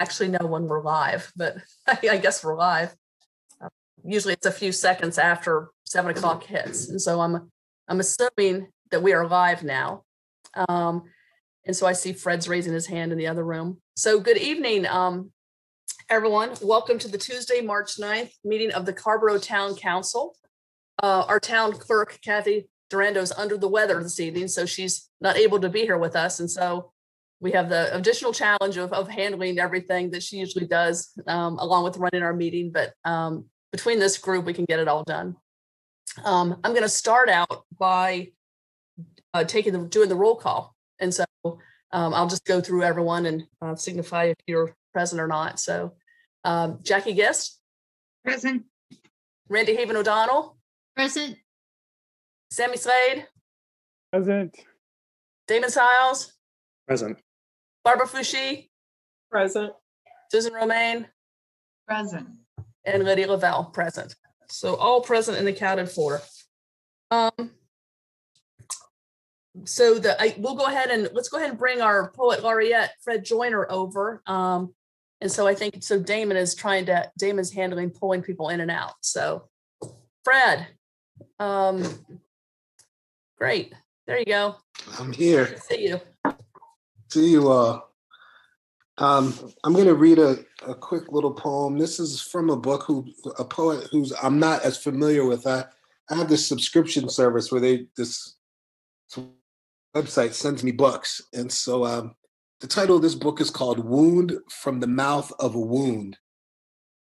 actually know when we're live, but I guess we're live. Usually it's a few seconds after 7 o'clock hits. And so I'm assuming that we are live now. And so I see Fred's raising his hand in the other room. So good evening, everyone. Welcome to the Tuesday, March 9th meeting of the Carrboro Town Council. Our town clerk, Kathy Durando, is under the weather this evening, so she's not able to be here with us. And so we have the additional challenge of handling everything that she usually does, along with running our meeting. But between this group, we can get it all done. I'm going to start out by doing the roll call. And so I'll just go through everyone and signify if you're present or not. So Jackie Guest. Present. Randy Haven O'Donnell. Present. Sammy Slade. Present. Damon Siles. Present. Barbara Fouchy. Present. Susan Romaine. Present. And Lydia Lavelle, present. So all present and accounted for. So we'll go ahead and let's go ahead and bring our poet laureate, Fred Joyner, over. And so I think, so Damon's handling pulling people in and out. So Fred, great. There you go. I'm here. Good to see you. See you all. I'm going to read a quick little poem. This is from a poet who's I'm not as familiar with. I have this subscription service where this website sends me books. And so the title of this book is called Wound from the Mouth of a Wound.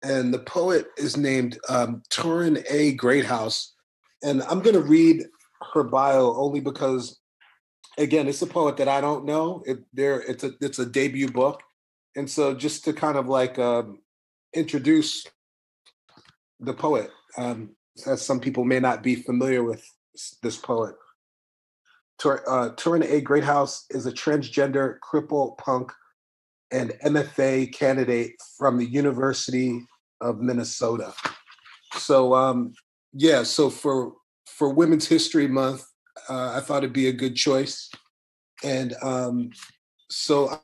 And the poet is named Torrin A. Greathouse. And I'm going to read her bio only because, again, it's a poet that I don't know. It's a debut book. And so just to kind of like introduce the poet, as some people may not be familiar with this poet. Torrin A. Greathouse is a transgender cripple punk and MFA candidate from the University of Minnesota. So so for Women's History Month, I thought it'd be a good choice. And so a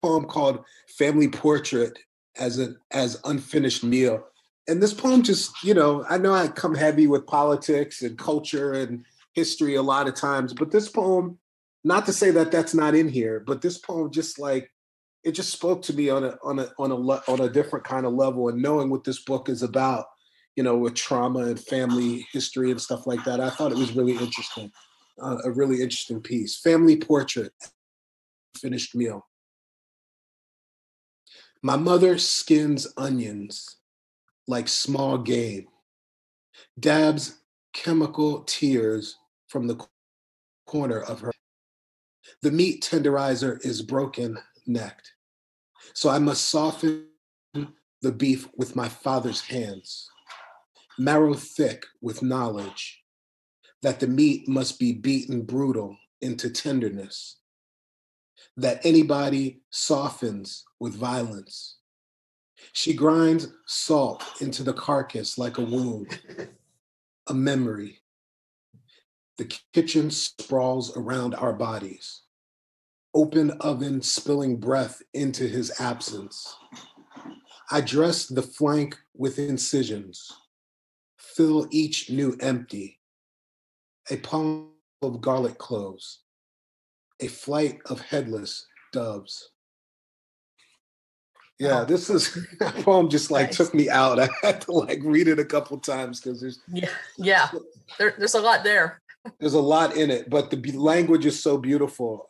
poem called Family Portrait as Unfinished Meal. And this poem just, I know I come heavy with politics and culture and history a lot of times, but this poem, not to say that that's not in here, but this poem just it just spoke to me on a different kind of level. And knowing what this book is about, with trauma and family history and stuff like that, I thought it was really interesting, a really interesting piece. Family Portrait, Finished Meal. My mother skins onions like small game, dabs chemical tears from the corner of her. The meat tenderizer is broken-necked, so I must soften the beef with my father's hands, marrow thick with knowledge that the meat must be beaten brutal into tenderness, that anybody softens with violence. She grinds salt into the carcass like a wound, a memory. The kitchen sprawls around our bodies, open oven spilling breath into his absence. I dress the flank with incisions, fill each new empty, a palm of garlic cloves, a flight of headless doves. Yeah, this poem just nice. Took me out. I had to read it a couple times because there's there's a lot there. There's a lot in it, but the language is so beautiful.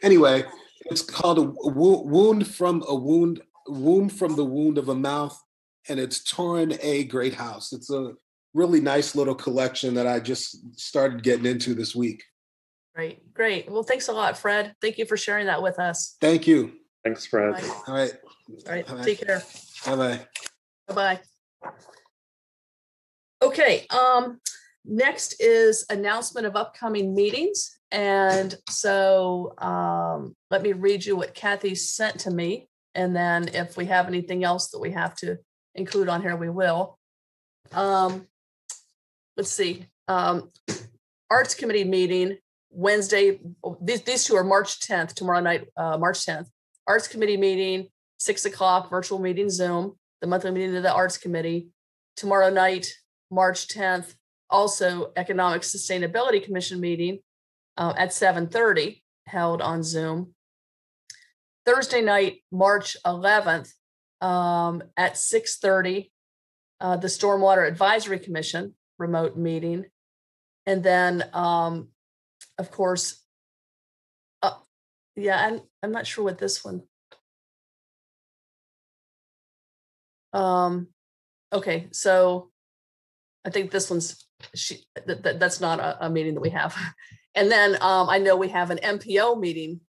Anyway, it's called a wound from a wound, womb from the wound of a mouth, and it's Torrin A. Greathouse. It's a really nice little collection that I just started getting into this week. Great. Well, thanks a lot, Fred. Thank you for sharing that with us. Thank you. Thanks, Fred. Bye. All right. Bye-bye. Take care. Bye-bye. Bye-bye. Okay. Next is announcement of upcoming meetings. And so let me read you what Kathy sent to me. And then if we have anything else that we have to include on here, we will. Let's see. Arts Committee meeting Wednesday. These two are March 10th, tomorrow night, March 10th. Arts Committee meeting, 6 o'clock, virtual meeting Zoom, the monthly meeting of the Arts Committee. Tomorrow night, March 10th, also Economic Sustainability Commission meeting at 7:30, held on Zoom. Thursday night, March 11th, at 6:30, the Stormwater Advisory Commission remote meeting. And then, of course, yeah, I'm not sure what this one. Okay, so I think this one's, that's not a meeting that we have. And then I know we have an MPO meeting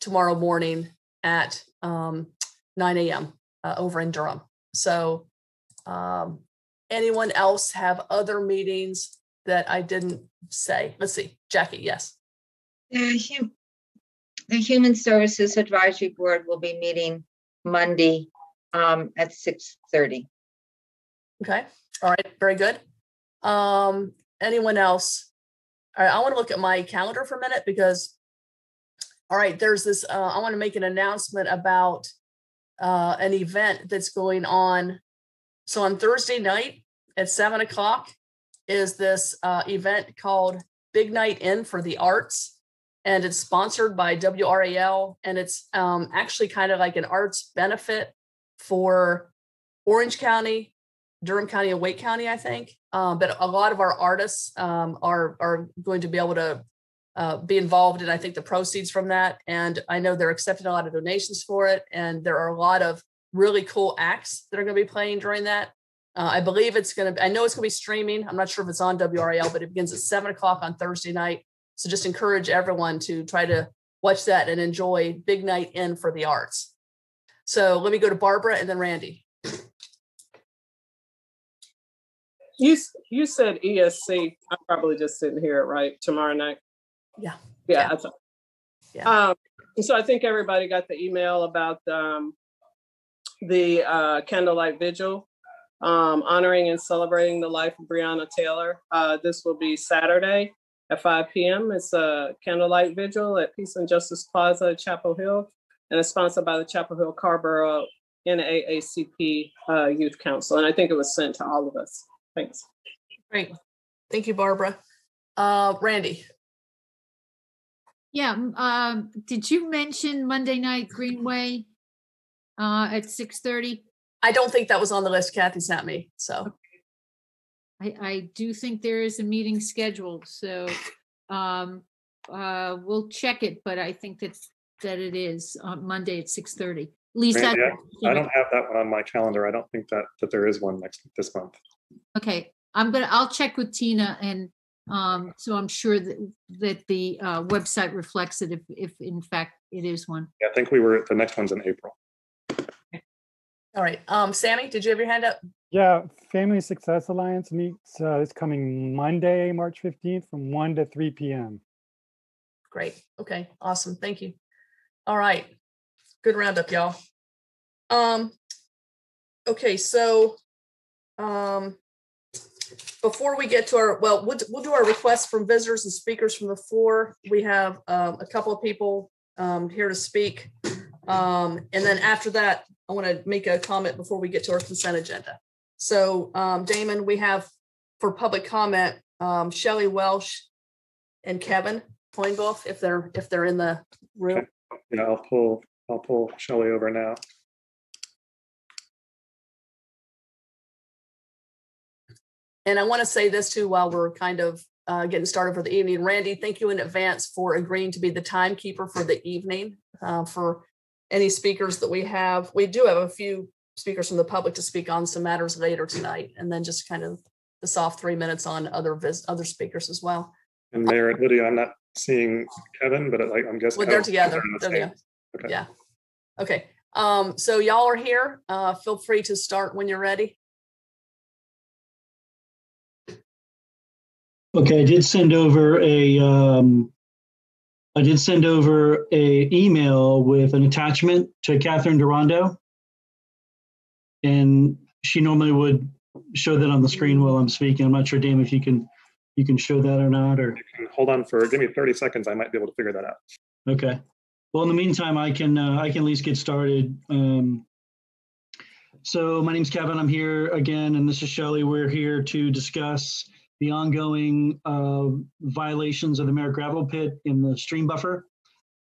tomorrow morning at 9 a.m. Over in Durham. So anyone else have other meetings that I didn't say? Let's see, Jackie, yes. The Human Services Advisory Board will be meeting Monday at 6:30. Okay, all right, very good. Anyone else? All right, I want to look at my calendar for a minute because, all right, there's this, I want to make an announcement about an event that's going on. So on Thursday night at 7 o'clock is this event called Big Night In for the Arts. And it's sponsored by WRAL. And it's actually kind of like an arts benefit for Orange County, Durham County, and Wake County, I think. But a lot of our artists are going to be able to be involved in, I think, the proceeds from that. And I know they're accepting a lot of donations for it. And there are a lot of really cool acts that are going to be playing during that. I believe it's going to, I know it's going to be streaming. I'm not sure if it's on WRAL, but it begins at 7 o'clock on Thursday night. So just encourage everyone to try to watch that and enjoy Big Night In for the Arts. So let me go to Barbara and then Randy. You said ESC. I probably just didn't hear it right. Tomorrow night. Yeah. Yeah. Yeah. I thought. Yeah. So I think everybody got the email about the candlelight vigil, honoring and celebrating the life of Breonna Taylor. This will be Saturday at 5 p.m. It's a candlelight vigil at Peace and Justice Plaza, Chapel Hill, and it's sponsored by the Chapel Hill Carrboro NAACP Youth Council. And I think it was sent to all of us. Thanks. Great. Thank you, Barbara. Randy. Yeah. Did you mention Monday night Greenway at 6:30? I don't think that was on the list. Kathy sent me. So I do think there is a meeting scheduled, so we'll check it, but I think that it is on Monday at 6:30. At least Randy, I don't have that one on my calendar. I don't think that there is one this month. Okay, I'll check with Tina, and so I'm sure that the website reflects it if in fact it is one. Yeah, I think the next one's in April. all right. Sammy, did you have your hand up? Yeah, Family Success Alliance meets this coming Monday, March 15th from 1 to 3 p.m. Great. Okay, awesome. Thank you. All right. Good roundup, y'all. Okay, so before we get to our, well, we'll do our requests from visitors and speakers from the floor. We have a couple of people here to speak. And then after that, I want to make a comment before we get to our consent agenda. So Damon, we have for public comment, Shelley Welsh and Kevin Poingolf, if they're in the room. Okay. Yeah, I'll pull Shelley over now. And I want to say this too, while we're kind of getting started for the evening. Randy, thank you in advance for agreeing to be the timekeeper for the evening. For any speakers that we have, we do have a few speakers from the public to speak on some matters later tonight, and then just kind of the soft 3 minutes on other speakers as well. And Mayor and Lydia, I'm not seeing Kevin, but I'm guessing. Well, they're together. Okay. Yeah. Okay. So y'all are here. Feel free to start when you're ready. Okay, I did send over a email with an attachment to Catherine Durando, and she normally would show that on the screen while I'm speaking. I'm not sure, Dame, if you can show that or not, or Hold on give me 30 seconds. I might be able to figure that out. okay. Well, in the meantime, I can at least get started. So my name's Kevin. I'm here again, and this is Shelley. We're here to discuss the ongoing violations of the Merritt gravel pit in the stream buffer.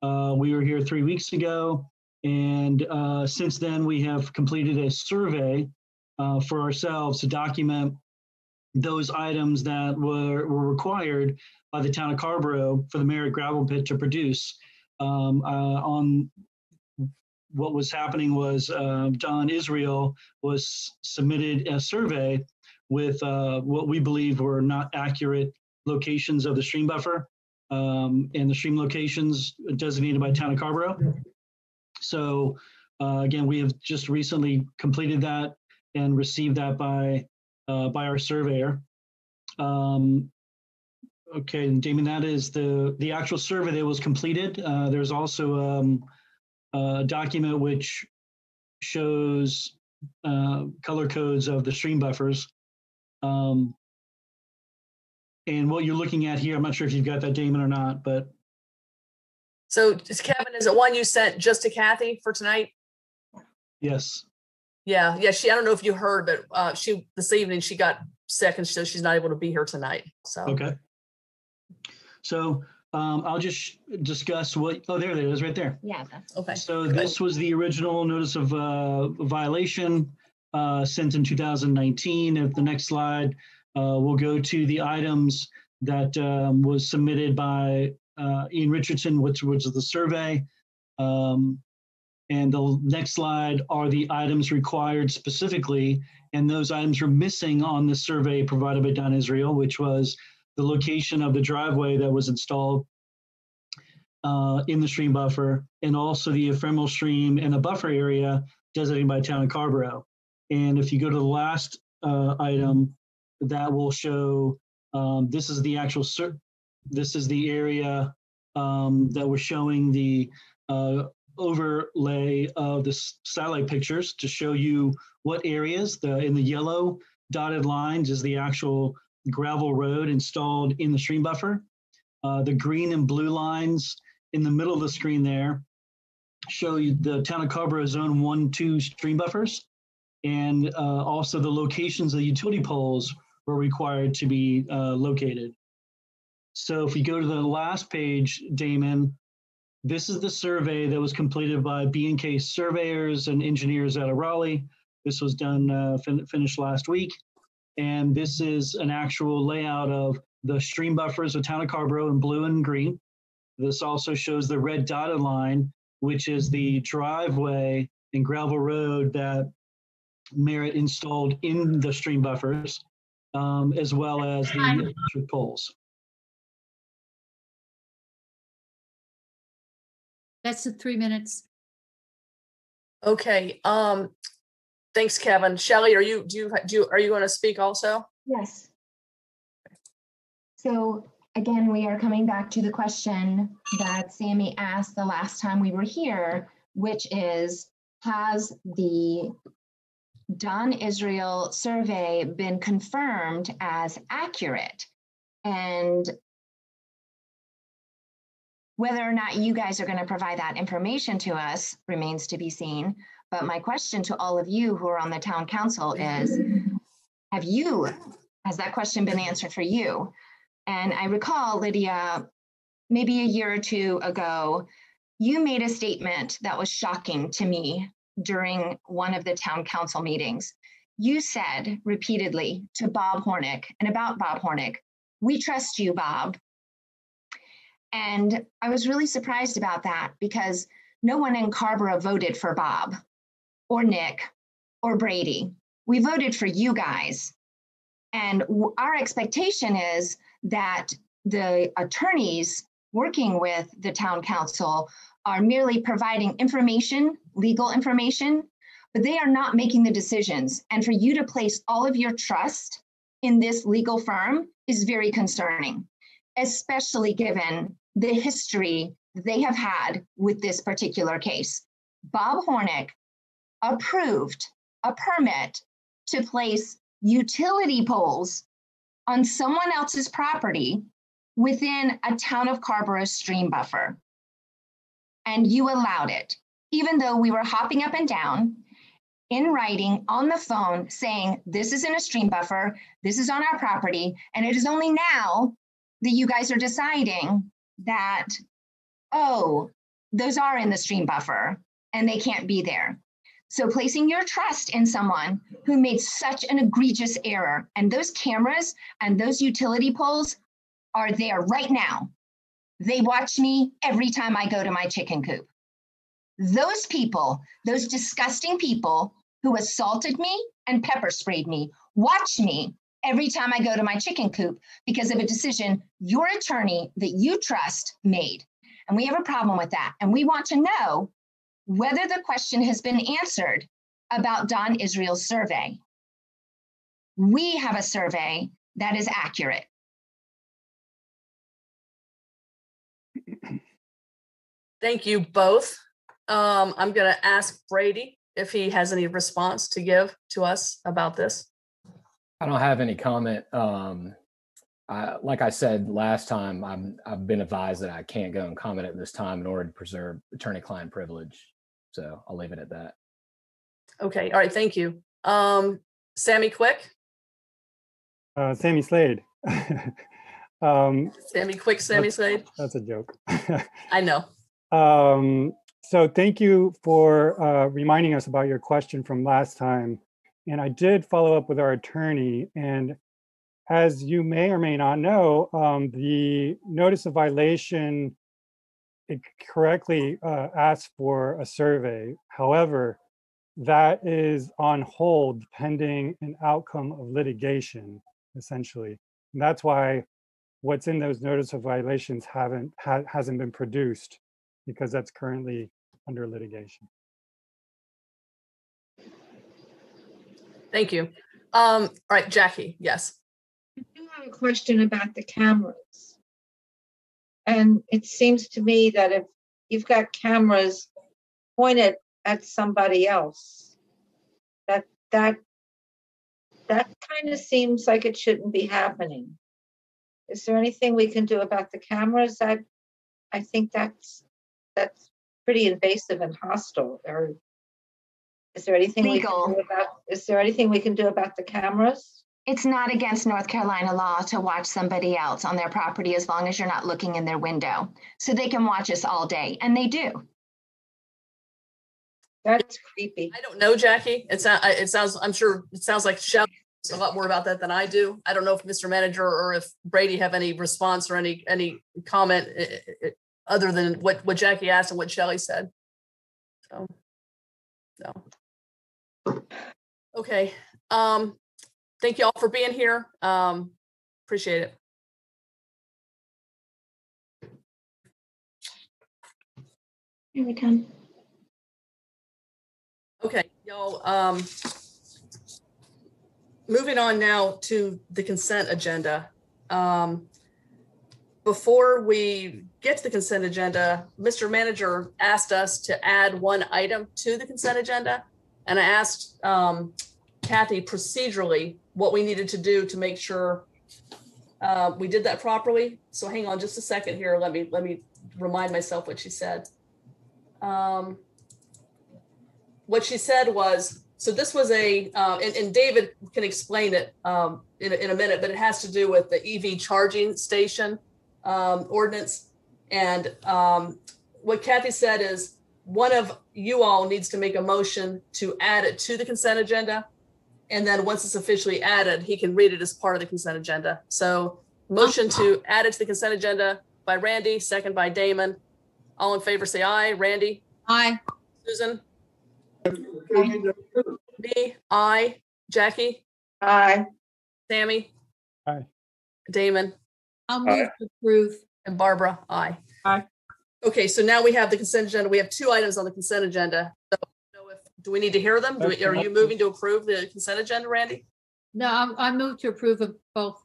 We were here 3 weeks ago, and since then we have completed a survey for ourselves to document those items that were required by the town of Carrboro for the Merritt gravel pit to produce. On what was happening was Don Israel was submitted a survey with what we believe were not accurate locations of the stream buffer and the stream locations designated by town of Carrboro. So again, we have just recently completed that and received that by our surveyor. Okay, and Damon, that is the actual survey that was completed. There's also a document which shows color codes of the stream buffers. And what you're looking at here, I'm not sure if you've got that, Damon, or not, but. So Kevin, is it one you sent just to Kathy for tonight? Yes. Yeah, I don't know if you heard, but this evening she got sick and so she's not able to be here tonight. So. Okay. So I'll just discuss there it is right there. Yeah, that's Okay. So this was the original notice of violation sent in 2019. If the next slide, we'll go to the items that was submitted by Ian Richardson, which was the survey. And the next slide are the items required specifically, and those items were missing on the survey provided by Don Israel, which was the location of the driveway that was installed in the stream buffer, and also the ephemeral stream and a buffer area designated by town of Carrboro. And if you go to the last item, that will show this is the actual this is the area that we're showing the overlay of the satellite pictures to show you what areas. In the yellow dotted lines is the actual gravel road installed in the stream buffer. The green and blue lines in the middle of the screen there show you the town of Carrboro zone 1-2 stream buffers, and also the locations of the utility poles were required to be located. So if we go to the last page, Damon, this is the survey that was completed by B&K surveyors and engineers out of Raleigh. This was done, finished last week. And this is an actual layout of the stream buffers of town of Carrboro in blue and green. This also shows the red dotted line, which is the driveway and gravel road that Merritt installed in the stream buffers, as well as the electric poles. That's the 3 minutes. Okay. Thanks, Kevin. Shelley, are you going to speak also? Yes. So again, we are coming back to the question that Sammy asked the last time we were here, which is, has the Don Israel survey been confirmed as accurate? And whether or not you guys are going to provide that information to us remains to be seen. But my question to all of you who are on the town council is, has that question been answered for you? And I recall, Lydia, maybe a year or two ago, you made a statement that was shocking to me during one of the town council meetings. You said repeatedly to Bob Hornick and about Bob Hornick, "We trust you, Bob." And I was really surprised about that because no one in Carrboro voted for Bob or Nick or Brady. We voted for you guys. And our expectation is that the attorneys working with the town council are merely providing information, legal information, but they are not making the decisions. And for you to place all of your trust in this legal firm is very concerning, especially given the history they have had with this particular case. Bob Hornick approved a permit to place utility poles on someone else's property within a town of Carrboro stream buffer. and you allowed it, even though we were hopping up and down in writing on the phone saying, this is in a stream buffer, this is on our property, and it is only now that you guys are deciding that, oh, those are in the stream buffer and they can't be there. So placing your trust in someone who made such an egregious error, and those cameras and those utility poles are there right now. They watch me every time I go to my chicken coop. Those people, those disgusting people who assaulted me and pepper sprayed me, watch me every time I go to my chicken coop because of a decision your attorney that you trust made. And we have a problem with that. And we want to know whether the question has been answered about Don Israel's survey. We have a survey that is accurate. Thank you both. I'm going to ask Brady if he has any response to give to us about this. I don't have any comment. Like I said last time, I've been advised that I can't go and comment at this time in order to preserve attorney-client privilege. So I'll leave it at that. Okay. All right. Thank you. Sammy Quick. Sammy Slade. Sammy Quick, Sammy Slade. That's a joke. I know. So thank you for reminding us about your question from last time. And I did follow up with our attorney. And as you may or may not know, the notice of violation, it correctly asked for a survey. However, that is on hold pending an outcome of litigation, essentially. And that's why what's in those notice of violations hasn't been produced, because that's currently under litigation. Thank you. All right, Jackie, yes. I do have a question about the cameras. And it seems to me that if you've got cameras pointed at somebody else, that kind of seems like it shouldn't be happening. Is there anything we can do about the cameras? I think that's pretty invasive and hostile. Or is there anything Legal. Is there anything we can do about the cameras? It's not against North Carolina law to watch somebody else on their property as long as you're not looking in their window. So they can watch us all day, and they do. That's creepy. I don't know, Jackie. It sounds, I'm sure it sounds like Shelly knows a lot more about that than I do. I don't know if Mr. Manager or if Brady have any response or any comment other than what Jackie asked and what Shelly said. So, no. Okay. Thank you all for being here. Appreciate it. Here we come. Okay, y'all. Moving on now to the consent agenda. Before we get to the consent agenda, Mr. Manager asked us to add one item to the consent agenda. And I asked Kathy procedurally what we needed to do to make sure we did that properly. So hang on just a second here. Let me remind myself what she said. What she said was, so this was and David can explain it in a minute, but it has to do with the EV charging station ordinance. And what Kathy said is one of you all needs to make a motion to add it to the consent agenda. And then once it's officially added, he can read it as part of the consent agenda. So motion to add it to the consent agenda by Randy, second by Damon. All in favor, say aye. Randy? Aye. Susan? Me? Aye. Jackie? Aye. Sammy? Aye. Damon? I'll move to approve. And Barbara? Aye. Aye. Okay, so now we have the consent agenda. We have two items on the consent agenda. So do we need to hear them? Are you moving to approve the consent agenda, Randy? No, I move to approve of both.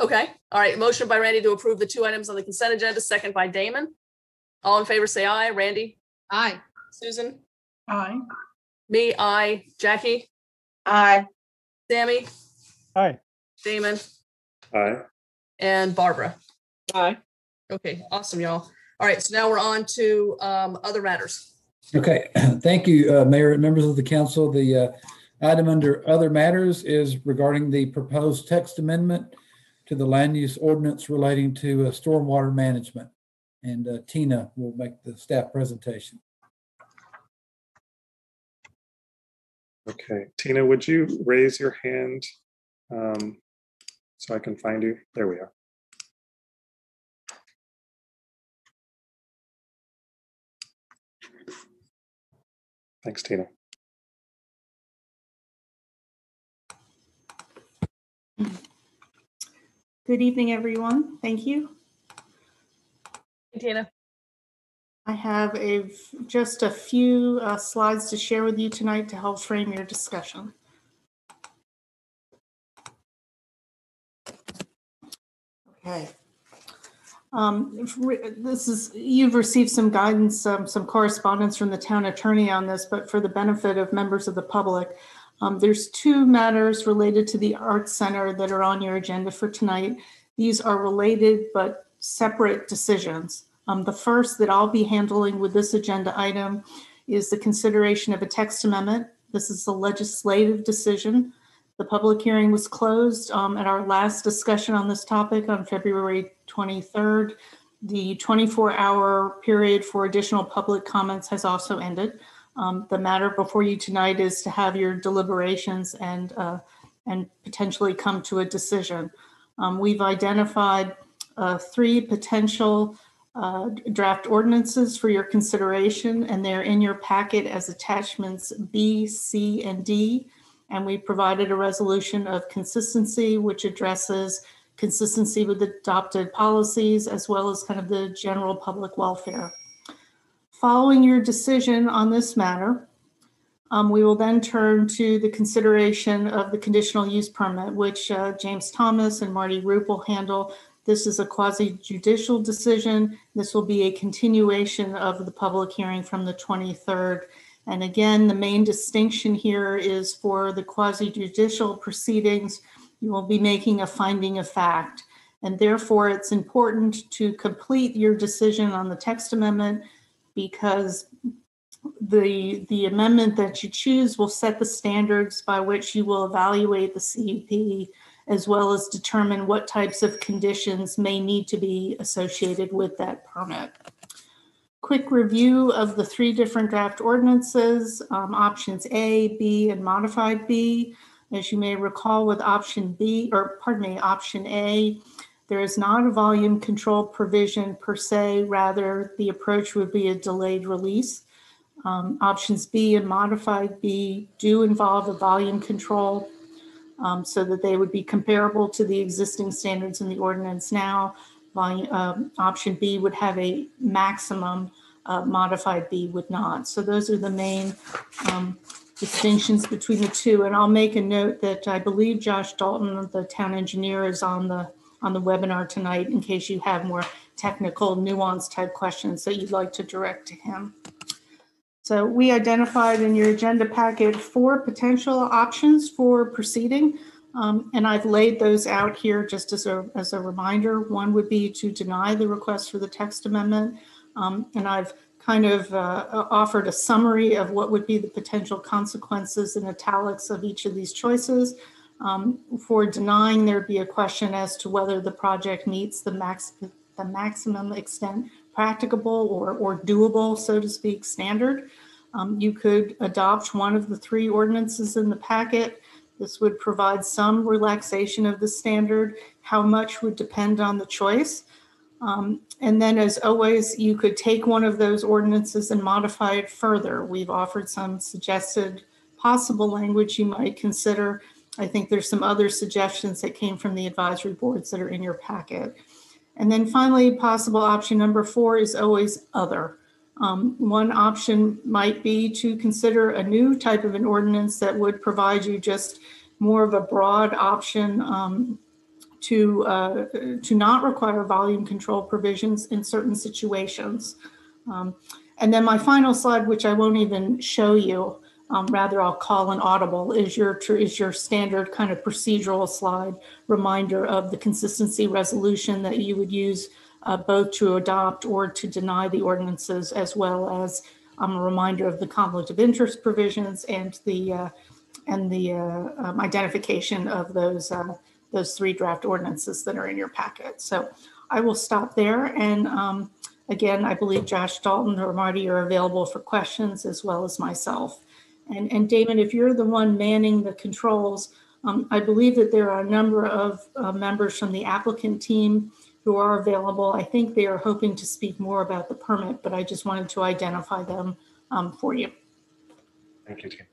Okay, all right. Motion by Randy to approve the two items on the consent agenda, second by Damon. All in favor, say aye. Randy? Aye. Susan? Aye. Me? Aye. Jackie? Aye. Sammy? Aye. Damon? Aye. And Barbara? Aye. Okay, awesome, y'all. All right, so now we're on to other matters. Okay, thank you, Mayor and members of the council. The item under other matters is regarding the proposed text amendment to the land use ordinance relating to stormwater management. And Tina will make the staff presentation. Okay, Tina, would you raise your hand so I can find you? There we are. Thanks, Tina. Good evening, everyone. Thank you. Hey, Tina. I have just a few slides to share with you tonight to help frame your discussion. Okay. You've received some guidance, some correspondence from the town attorney on this, but for the benefit of members of the public, there's two matters related to the Arts Center that are on your agenda for tonight. These are related but separate decisions. The first that I'll be handling with this agenda item is the consideration of a text amendment. This is a legislative decision. The public hearing was closed at our last discussion on this topic on February 23rd. The 24-hour period for additional public comments has also ended. The matter before you tonight is to have your deliberations and potentially come to a decision. We've identified 3 potential draft ordinances for your consideration, and they're in your packet as attachments B, C, and D. And we provided a resolution of consistency, which addresses consistency with adopted policies, as well as kind of the general public welfare. Following your decision on this matter, we will then turn to the consideration of the conditional use permit, which James Thomas and Marty Roop will handle. This is a quasi-judicial decision. This will be a continuation of the public hearing from the 23rd. And again, the main distinction here is for the quasi-judicial proceedings, you will be making a finding of fact. And therefore, it's important to complete your decision on the text amendment, because the amendment that you choose will set the standards by which you will evaluate the CUP, as well as determine what types of conditions may need to be associated with that permit. Quick review of the 3 different draft ordinances, options A, B, and modified B. As you may recall, with option A, there is not a volume control provision per se, rather the approach would be a delayed release. Options B and modified B do involve a volume control so that they would be comparable to the existing standards in the ordinance now. Option B would have a maximum, modified B would not. So those are the main distinctions between the two. And I'll make a note that I believe Josh Dalton, the town engineer, is on the webinar tonight in case you have more technical, nuanced type questions that you'd like to direct to him. So we identified in your agenda packet 4 potential options for proceeding. And I've laid those out here just as a reminder. One would be to deny the request for the text amendment. And I've kind of offered a summary of what would be the potential consequences in italics of each of these choices. For denying, there'd be a question as to whether the project meets the maximum extent practicable or doable, so to speak, standard. You could adopt one of the 3 ordinances in the packet. This would provide some relaxation of the standard. How much would depend on the choice. And then, as always, you could take one of those ordinances and modify it further. We've offered some suggested possible language you might consider. I think there's some other suggestions that came from the advisory boards that are in your packet. And then finally, possible option number 4 is always other. One option might be to consider a new type of an ordinance that would provide you just more of a broad option to not require volume control provisions in certain situations. And then my final slide, which I won't even show you, rather I'll call an audible, is your standard kind of procedural slide reminder of the consistency resolution that you would use both to adopt or to deny the ordinances, as well as a reminder of the conflict of interest provisions and the identification of those 3 draft ordinances that are in your packet. So I will stop there. And again, I believe Josh Dalton or Marty are available for questions, as well as myself. And Damon, if you're the one manning the controls, I believe that there are a number of members from the applicant team who are available. I think they are hoping to speak more about the permit, but I just wanted to identify them for you. Thank you, Tina.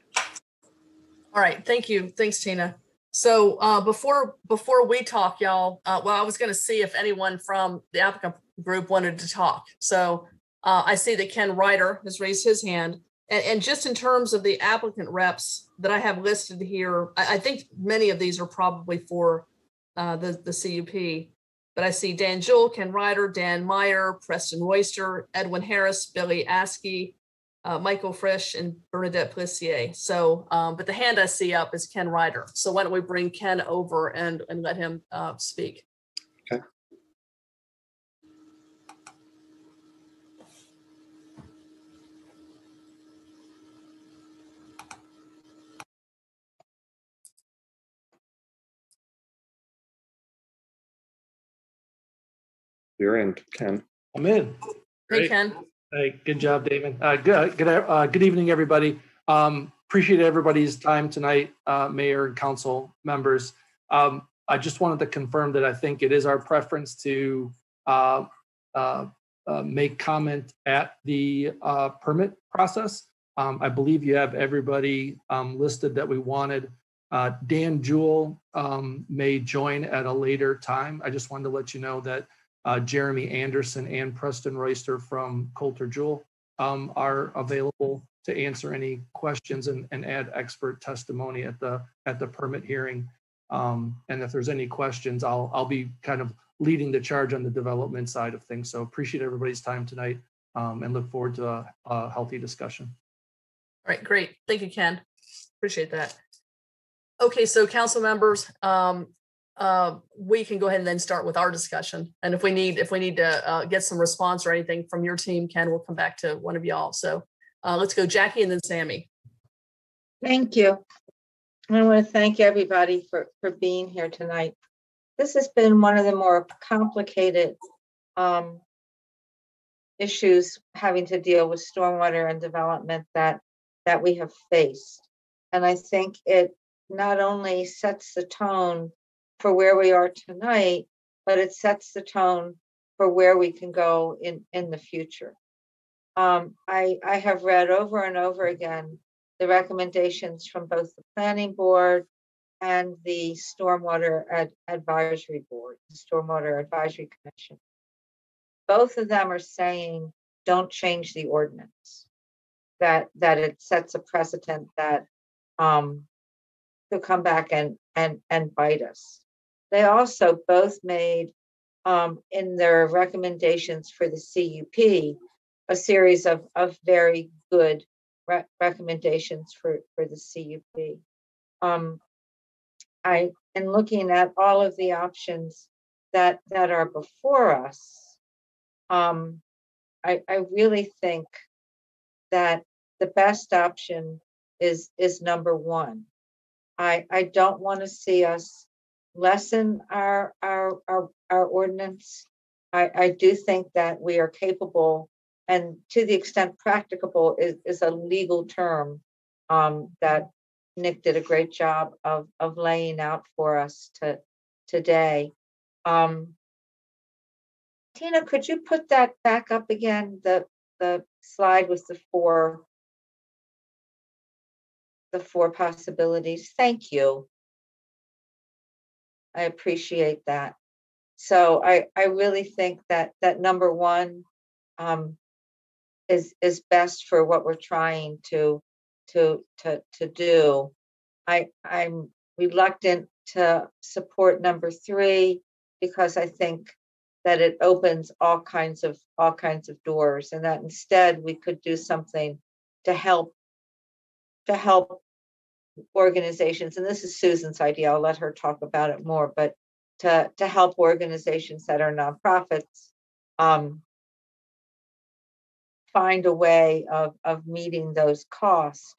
All right, thank you. Thanks, Tina. So before we talk, y'all, well, I was going to see if anyone from the applicant group wanted to talk. So I see that Ken Ryder has raised his hand. And just in terms of the applicant reps that I have listed here, I think many of these are probably for the CUP. But I see Dan Jewell, Ken Ryder, Dan Meyer, Preston Royster, Edwin Harris, Billy Askey, Michael Frisch, and Bernadette Plissier. So, but the hand I see up is Ken Ryder. So why don't we bring Ken over and let him speak? Okay. You're in, Ken. I'm in. Hey, Great. Ken. Hey, good job, Damon. Good evening, everybody. Appreciate everybody's time tonight, Mayor and council members. I just wanted to confirm that I think it is our preference to make comment at the permit process. I believe you have everybody listed that we wanted. Dan Jewell may join at a later time. I just wanted to let you know that Jeremy Anderson and Preston Royster from Coulter Jewell are available to answer any questions and add expert testimony at the permit hearing. And if there's any questions, I'll be kind of leading the charge on the development side of things. So appreciate everybody's time tonight and look forward to a healthy discussion. All right, great. Thank you, Ken. Appreciate that. Okay, so council members, we can go ahead and then start with our discussion. And if we need to get some response or anything from your team, Ken, we'll come back to one of y'all. So let's go Jackie and then Sammy. Thank you. I want to thank everybody for being here tonight. This has been one of the more complicated issues having to deal with stormwater and development that we have faced. And I think it not only sets the tone for where we are tonight, but it sets the tone for where we can go in the future. I have read over and over again the recommendations from both the planning board and the stormwater advisory board, the stormwater advisory commission. Both of them are saying, don't change the ordinance, that it sets a precedent that could come back and bite us. They also both made in their recommendations for the CUP a series of very good recommendations for the CUP. In looking at all of the options that are before us, I really think that the best option is number one. I don't want to see us lessen our ordinance. I do think that we are capable, and to the extent practicable is a legal term that Nick did a great job of laying out for us today. Tina, could you put that back up again? The slide with the four possibilities. Thank you. I appreciate that. So I really think that number one is best for what we're trying to do. I'm reluctant to support number three because I think that it opens all kinds of doors, and that instead we could do something to help organizations, and this is Susan's idea, I'll let her talk about it more, but to help organizations that are nonprofits find a way of meeting those costs.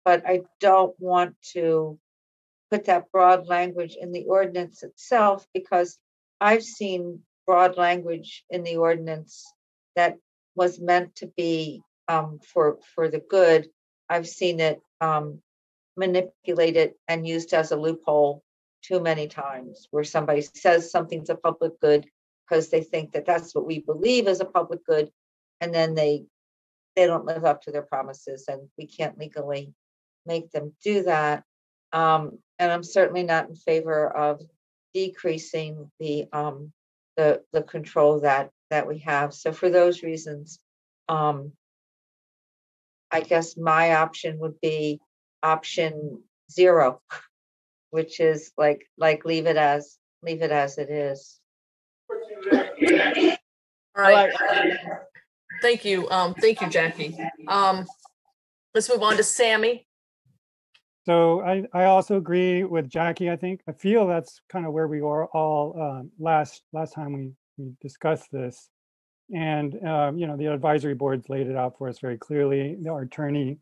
But I don't want to put that broad language in the ordinance itself, because I've seen broad language in the ordinance that was meant to be for the good. I've seen it manipulated and used as a loophole too many times, where somebody says something's a public good because they think that that's what we believe is a public good, and then they don't live up to their promises, and we can't legally make them do that. And I'm certainly not in favor of decreasing the control that we have. So for those reasons, I guess my option would be option 0, which is like leave it as it is. All right. Thank you. Thank you, Jackie. Let's move on to Sammy. So I also agree with Jackie. I feel that's kind of where we were all last time we discussed this. And, the advisory boards laid it out for us very clearly. Our attorney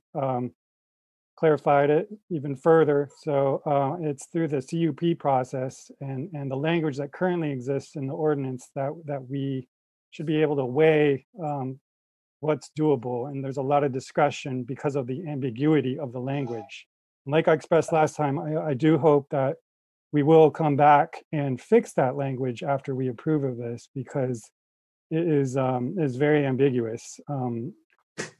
clarified it even further. So it's through the CUP process and the language that currently exists in the ordinance that we should be able to weigh what's doable. And there's a lot of discretion because of the ambiguity of the language. And like I expressed last time, I do hope that we will come back and fix that language after we approve of this, because it is very ambiguous. And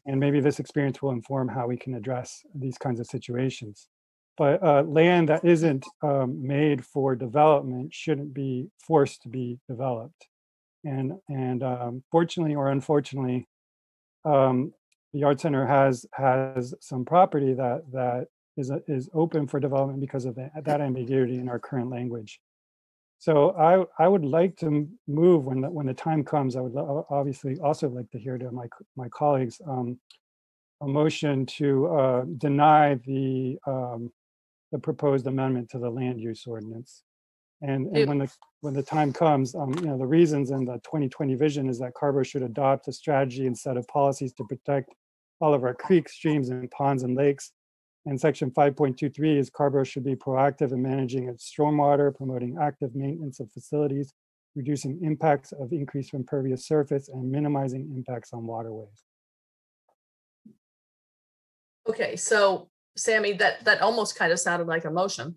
maybe this experience will inform how we can address these kinds of situations. But land that isn't made for development shouldn't be forced to be developed. And fortunately or unfortunately, the Art Center has some property that is open for development because of that ambiguity in our current language. So I would like to move when the time comes. I would obviously also like to hear to my colleagues a motion to deny the proposed amendment to the land use ordinance. And when the time comes, the reasons in the 2020 vision is that Carrboro should adopt a strategy and set of policies to protect all of our creeks, streams, and ponds and lakes. And section 5.23 is Carrboro should be proactive in managing its stormwater, promoting active maintenance of facilities, reducing impacts of increased impervious surface, and minimizing impacts on waterways. Okay, so Sammy, that almost kind of sounded like a motion,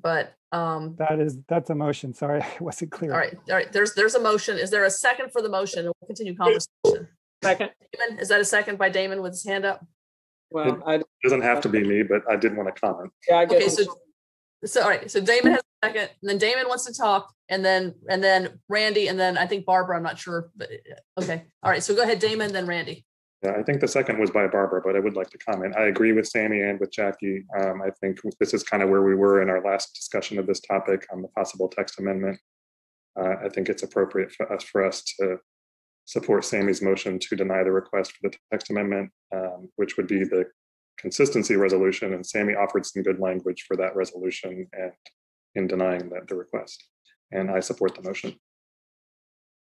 but that's a motion. Sorry, I wasn't clear. All right. There's a motion. Is there a second for the motion? And we'll continue conversation. Second. Damon, is that a second by Damon with his hand up? Well, it doesn't have to be me, but I did want to comment. Yeah, I get okay, so all right. So Damon has a second, and then Damon wants to talk, and then Randy, and then I think Barbara. I'm not sure, but okay. All right. So go ahead, Damon, then Randy. Yeah, I think the second was by Barbara, but I would like to comment. I agree with Sammy and with Jackie. I think this is kind of where we were in our last discussion of this topic on the possible text amendment. I think it's appropriate for us to support Sammy's motion to deny the request for the text amendment, which would be the consistency resolution. And Sammy offered some good language for that resolution and in denying the request. And I support the motion.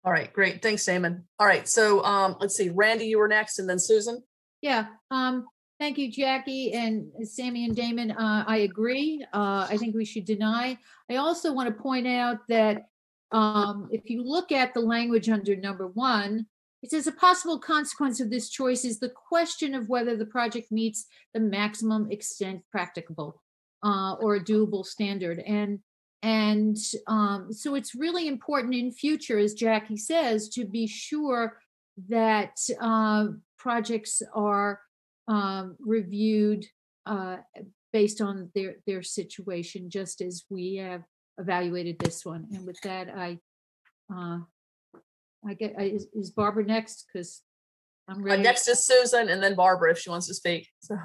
All right, great. Thanks, Damon. All right, so let's see. Randy, you were next, and then Susan. Yeah. Thank you, Jackie and Sammy and Damon. I agree. I think we should deny. I also want to point out that if you look at the language under number 1, it says a possible consequence of this choice is the question of whether the project meets the maximum extent practicable or a doable standard. And so it's really important in future, as Jackie says, to be sure that projects are reviewed based on their situation, just as we have evaluated this one. And with that, is Barbara next? Because I'm ready. Next is Susan, and then Barbara if she wants to speak. So.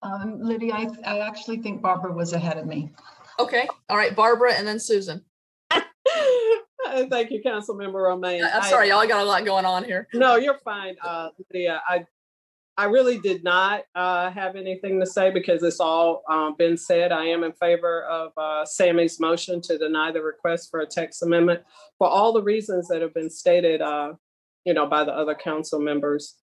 Lydia, I actually think Barbara was ahead of me. Okay. All right, Barbara, and then Susan. Thank you, Councilmember Romaine. I'm sorry, y'all got a lot going on here. No, you're fine, Lydia. I really did not have anything to say because it's all been said. I am in favor of Sammy's motion to deny the request for a text amendment for all the reasons that have been stated, by the other council members.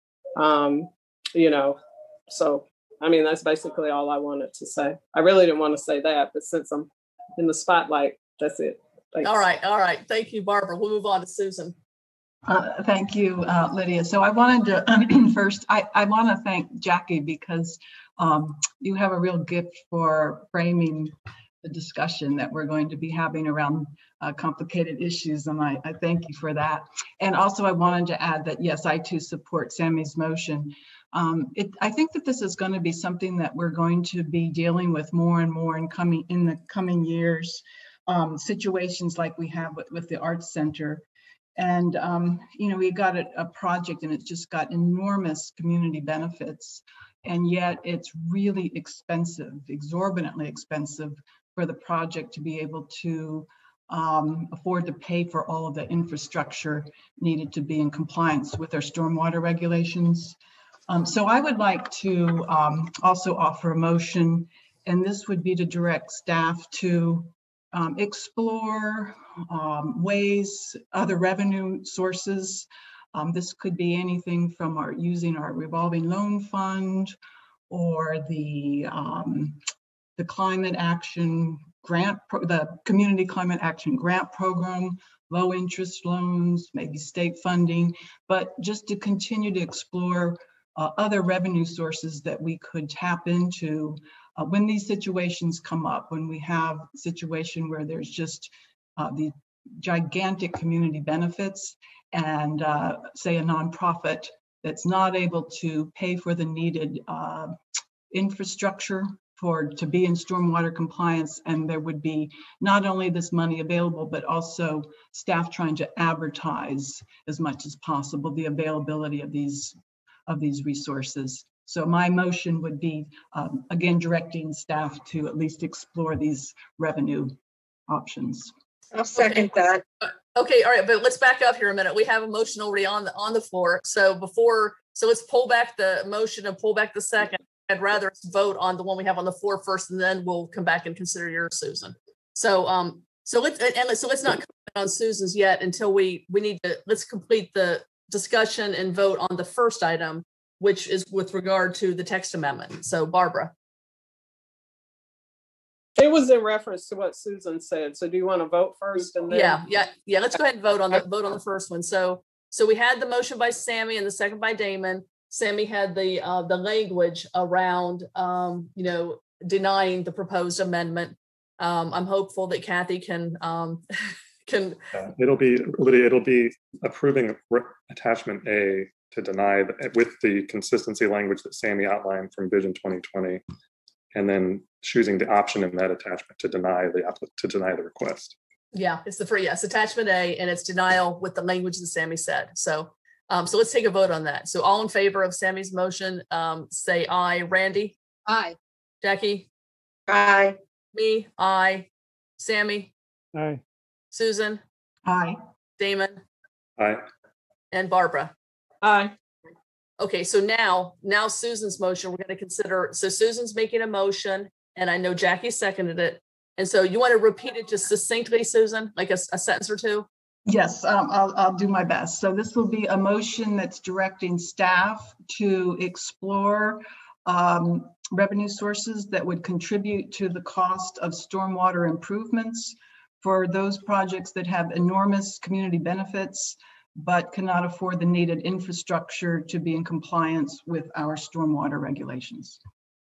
So I mean, that's basically all I wanted to say. I really didn't want to say that, but since I'm in the spotlight, that's it. Thanks. All right. Thank you, Barbara. We'll move on to Susan. Thank you, Lydia. So I wanted to first, I want to thank Jackie because you have a real gift for framing the discussion that we're going to be having around complicated issues, and I thank you for that. And also I wanted to add that, yes, I too support Sammy's motion. I think that this is going to be something that we're going to be dealing with more and more in the coming years, situations like we have with the Arts Center. And, we got a project and it's just got enormous community benefits. And yet it's really expensive, exorbitantly expensive for the project to be able to afford to pay for all of the infrastructure needed to be in compliance with our stormwater regulations. So I would like to also offer a motion, and this would be to direct staff to explore ways, other revenue sources. This could be anything from using our revolving loan fund or the climate action grant, the community climate action grant program, low interest loans, maybe state funding, but just to continue to explore other revenue sources that we could tap into when these situations come up, when we have a situation where there's just the gigantic community benefits and say a nonprofit that's not able to pay for the needed infrastructure to be in stormwater compliance, and there would be not only this money available, but also staff trying to advertise as much as possible the availability of these resources. So my motion would be, again, directing staff to at least explore these revenue options. I'll second that. Okay, all right, but let's back up here a minute. We have a motion already on the floor. So let's pull back the motion and pull back the second. I'd rather us vote on the one we have on the floor first, and then we'll come back and consider yours, Susan. So let's not comment on Susan's yet until let's complete the discussion and vote on the first item, which is with regard to the text amendment. So Barbara. It was in reference to what Susan said. So do you want to vote first? And then yeah. Let's go ahead and vote on the first one. So we had the motion by Sammy and the second by Damon. Sammy had the language around denying the proposed amendment. I'm hopeful that Kathy can. It'll be approving attachment A to deny with the consistency language that Sammy outlined from Vision 2020, and then choosing the option in that attachment to deny the request. Yeah, it's attachment A, and it's denial with the language that Sammy said. So let's take a vote on that. So all in favor of Sammy's motion, say aye. Randy? Aye. Jackie? Aye. Me? Aye. Sammy? Aye. Susan? Aye. Damon? Aye. And Barbara? aye. Okay, so now Susan's motion, we're going to consider, so Susan's making a motion, and I know Jackie seconded it. And so you want to repeat it just succinctly, Susan, like a sentence or two? Yes, I'll do my best. So this will be a motion that's directing staff to explore revenue sources that would contribute to the cost of stormwater improvements for those projects that have enormous community benefits, but cannot afford the needed infrastructure to be in compliance with our stormwater regulations.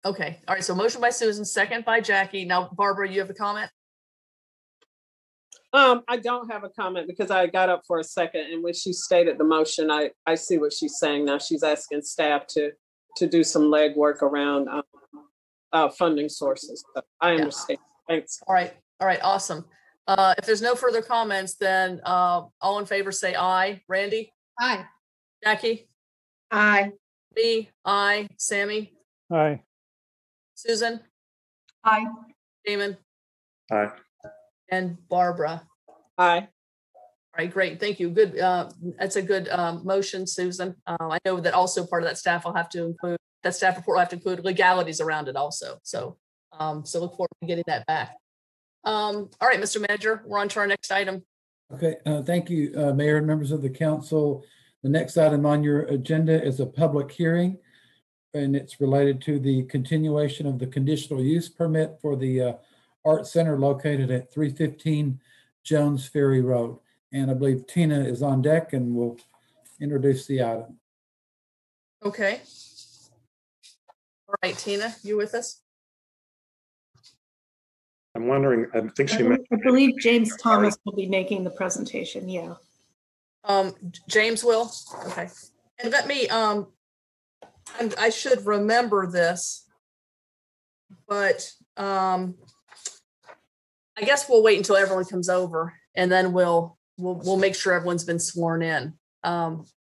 Okay, all right, so motion by Susan, second by Jackie. Now, Barbara, you have a comment? I don't have a comment because I got up for a second, and when she stated the motion, I see what she's saying now. She's asking staff to do some legwork around funding sources. So I understand. Yeah. Thanks. All right, awesome. If there's no further comments, then all in favor say aye. Randy? Aye. Jackie? Aye. Me? Aye. Sammy? Aye. Susan? Aye. Damon? Aye. And Barbara? Aye. right, great. Thank you. Good. That's a good motion, Susan. I know that also part of that staff will have to include, that staff report will have to include legalities around it also. So, so look forward to getting that back. All right, Mr. Manager, we're on to our next item. Okay, thank you, Mayor and members of the council. The next item on your agenda is a public hearing, and it's related to the continuation of the conditional use permit for the Art Center located at 315 Jones Ferry Road. And I believe Tina is on deck and will introduce the item. Okay. All right, Tina, you with us? I'm wondering, I think she meant. I believe James Thomas will be making the presentation. Yeah. James will. Okay. And let me, I should remember this, but I guess we'll wait until everyone comes over, and then we'll make sure everyone's been sworn in.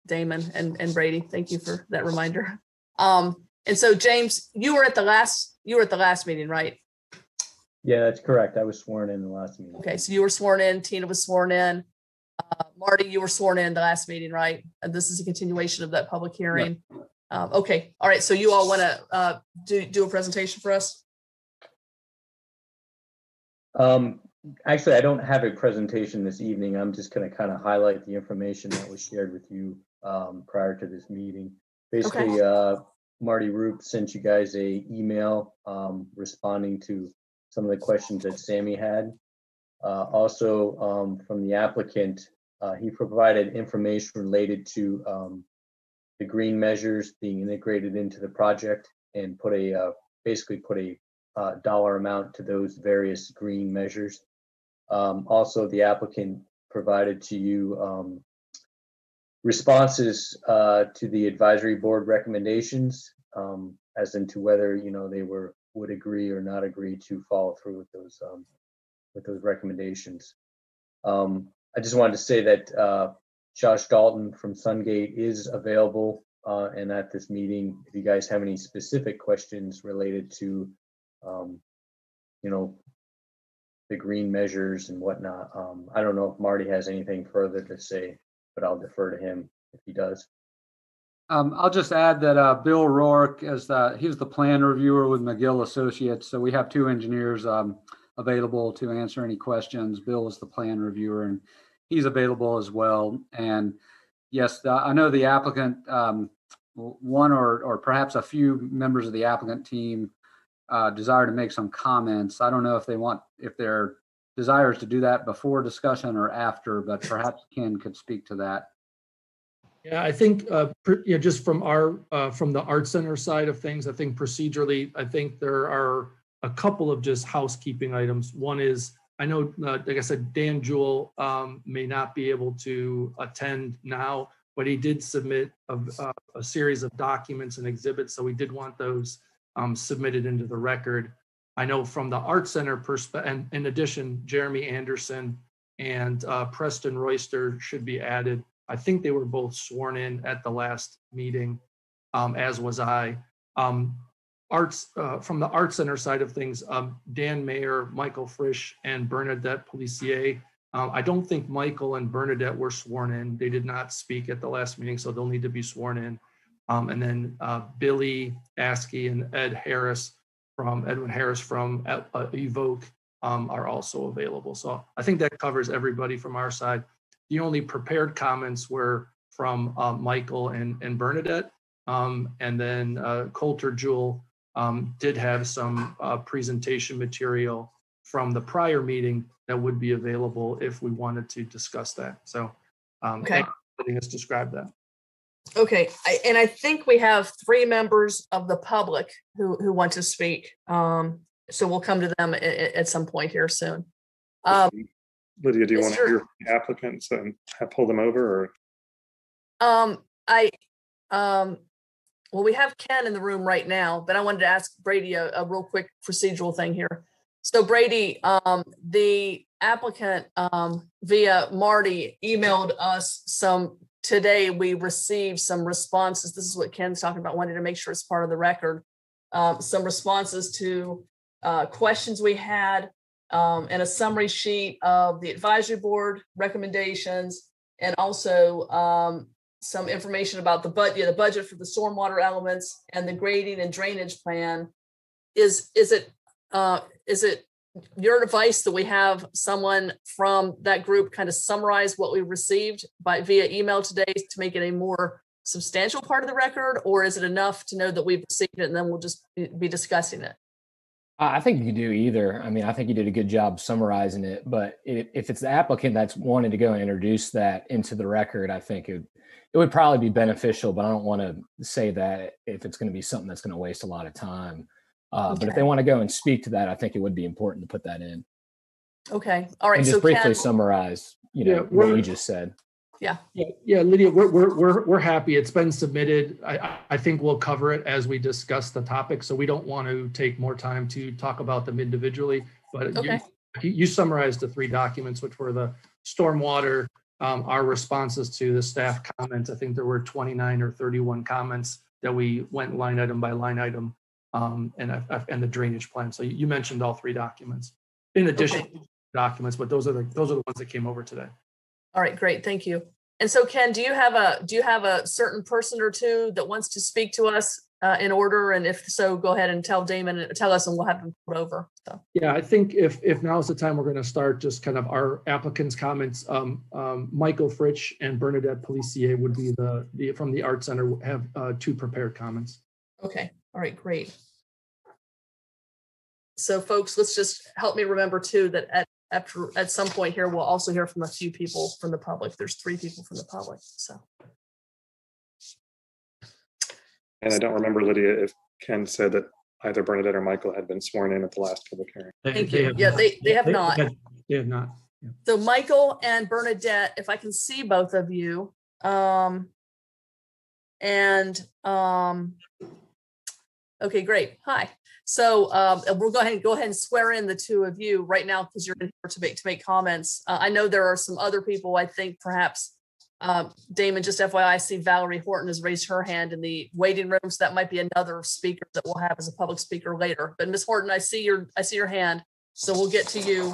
Damon and Brady, thank you for that reminder. And so James, you were at the last meeting, right? Yeah, that's correct. I was sworn in the last meeting. Okay, so you were sworn in, Tina was sworn in. Marty, you were sworn in the last meeting, right? And this is a continuation of that public hearing. Yeah. Okay, all right, so you all want to do a presentation for us? Actually, I don't have a presentation this evening. I'm just going to kind of highlight the information that was shared with you prior to this meeting. Basically, okay. Marty Roop sent you guys a email responding to some of the questions that Sammy had. Also, from the applicant, he provided information related to the green measures being integrated into the project, and put a basically put a dollar amount to those various green measures. Also, the applicant provided to you responses to the advisory board recommendations, as into whether they would agree or not agree to follow through with those recommendations. I just wanted to say that Josh Dalton from Sungate is available and at this meeting. If you guys have any specific questions related to the green measures and whatnot, I don't know if Marty has anything further to say, but I'll defer to him if he does. I'll just add that Bill Rourke he's the plan reviewer with McGill Associates. So we have two engineers available to answer any questions. Bill is the plan reviewer, and he's available as well. And yes, I know the applicant, one or perhaps a few members of the applicant team desire to make some comments. I don't know if their desire is to do that before discussion or after, but perhaps Ken could speak to that. Yeah, I think just from the Art Center side of things, I think procedurally, I think there are a couple of just housekeeping items. One is, I know, like I said, Dan Jewell may not be able to attend now, but he did submit a series of documents and exhibits, so we did want those submitted into the record. I know from the Art Center perspective, and in addition, Jeremy Anderson and Preston Royster should be added. I think they were both sworn in at the last meeting, as was I. From the Art Center side of things, Dan Mayer, Michael Frisch, and Bernadette Policier. I don't think Michael and Bernadette were sworn in. They did not speak at the last meeting, so they'll need to be sworn in. And then Billy Askey and Edwin Harris from Evoke are also available. So I think that covers everybody from our side. The only prepared comments were from Michael and Bernadette. And then Coulter Jewell did have some presentation material from the prior meeting that would be available if we wanted to discuss that. So okay. Everything has described that. Okay, and I think we have 3 members of the public who want to speak. So we'll come to them at some point here soon. Lydia, do you want to hear the applicants and pull them over? Or? Well, we have Ken in the room right now, but I wanted to ask Brady a real quick procedural thing here. So Brady, the applicant via Marty emailed us today we received some responses. This is what Ken's talking about, wanted to make sure it's part of the record. Some responses to questions we had and a summary sheet of the advisory board recommendations, and also some information about the budget for the stormwater elements and the grading and drainage plan. Is it your advice that we have someone from that group kind of summarize what we received via email today to make it a more substantial part of the record, or is it enough to know that we've received it and then we'll just be discussing it? I think you can do either. I mean, I think you did a good job summarizing it, but if it's the applicant that's wanting to go and introduce that into the record, I think it would probably be beneficial, but I don't want to say that if it's going to be something that's going to waste a lot of time. But if they want to go and speak to that, I think it would be important to put that in. Okay. All right. And just briefly summarize, what you just said. Yeah. Yeah, Lydia, we're happy. It's been submitted. I think we'll cover it as we discuss the topic. So we don't want to take more time to talk about them individually. But okay. you summarized the 3 documents, which were the stormwater, our responses to the staff comments. I think there were 29 or 31 comments that we went line item by line item, and the drainage plan. So you mentioned all 3 documents in addition to documents, but those are the ones that came over today. All right, great, thank you. And so, Ken, do you have a certain person or two that wants to speak to us in order? And if so, go ahead and tell us, and we'll have them put over. So. Yeah, I think if now is the time, we're going to start just kind of our applicants' comments. Michael Fritsch and Bernadette Policier would be the from the Art Center, have 2 prepared comments. Okay, all right, great. So, folks, let's just help me remember too that at some point here, we'll also hear from a few people from the public. There's 3 people from the public. So. And I don't remember, Lydia, if Ken said that either Bernadette or Michael had been sworn in at the last public hearing. Thank you. Yeah, they have not. They have not. Yeah. So Michael and Bernadette, if I can see both of you, okay, great. Hi. So we'll go ahead and swear in the 2 of you right now because you're in here to make comments. I know there are some other people. I think perhaps Damon, just FYI, I see Valerie Horton has raised her hand in the waiting room, so that might be another speaker that we'll have as a public speaker later. But Ms. Horton, I see your hand, so we'll get to you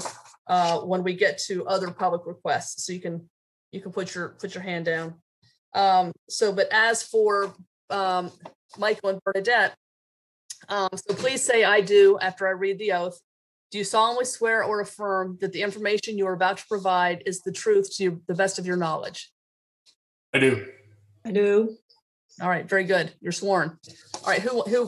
when we get to other public requests. So you can put your hand down. But as for Michael and Bernadette. So please say "I do" after I read the oath. Do you solemnly swear or affirm that the information you are about to provide is the truth to the best of your knowledge? I do. I do. All right, very good. You're sworn. All right,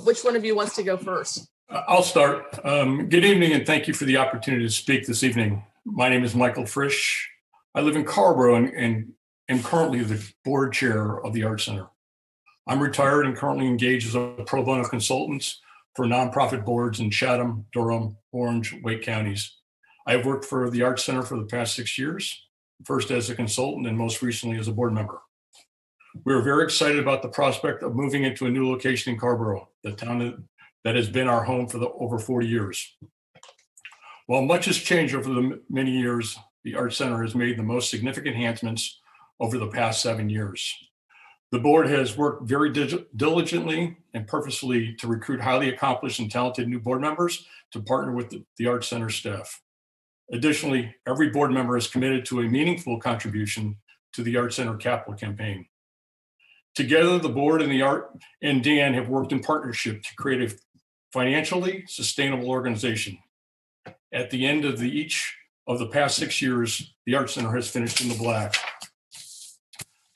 which one of you wants to go first? I'll start. Good evening, and thank you for the opportunity to speak this evening. My name is Michael Frisch. I live in Carrboro and am currently the board chair of the Art Center. I'm retired and currently engaged as a pro bono consultant for nonprofit boards in Chatham, Durham, Orange, Wake counties. I have worked for the Art Center for the past 6 years, first as a consultant and most recently as a board member. We are very excited about the prospect of moving into a new location in Carrboro, the town that has been our home for over 40 years. While much has changed over the many years, the Art Center has made the most significant enhancements over the past 7 years. The board has worked very diligently and purposefully to recruit highly accomplished and talented new board members to partner with the Art Center staff. Additionally, every board member is committed to a meaningful contribution to the Art Center capital campaign. Together, the board and Dan have worked in partnership to create a financially sustainable organization. At the end of each of the past 6 years, the Art Center has finished in the black.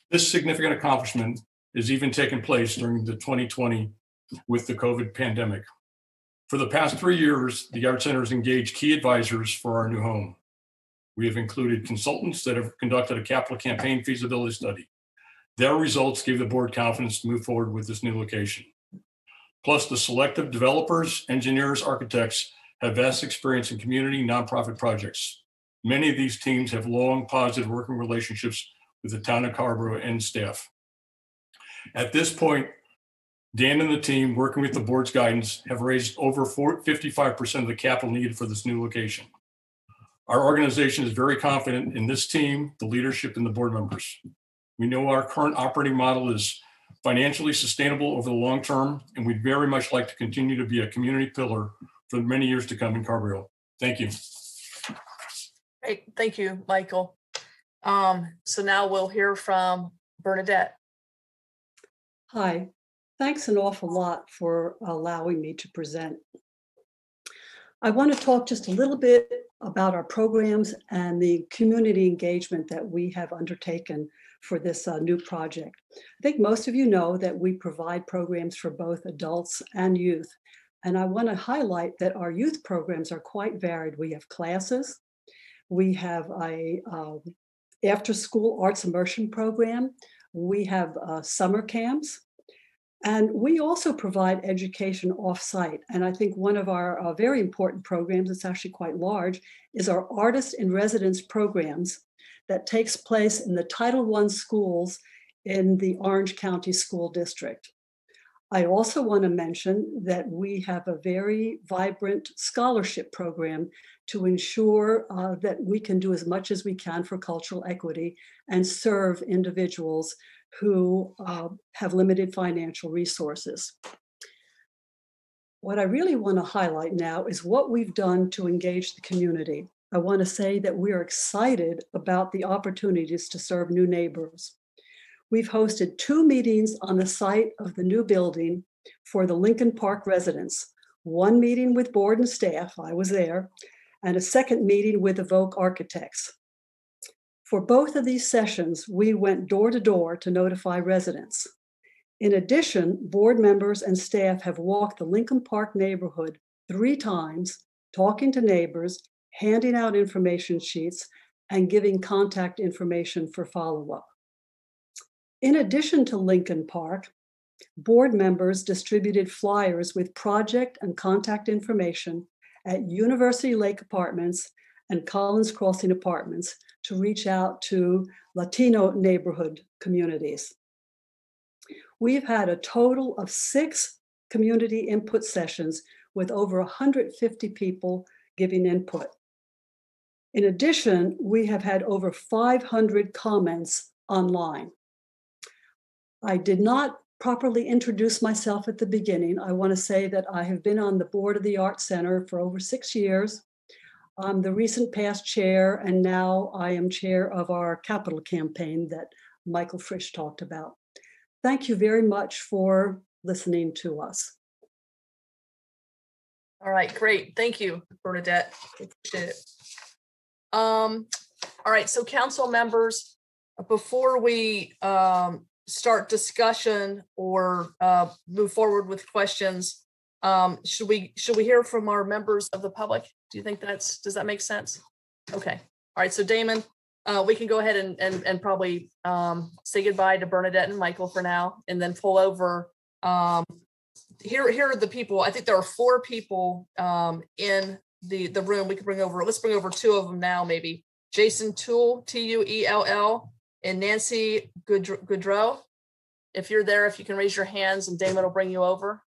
This significant accomplishment has even taken place during the 2020 with the COVID pandemic. For the past 3 years, the Art Center has engaged key advisors for our new home. We have included consultants that have conducted a capital campaign feasibility study. Their results gave the board confidence to move forward with this new location. Plus, the selective developers, engineers, architects have vast experience in community nonprofit projects. Many of these teams have long positive working relationships with the town of Carrboro and staff. At this point, Dan and the team, working with the board's guidance, have raised over 55% of the capital needed for this new location. Our organization is very confident in this team, the leadership, and the board members. We know our current operating model is financially sustainable over the long term, and we'd very much like to continue to be a community pillar for many years to come in Carrboro. Thank you. Great, thank you, Michael. So now we'll hear from Bernadette. Hi, thanks an awful lot for allowing me to present. I want to talk just a little bit about our programs and the community engagement that we have undertaken for this new project. I think most of you know that we provide programs for both adults and youth. And I want to highlight that our youth programs are quite varied. We have classes, we have a after-school arts immersion program, we have summer camps, and we also provide education off-site. And I think one of our very important programs, it's actually quite large, is our Artist in Residence programs that takes place in the Title I schools in the Orange County School District. I also want to mention that we have a very vibrant scholarship program to ensure that we can do as much as we can for cultural equity and serve individuals who have limited financial resources. What I really want to highlight now is what we've done to engage the community. I want to say that we are excited about the opportunities to serve new neighbors. We've hosted 2 meetings on the site of the new building for the Lincoln Park residents. 1 meeting with board and staff, I was there, and a second meeting with Evoke Architects. For both of these sessions, we went door to door to notify residents. In addition, board members and staff have walked the Lincoln Park neighborhood 3 times, talking to neighbors, handing out information sheets, and giving contact information for follow-up. In addition to Lincoln Park, board members distributed flyers with project and contact information at University Lake Apartments and Collins Crossing Apartments to reach out to Latino neighborhood communities. We've had a total of 6 community input sessions with over 150 people giving input. In addition, we have had over 500 comments online. I did not properly introduce myself at the beginning. I want to say that I have been on the board of the Art Center for over 6 years. I'm the recent past chair, and now I am chair of our capital campaign that Michael Frisch talked about. Thank you very much for listening to us. All right, great. Thank you, Bernadette. Appreciate it. All right, so council members, before we start discussion or move forward with questions, should we hear from our members of the public? Do you think does that make sense? Okay. All right, so Damon, we can go ahead and probably say goodbye to Bernadette and Michael for now, and then pull over. Here are the people. I think there are 4 people in the room we could bring over. Let's bring over 2 of them now, maybe. Jason Tuell, Tuell, and Nancy Goodrow. If you're there, if you can raise your hands, and Damon will bring you over.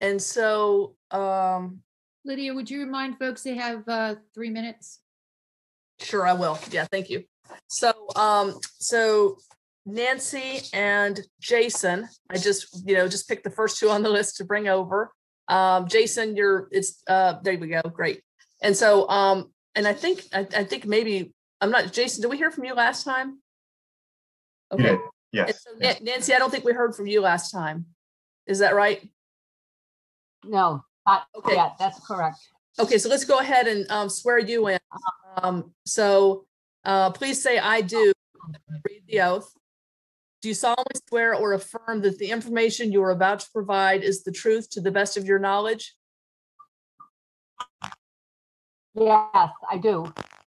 And so, Lydia, would you remind folks they have 3 minutes? Sure, I will. Yeah, thank you. So, so Nancy and Jason, I just picked the first 2 on the list to bring over. Jason, there we go. Great. And so, and I think maybe, I'm not, Jason, did we hear from you last time? Okay. Yes. So, Nancy, I don't think we heard from you last time. Is that right? No, okay. Yeah, that's correct. Okay, so let's go ahead and swear you in. So please say I do. Read the oath. Do you solemnly swear or affirm that the information you are about to provide is the truth to the best of your knowledge? Yes, I do.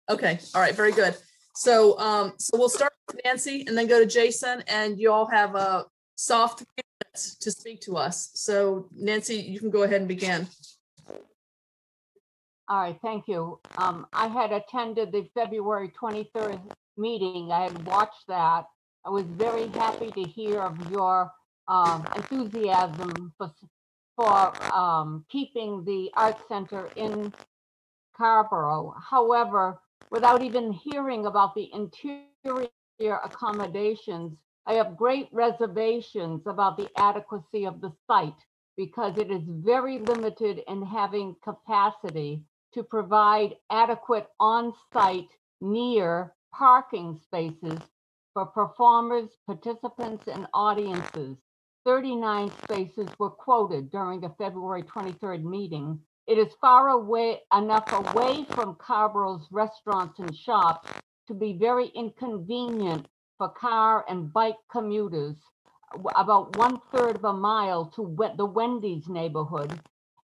Okay, all right, very good. So so we'll start with Nancy and then go to Jason, and you all have a soft minutes to speak to us. So Nancy, you can go ahead and begin. All right, thank you. I had attended the February 23rd meeting. I had watched that. I was very happy to hear of your enthusiasm for keeping the art center in Carrboro. However, without even hearing about the interior accommodations, I have great reservations about the adequacy of the site because it is very limited in having capacity to provide adequate on-site near parking spaces for performers, participants, and audiences. 39 spaces were quoted during the February 23rd meeting. It is far away enough away from Carrboro's restaurants and shops to be very inconvenient for car and bike commuters, about 1/3 of a mile to the Wendy's neighborhood.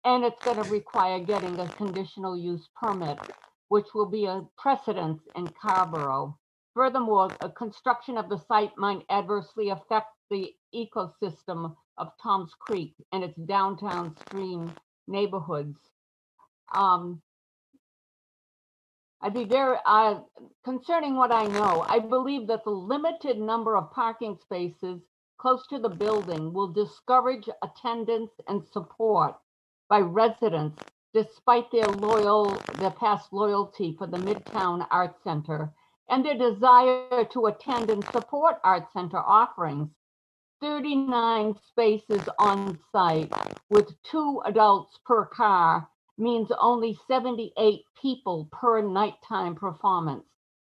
And it's going to require getting a conditional use permit, which will be a precedent in Carrboro. Furthermore, a construction of the site might adversely affect the ecosystem of Tom's Creek and its downtown stream neighborhoods. I'd be very, concerning what I know, I believe that the limited number of parking spaces close to the building will discourage attendance and support by residents despite their past loyalty for the Midtown Arts Center and their desire to attend and support Arts Center offerings. 39 spaces on site with 2 adults per car means only 78 people per nighttime performance.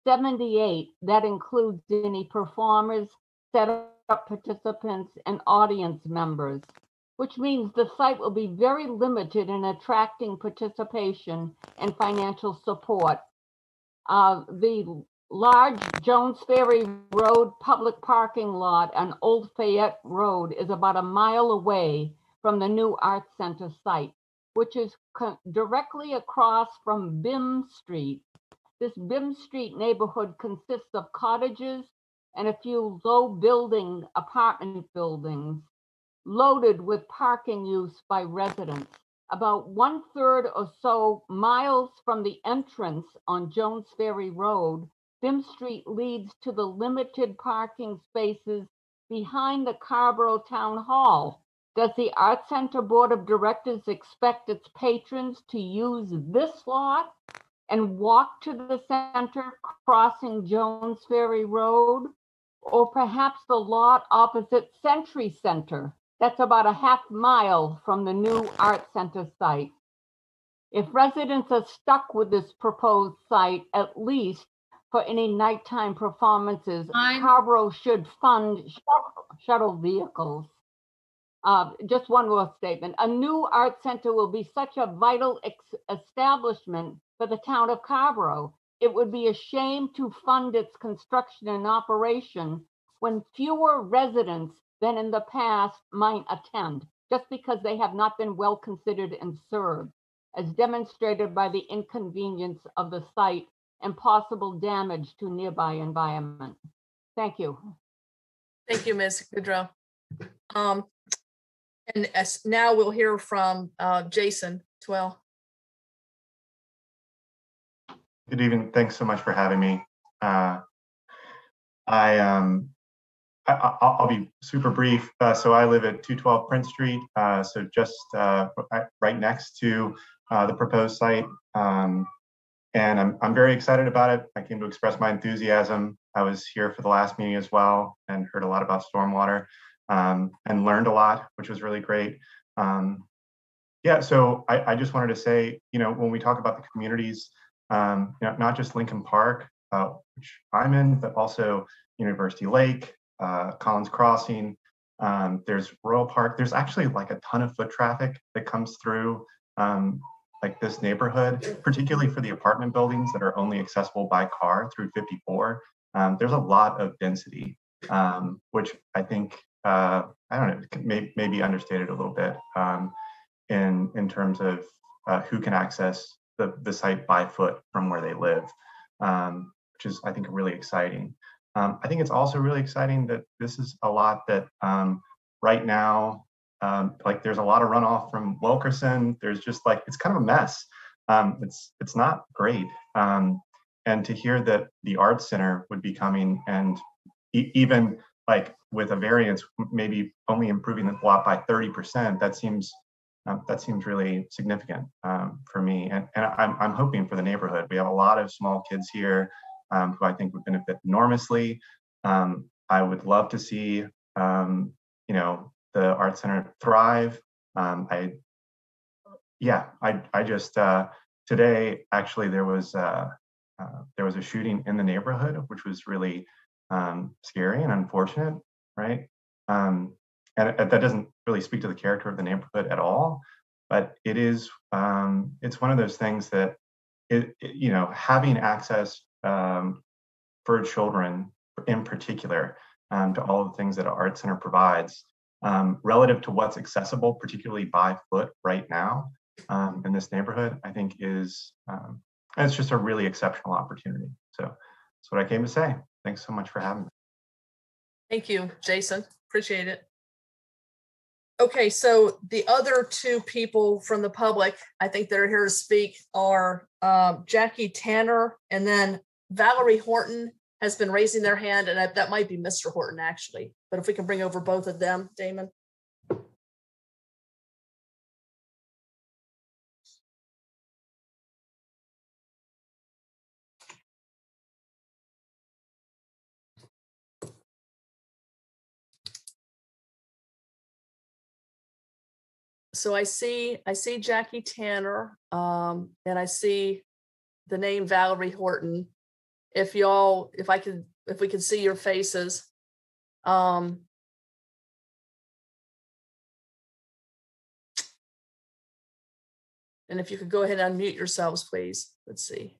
78, that includes any performers, setup participants, and audience members, which means the site will be very limited in attracting participation and financial support. The large Jones Ferry Road public parking lot on Old Fayette Road is about a mile away from the new Arts Center site, which is directly across from Bim Street. This Bim Street neighborhood consists of cottages and a few low apartment buildings loaded with parking use by residents. About 1/3 or so miles from the entrance on Jones Ferry Road, Bim Street leads to the limited parking spaces behind the Carrboro Town Hall. Does the Arts Center Board of Directors expect its patrons to use this lot and walk to the center crossing Jones Ferry Road? Or perhaps the lot opposite Century Center? That's about a half mile from the new Arts Center site. If residents are stuck with this proposed site, at least for any nighttime performances, Carrboro should fund shuttle vehicles. Just one more statement. A new art center will be such a vital establishment for the town of Carrboro. It would be a shame to fund its construction and operation when fewer residents than in the past might attend, just because they have not been well considered and served, as demonstrated by the inconvenience of the site and possible damage to nearby environment. Thank you. Thank you, Ms. Goodrow. And now we'll hear from Jason Twell. Good evening. Thanks so much for having me. I'll be super brief. So I live at 212 Prince Street, so just right next to the proposed site. And I'm very excited about it. I came to express my enthusiasm. I was here for the last meeting as well and heard a lot about stormwater and learned a lot, which was really great. Yeah, so I just wanted to say, when we talk about the communities, not just Lincoln Park, which I'm in, but also University Lake, Collins Crossing, there's Royal Park. There's actually like a ton of foot traffic that comes through like this neighborhood, particularly for the apartment buildings that are only accessible by car through 54. There's a lot of density, which I think, I don't know, maybe understated a little bit in terms of who can access the site by foot from where they live, which is, I think, really exciting. I think it's also really exciting that this is a lot that right now, like there's a lot of runoff from Wilkerson. There's just like, it's kind of a mess. It's not great. And to hear that the Arts Center would be coming and even like with a variance, maybe only improving the lot by 30%, that seems really significant for me. And I'm hoping for the neighborhood. We have a lot of small kids here who I think would benefit enormously. I would love to see, you know, the Art Center thrive. I just today actually there was a shooting in the neighborhood, which was really scary and unfortunate, right? And that doesn't really speak to the character of the neighborhood at all, but it is it's one of those things that you know, having access for children in particular to all of the things that an art center provides relative to what's accessible, particularly by foot right now in this neighborhood, I think is it's just a really exceptional opportunity. So that's what I came to say. Thanks so much for having me. Thank you, Jason. Appreciate it. Okay, so the other two people from the public, I think that are here to speak are Jackie Tanner, and then Valerie Horton has been raising their hand, and that might be Mr. Horton actually, but if we can bring over both of them, Damon. So I see Jackie Tanner, and I see the name Valerie Horton. If we could see your faces. And if you could go ahead and unmute yourselves, please. Let's see.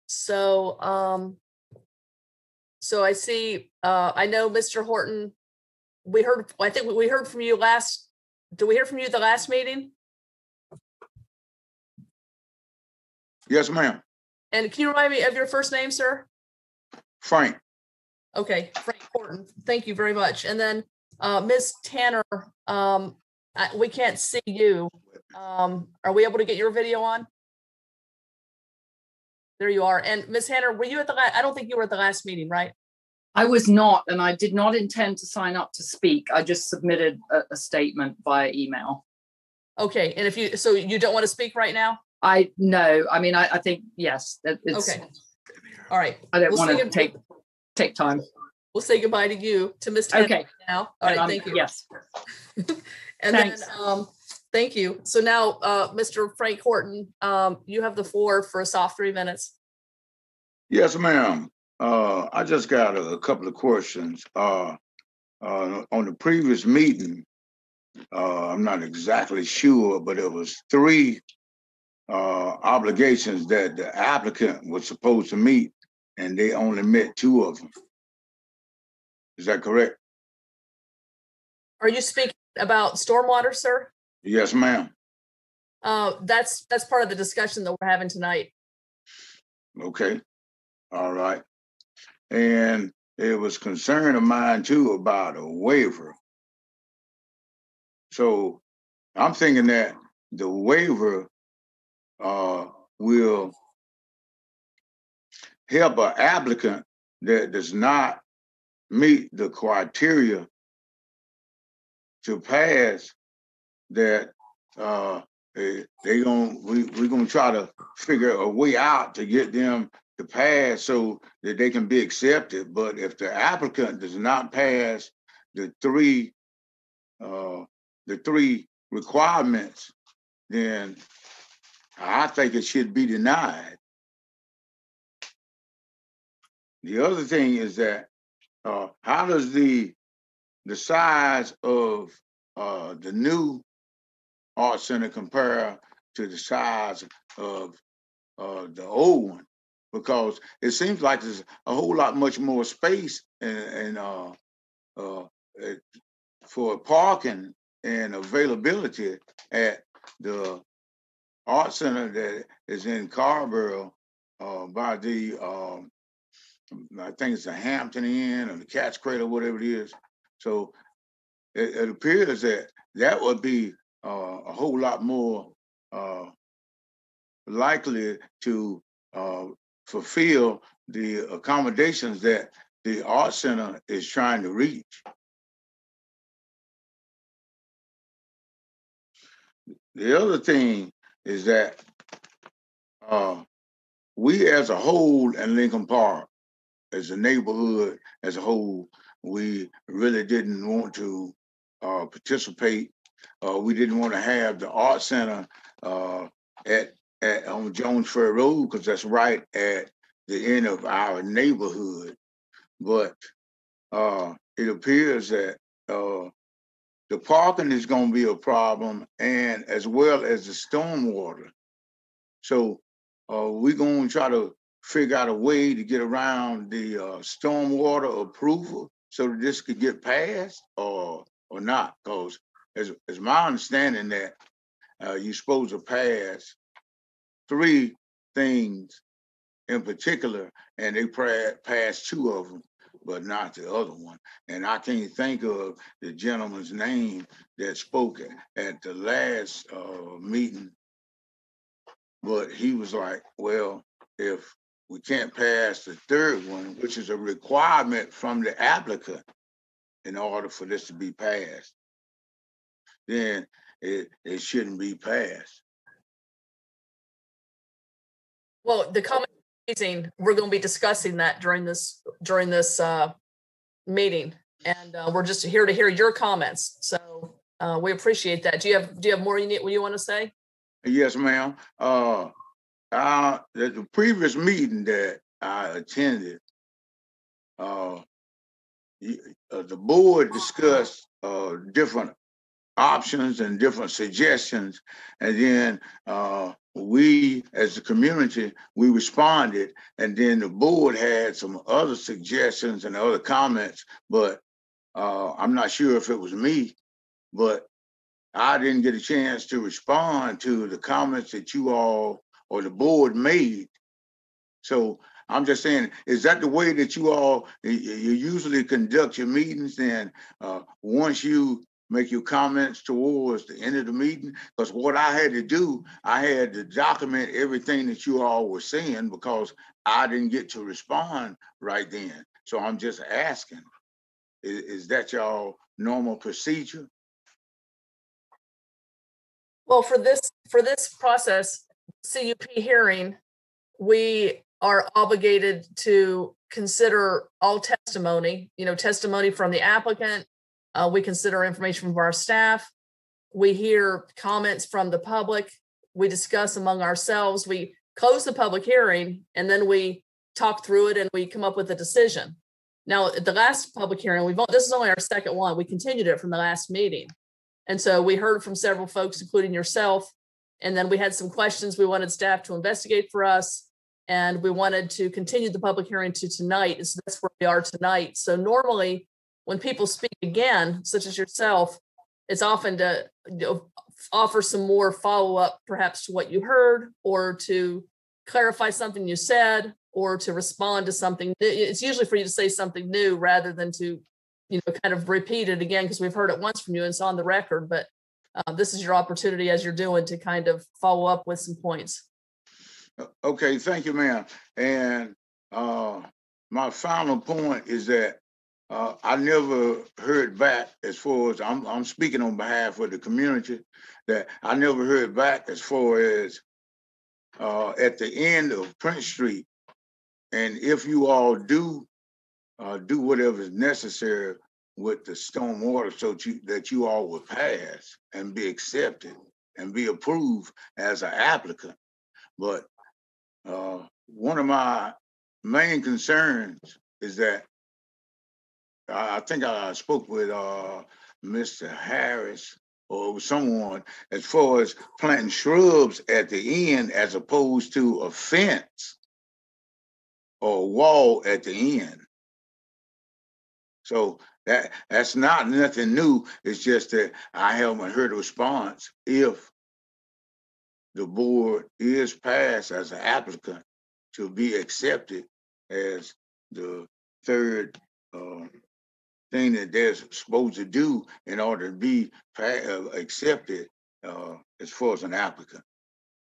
So, so I see, I know Mr. Horton, I think we heard from you last, did we hear from you at the last meeting? Yes, ma'am. And can you remind me of your first name, sir? Frank. Okay, Frank Horton. Thank you very much. And then Ms. Tanner, we can't see you. Are we able to get your video on? There you are. And Ms. Tanner, were you at the last? I don't think you were at the last meeting, right? I was not, and I did not intend to sign up to speak. I just submitted a statement via email. Okay, and so you don't want to speak right now? No, I mean, I think, yes. It's, okay. All right. I don't want to take time. We'll say goodbye to you, to Ms. Tanner okay. now. All right, thank you. Yes. And thanks. Then, thank you. So now, Mr. Frank Horton, you have the floor for a soft 3 minutes. Yes, ma'am. I just got a couple of questions. On the previous meeting, I'm not exactly sure, but it was 3 obligations that the applicant was supposed to meet, and they only met 2 of them. Is that correct? Are you speaking about stormwater, sir? Yes, ma'am. That's part of the discussion that we're having tonight. Okay. All right. And it was concern of mine too about a waiver. So I'm thinking that the waiver will help an applicant that does not meet the criteria to pass, that we're gonna try to figure a way out to get them to pass so that they can be accepted. But if the applicant does not pass the 3 requirements, then I think it should be denied. The other thing is that how does the size of the new art center compare to the size of the old one? Because it seems like there's a whole lot much more space and for parking and availability at the art center that is in Carrboro by the I think it's the Hampton Inn or the Cat's Cradle, whatever it is. So it appears that would be a whole lot more likely to fulfill the accommodations that the art center is trying to reach. The other thing is that we as a whole in Lincoln Park as a neighborhood as a whole, we really didn't want to participate. We didn't want to have the art center on Jones Ferry Road because that's right at the end of our neighborhood. But it appears that the parking is going to be a problem, and as well as the stormwater. So we're going to try to figure out a way to get around the stormwater approval so that this could get passed or not. Because as my understanding that you're supposed to pass 3 things in particular, and they passed 2 of them, but not the other one. And I can't think of the gentleman's name that spoke at the last meeting, but he was like, well, if we can't pass the 3rd one, which is a requirement from the applicant in order for this to be passed, then it shouldn't be passed. Well, the comment raising, we're going to be discussing that during this meeting, and we're just here to hear your comments. So we appreciate that. Do you have more you want to say? Yes, ma'am. The previous meeting that I attended, the board discussed different options and different suggestions, and then we as a community, we responded, and then the board had some other suggestions and other comments, but I'm not sure if it was me, but I didn't get a chance to respond to the comments that you all or the board made. So I'm just saying, is that the way that you all, you usually conduct your meetings? And once you make your comments towards the end of the meeting, because what I had to do, I had to document everything that you all were saying because I didn't get to respond right then. So I'm just asking, is that y'all normal procedure? Well, for this process, CUP hearing, we are obligated to consider all testimony, testimony from the applicant. We consider information from our staff. We hear comments from the public. We discuss among ourselves. We close the public hearing, and then we talk through it and we come up with a decision. Now, at the last public hearing, this is only our 2nd one. We continued it from the last meeting. And so we heard from several folks, including yourself. And then we had some questions we wanted staff to investigate for us. And we wanted to continue the public hearing to tonight. So that's where we are tonight. So normally when people speak again, such as yourself, it's often to offer some more follow-up perhaps to what you heard, or to clarify something you said, or to respond to something. It's usually for you to say something new rather than to kind of repeat it again, because we've heard it once from you and it's on the record, but this is your opportunity, as you're doing, to kind of follow up with some points. Okay, thank you, ma'am. And my final point is that I never heard back, as far as I'm speaking on behalf of the community, that I never heard back as far as at the end of Prince Street, and if you all do whatever is necessary with the stormwater so that you all will pass and be accepted and be approved as an applicant. But one of my main concerns is that I think I spoke with Mr. Harris or someone as far as planting shrubs at the end as opposed to a fence or a wall at the end. So that's not nothing new. It's just that I haven't heard a response if the board is passed as an applicant to be accepted as the 3rd thing that they're supposed to do in order to be accepted as far as an applicant.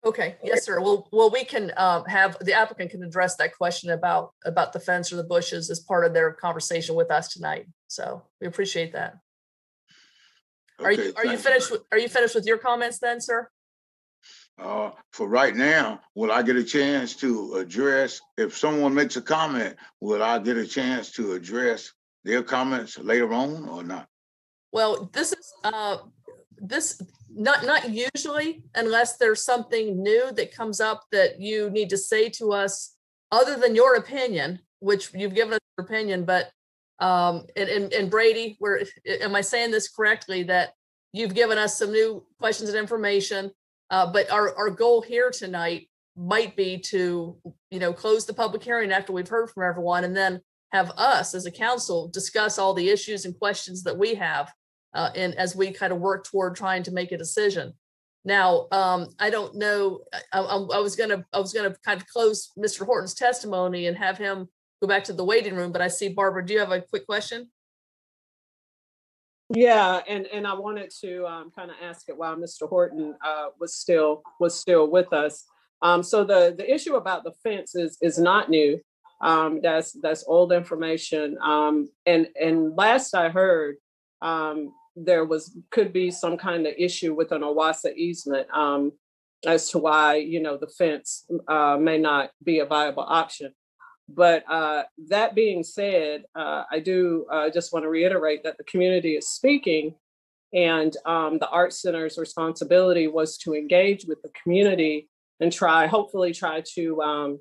Okay, yes, sir. Well, we can have the applicant can address that question about the fence or the bushes as part of their conversation with us tonight. So we appreciate that. Okay, are you finished with your comments then, sir? For right now, will I get a chance to address, if someone makes a comment, will I get a chance to address their comments later on or not? Well, this is this not usually, unless there's something new that comes up that you need to say to us other than your opinion, which you've given us your opinion. But and Brady, am I saying this correctly, that you've given us some new questions and information? But our goal here tonight might be to, close the public hearing after we've heard from everyone, and then have us as a council discuss all the issues and questions that we have, and as we kind of work toward trying to make a decision. Now, I don't know. I was gonna kind of close Mr. Horton's testimony and have him go back to the waiting room, but I see Barbara. Do you have a quick question? Yeah, and I wanted to kind of ask it while Mr. Horton was still with us. So the issue about the fence is not new. That's old information. And last I heard, there could be some kind of issue with an OWASA easement as to why the fence may not be a viable option. But that being said, I do just want to reiterate that the community is speaking, and the Art Center's responsibility was to engage with the community and hopefully try to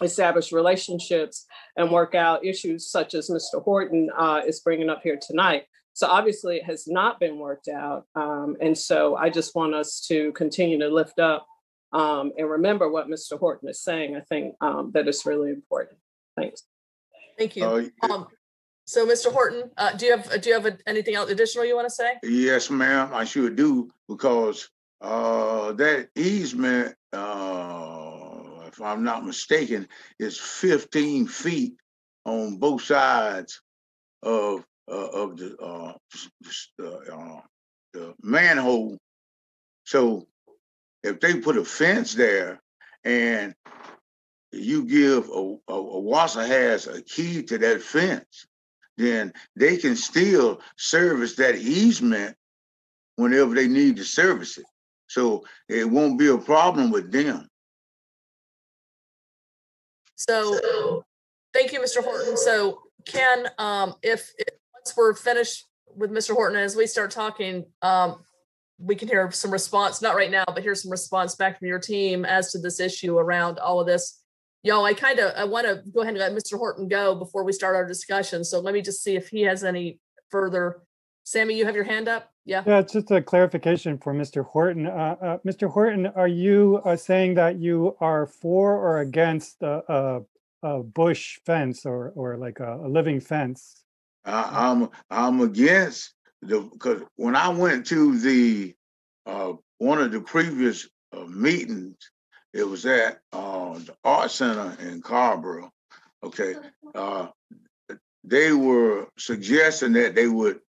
establish relationships and work out issues such as Mr. Horton is bringing up here tonight. So obviously it has not been worked out. And so I just want us to continue to lift up and remember what Mr. Horton is saying. I think that is really important. Thanks. Thank you. So Mr. Horton, do you have anything else additional you want to say? Yes, ma'am, I sure do, because that easement, if I'm not mistaken, is 15 feet on both sides of the manhole. So if they put a fence there and you give OWASA has a key to that fence, then they can still service that easement whenever they need to service it. So it won't be a problem with them. So thank you, Mr. Horton. So Ken, if once we're finished with Mr. Horton, as we start talking, we can hear some response, not right now, but hear some response back from your team as to this issue around all of this. Y'all, I want to go ahead and let Mr. Horton go before we start our discussion. So let me just see if he has any further. Sammy, you have your hand up? Yeah. Yeah, it's just a clarification for Mr. Horton. Mr. Horton, are you saying that you are for or against a bush fence or like a living fence? I'm against because when I went to the one of the previous meetings, it was at the Art Center in Carrboro. Okay, they were suggesting that they would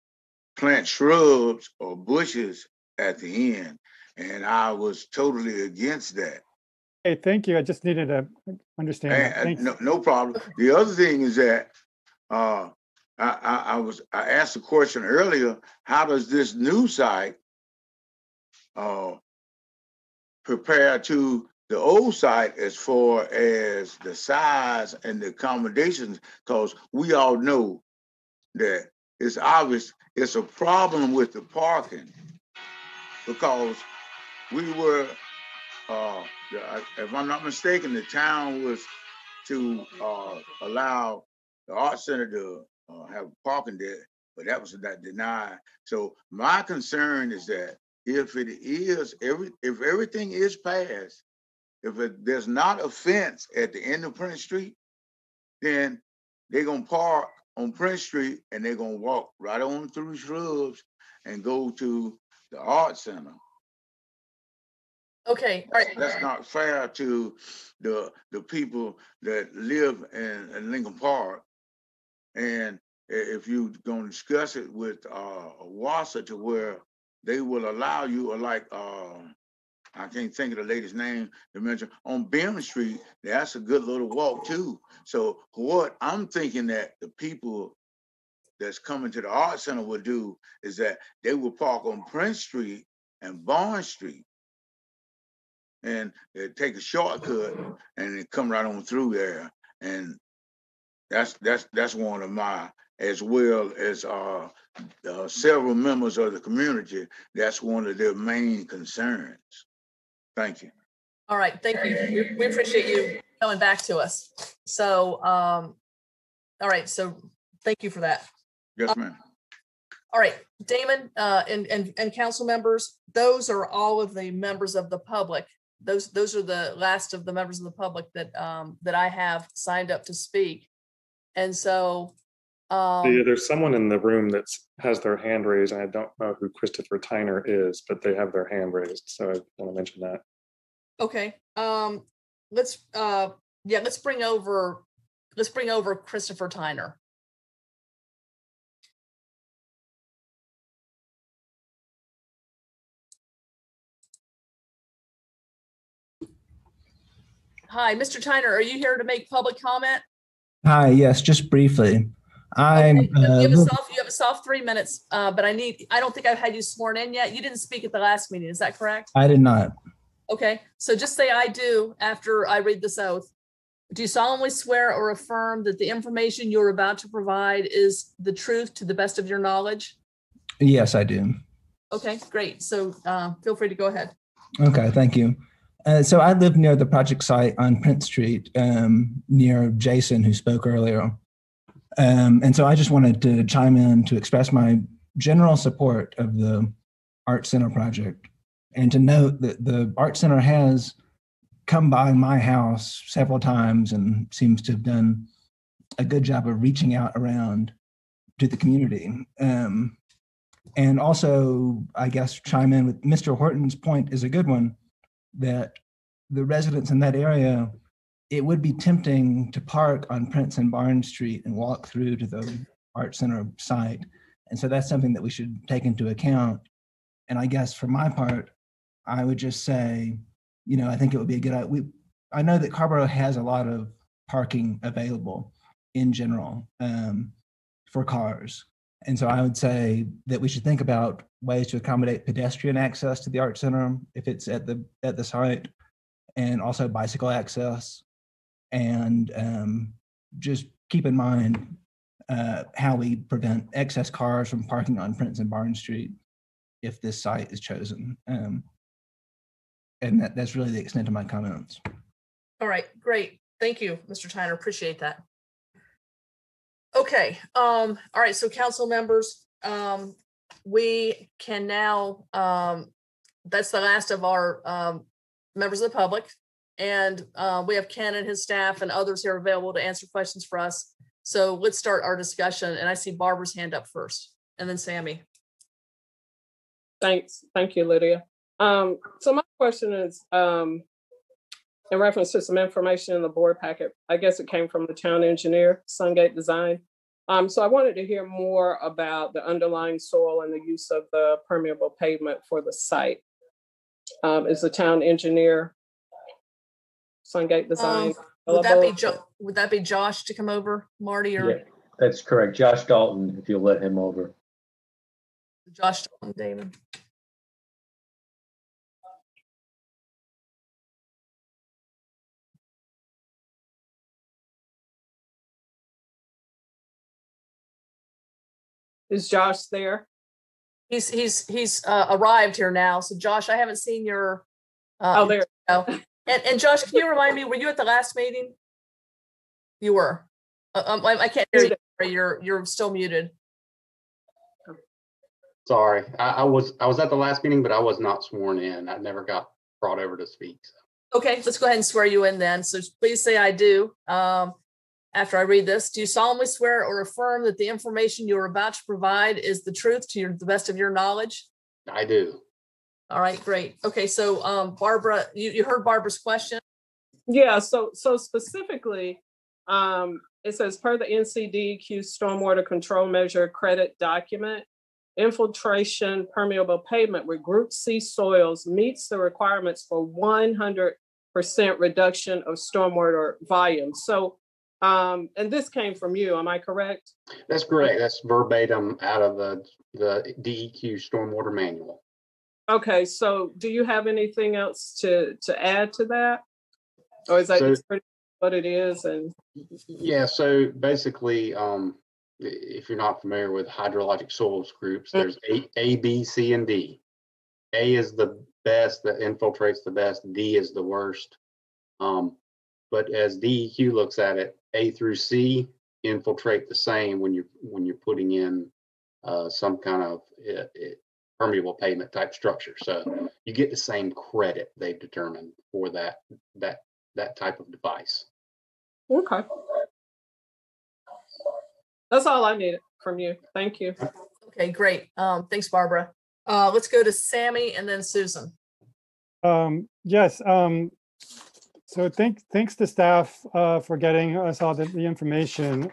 plant shrubs or bushes at the end, and I was totally against that. Hey, thank you. I just needed to understand that. No problem. The other thing is that I asked a question earlier. How does this new site prepare to the old site as far as the size and the accommodations? Because we all know that it's obvious it's a problem with the parking, because we were, if I'm not mistaken, the town was to allow the Art Center to have parking there, but that was denied. So my concern is that if everything is passed, there's not a fence at the end of Prince Street, then they're gonna park on Prince Street and they're gonna walk right on through shrubs and go to the Art Center. Okay, all right. That's not fair to the people that live in Lincoln Park. And if you're gonna discuss it with OWASA to where they will allow you, or like I can't think of the lady's name to mention, on Beam Street, that's a good little walk too. So what I'm thinking that the people that's coming to the Art Center will do is that they will park on Prince Street and Barnes Street. and take a shortcut and it come right on through there. And that's one of my, as well as several members of the community, that's one of their main concerns. Thank you. All right, thank you. We appreciate you coming back to us. So, all right, so thank you for that. Yes, ma'am. All right, Damon and council members, those are all of the members of the public. Those are the last of the members of the public that that I have signed up to speak. And so yeah, there's someone in the room that has their hand raised, and I don't know who Christopher Tyner is, but they have their hand raised. So I want to mention that. okay, let's bring over Christopher Tyner. Hi, Mr. Tyner, are you here to make public comment? Hi, yes, just briefly. I'm You have a soft 3 minutes, but I don't think I've had you sworn in yet. You didn't speak at the last meeting, is that correct? I did not. Okay, so just say I do after I read this oath. Do you solemnly swear or affirm that the information you're about to provide is the truth to the best of your knowledge? Yes, I do. Okay, great. So feel free to go ahead. Okay, thank you. So I live near the project site on Prince Street, near Jason, who spoke earlier. And so I just wanted to chime in to express my general support of the Art Center project, and to note that the Art Center has come by my house several times and seems to have done a good job of reaching out around to the community. And also, I guess, chime in with Mr. Horton's point is a good one, that the residents in that area, it would be tempting to park on Prince and Barnes Street and walk through to the Art Center site. And so that's something that we should take into account. And I guess for my part, I would just say, I think it would be a good idea. I know that Carrboro has a lot of parking available in general for cars. And so I would say that we should think about ways to accommodate pedestrian access to the Art Center if it's at the site, and also bicycle access. And just keep in mind how we prevent excess cars from parking on Prince and Barnes Street if this site is chosen. And that's really the extent of my comments. All right, great. Thank you, Mr. Tyner. Appreciate that. Okay. All right. So council members, we can now, that's the last of our members of the public. And we have Ken and his staff and others here available to answer questions for us. So let's start our discussion. And I see Barbara's hand up first, and then Sammy. Thanks. Thank you, Lydia. So my question is in reference to some information in the board packet. I guess it came from the town engineer, Sungate Design. So I wanted to hear more about the underlying soil and the use of the permeable pavement for the site. Is the town engineer, Sungate Design, would that be Josh to come over, Marty, or? Yeah, that's correct. Josh Dalton, if you'll let him over. Josh Dalton, Damon. Is Josh there? He's arrived here now. So Josh, I haven't seen your. There. And Josh, can you remind me? Were you at the last meeting? You were. I can't hear you. You're still muted. Sorry, I was at the last meeting, but I was not sworn in. I never got brought over to speak. So. Okay, let's go ahead and swear you in then. So please say I do. After I read this, do you solemnly swear or affirm that the information you're about to provide is the truth to the best of your knowledge? I do. All right, great. Okay, so Barbara, you heard Barbara's question? Yeah, so specifically, it says per the NCDEQ stormwater control measure credit document, infiltration permeable pavement with group C soils meets the requirements for 100% reduction of stormwater volume. So, and this came from you, am I correct? That's correct. That's verbatim out of the DEQ stormwater manual. Okay, so do you have anything else to add to that? Or is that So- just pretty what it is? And Yeah, so basically, if you're not familiar with hydrologic soils groups, there's A, B, C, and D. A is the best, that infiltrates the best. D is the worst. But as DEQ looks at it, A through C infiltrate the same when you're putting in some kind of permeable pavement type structure. So you get the same credit they've determined for that type of device. okay. That's all I needed from you. Thank you. Okay, great. Thanks, Barbara. Let's go to Sammy and then Susan. Yes. So thanks to staff for getting us all the information.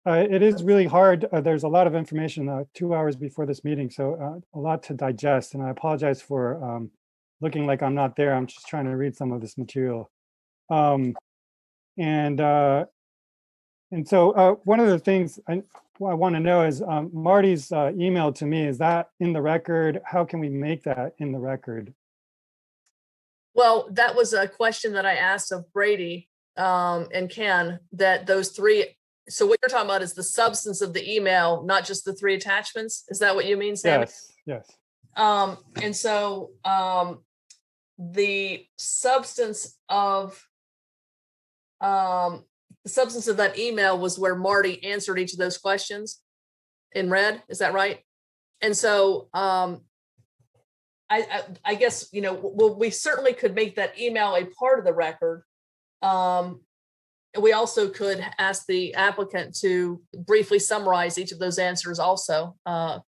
It is really hard. There's a lot of information 2 hours before this meeting, so a lot to digest. And I apologize for looking like I'm not there. I'm just trying to read some of this material. And so one of the things I want to know is Marty's email to me. Is that in the record? How can we make that in the record? Well, that was a question that I asked of Brady and Ken, that those three. So what you're talking about is the substance of the email, not just the three attachments. Is that what you mean, Sammy? Yes. And so the substance of that email was where Marty answered each of those questions in red. Is that right? And so I guess, we certainly could make that email a part of the record. We also could ask the applicant to briefly summarize each of those answers also.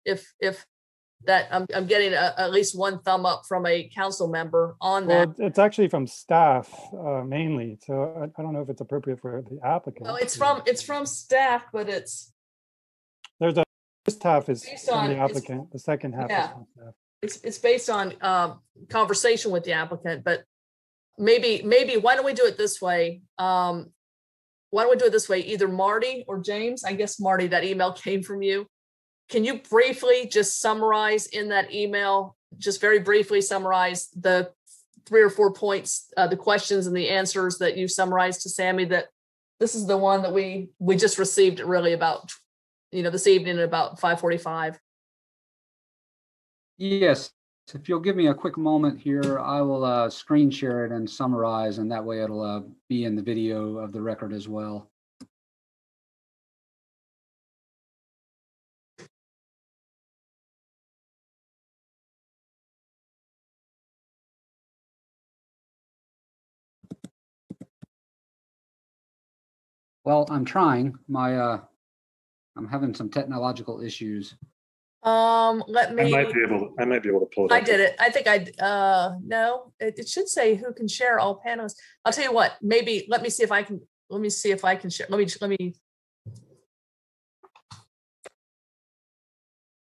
If that, I'm getting at least one thumb up from a council member on that. Well, it's actually from staff mainly, so I don't know if it's appropriate for the applicant. Well, it's from staff, but it's. There's a first half is from the on- applicant, the second half Yeah. is from staff. It's based on conversation with the applicant, but maybe why don't we do it this way? Why don't we do it this way? Either Marty or James, I guess Marty, that email came from you. Can you briefly just summarize in that email, just very briefly summarize the 3 or 4 points, the questions and the answers that you summarized to Sammy, that this is the one that we just received really about, this evening at about 5:45. Yes, if you'll give me a quick moment here, I will screen share it and summarize, and that way it'll be in the video of the record as well. Well, I'm trying. I'm having some technological issues. Let me. I might be able to pull it up. I did it. I think no, it should say who can share all panels. I'll tell you what, maybe let me see if I can share. Let me.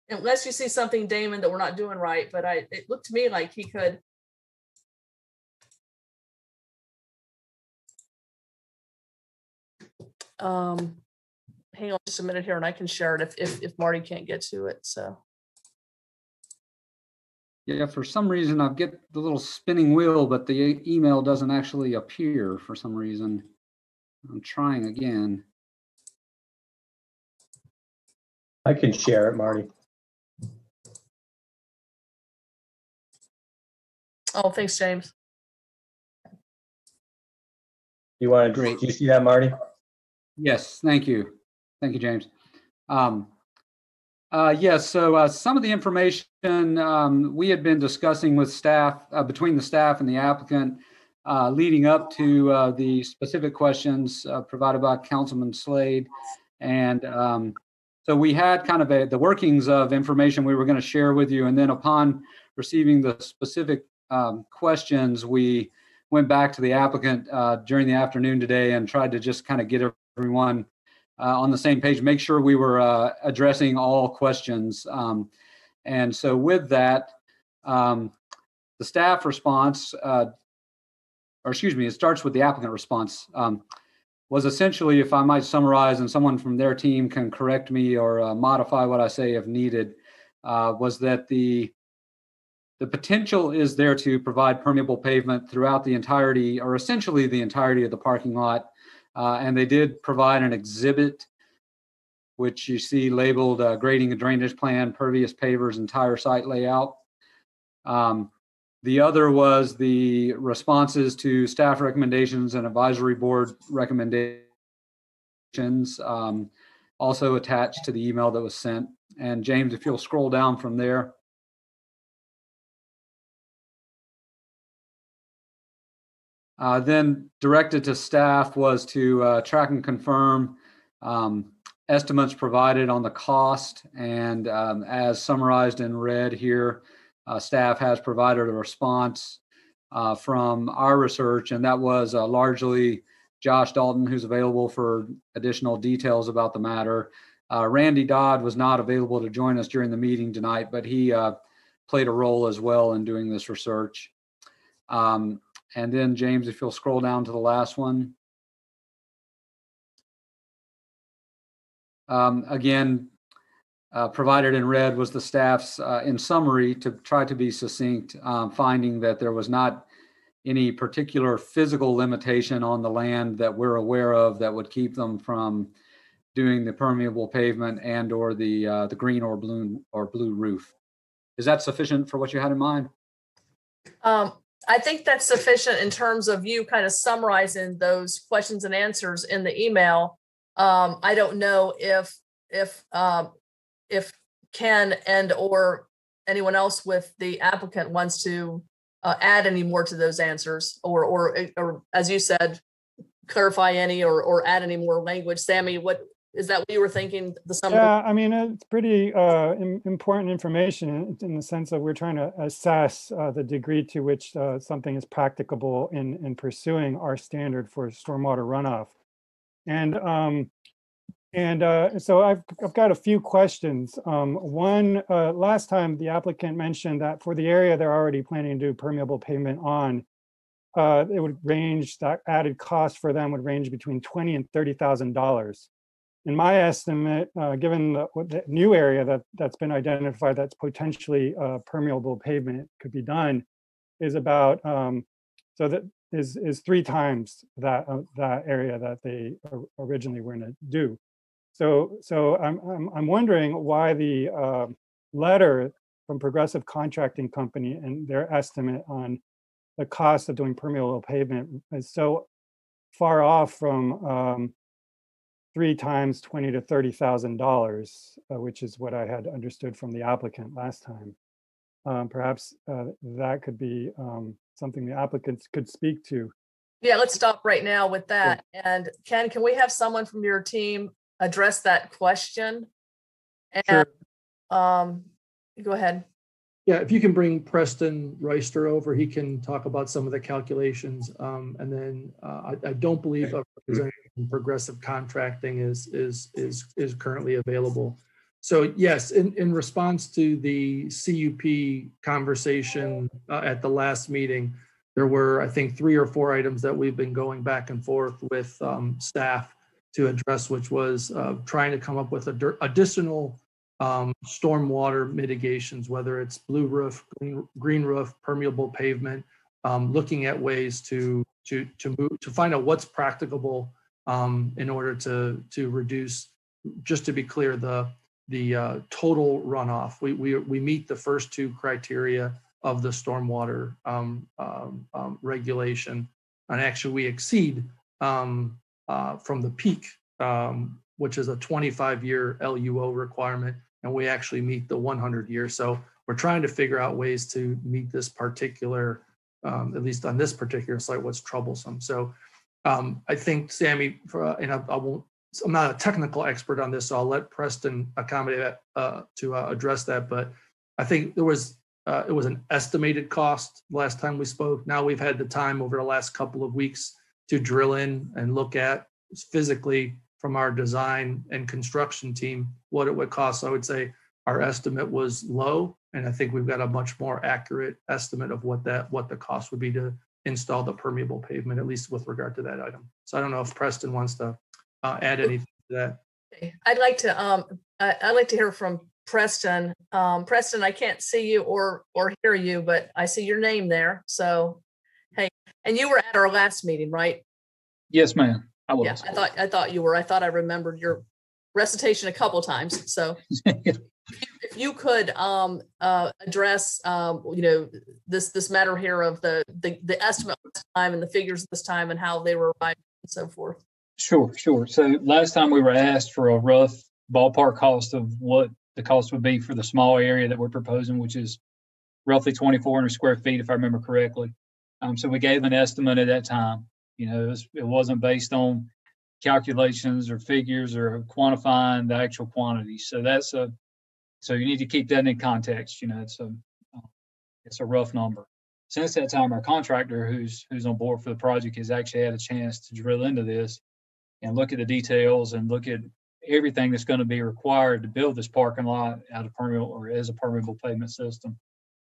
Unless you see something, Damon, that we're not doing right, but it looked to me like he could. Hang on just a minute here and I can share it if Marty can't get to it, so. Yeah, for some reason I get the little spinning wheel, but the email doesn't actually appear for some reason. I'm trying again. I can share it, Marty. Oh, thanks, James. You want to, do you see that, Marty? Yes, thank you. Thank you, James. Yes, so some of the information we had been discussing with staff, between the staff and the applicant, leading up to the specific questions provided by Councilman Slade. And so we had kind of the workings of information we were going to share with you. And then upon receiving the specific questions, we went back to the applicant during the afternoon today and tried to just kind of get everyone on the same page, make sure we were addressing all questions. And so with that, the staff response, or excuse me, it starts with the applicant response, was essentially, if I might summarize, and someone from their team can correct me or modify what I say if needed, was that the the potential is there to provide permeable pavement throughout the entirety, or essentially the entirety of the parking lot. And they did provide an exhibit, which you see labeled grading and drainage plan, pervious pavers, and tire site layout. The other was the responses to staff recommendations and advisory board recommendations, also attached to the email that was sent. And James, if you'll scroll down from there. Then directed to staff was to track and confirm estimates provided on the cost. And as summarized in red here, staff has provided a response from our research, and that was largely Josh Dalton, who's available for additional details about the matter. Randy Dodd was not available to join us during the meeting tonight, but he played a role as well in doing this research. And then James, if you'll scroll down to the last one. Again, provided in red was the staff's, in summary, to try to be succinct, finding that there was not any particular physical limitation on the land that we're aware of that would keep them from doing the permeable pavement and or the green or blue roof. Is that sufficient for what you had in mind? I think that's sufficient in terms of you kind of summarizing those questions and answers in the email. I don't know if Ken and or anyone else with the applicant wants to add any more to those answers, or as you said, clarify any or add any more language. Sammy, what is that? What you were thinking? The summary? Yeah, I mean, it's pretty important information in the sense that we're trying to assess the degree to which something is practicable in pursuing our standard for stormwater runoff. And so I've got a few questions. One, last time the applicant mentioned that for the area they're already planning to do permeable pavement on, it would range, that added cost for them would range between $20,000 and $30,000. In my estimate, given the new area that's been identified that's potentially permeable pavement could be done, is about so that is 3 times that area that they originally were going to do. So I'm wondering why the letter from Progressive Contracting Company and their estimate on the cost of doing permeable pavement is so far off from 3 times $20,000 to $30,000, which is what I had understood from the applicant last time. Perhaps that could be something the applicants could speak to. Yeah, let's stop right now with that. Sure. And Ken, can we have someone from your team address that question? And sure. Go ahead. Yeah, if you can bring Preston Reister over, he can talk about some of the calculations. And then I don't believe a representative from Progressive Contracting is currently available. So yes, in response to the CUP conversation at the last meeting, there were, I think, 3 or 4 items that we've been going back and forth with staff to address, which was trying to come up with additional stormwater mitigations, whether it's blue roof, green roof, permeable pavement, looking at ways to find out what's practicable in order to reduce, just to be clear, the total runoff. We meet the first 2 criteria of the stormwater regulation, and actually we exceed from the peak, which is a 25-year LUO requirement, and we actually meet the 100-year. So we're trying to figure out ways to meet this particular, at least on this particular site, what's troublesome. So I think, Sammy, and I'm not a technical expert on this, so I'll let Preston accommodate to address that. But I think it was an estimated cost last time we spoke. Now we've had the time over the last couple of weeks to drill in and look at physically from our design and construction team what it would cost. So I would say our estimate was low, and I think we've got a much more accurate estimate of what the cost would be to install the permeable pavement, at least with regard to that item. So I don't know if Preston wants to add anything to that. I'd like to hear from Preston. Preston, I can't see you or hear you, but I see your name there. So, hey, and you were at our last meeting, right? Yes, ma'am. I Yeah, was. I thought you were. I thought I remembered your recitation a couple times. So if you could address this matter here of the estimate last time and the figures this time and how they were arrived and so forth. Sure. So last time we were asked for a rough ballpark cost of what the cost would be for the small area that we're proposing, which is roughly 2,400 square feet, if I remember correctly. So we gave an estimate at that time. It wasn't based on calculations or figures or quantifying the actual quantity. So so you need to keep that in context. It's a rough number. Since that time, our contractor who's on board for the project has actually had a chance to drill into this and look at the details and look at everything that's going to be required to build this parking lot out of permeable or as a permeable pavement system.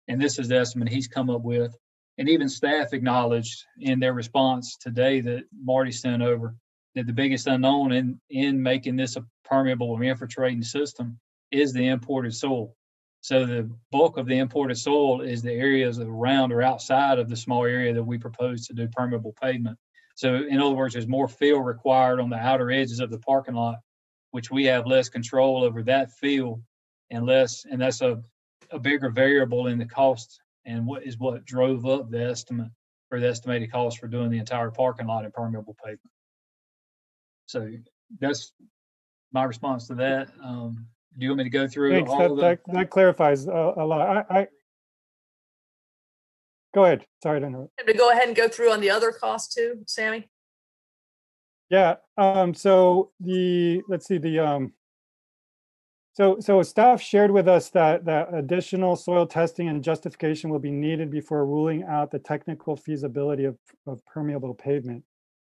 And this is the estimate he's come up with. And even staff acknowledged in their response today that Marty sent over that the biggest unknown in making this a permeable or infiltrating system is the imported soil. So the bulk of the imported soil is the areas around or outside of the small area that we propose to do permeable pavement. So in other words, there's more fill required on the outer edges of the parking lot, which we have less control over that fill and that's a bigger variable in the cost and what drove up the estimate or the estimated cost for doing the entire parking lot in permeable pavement. So that's my response to that. Do you want me to go through Thanks. all of that? That clarifies a lot. Go ahead. Sorry to interrupt. To go ahead and go through on the other costs too, Sammy. Yeah. So so staff shared with us that additional soil testing and justification will be needed before ruling out the technical feasibility of permeable pavement.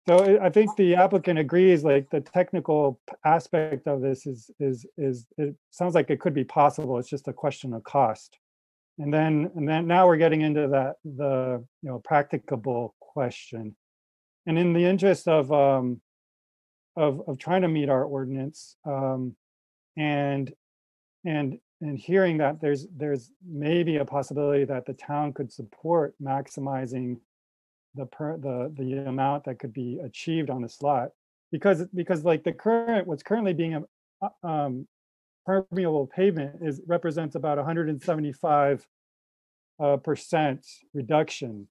So I think the applicant agrees, like the technical aspect of this is it sounds like it could be possible. It's just a question of cost. And then now we're getting into the practicable question. And in the interest of trying to meet our ordinance and hearing that there's maybe a possibility that the town could support maximizing the amount that could be achieved on the slot, because like what's currently being permeable pavement represents about 175% reduction,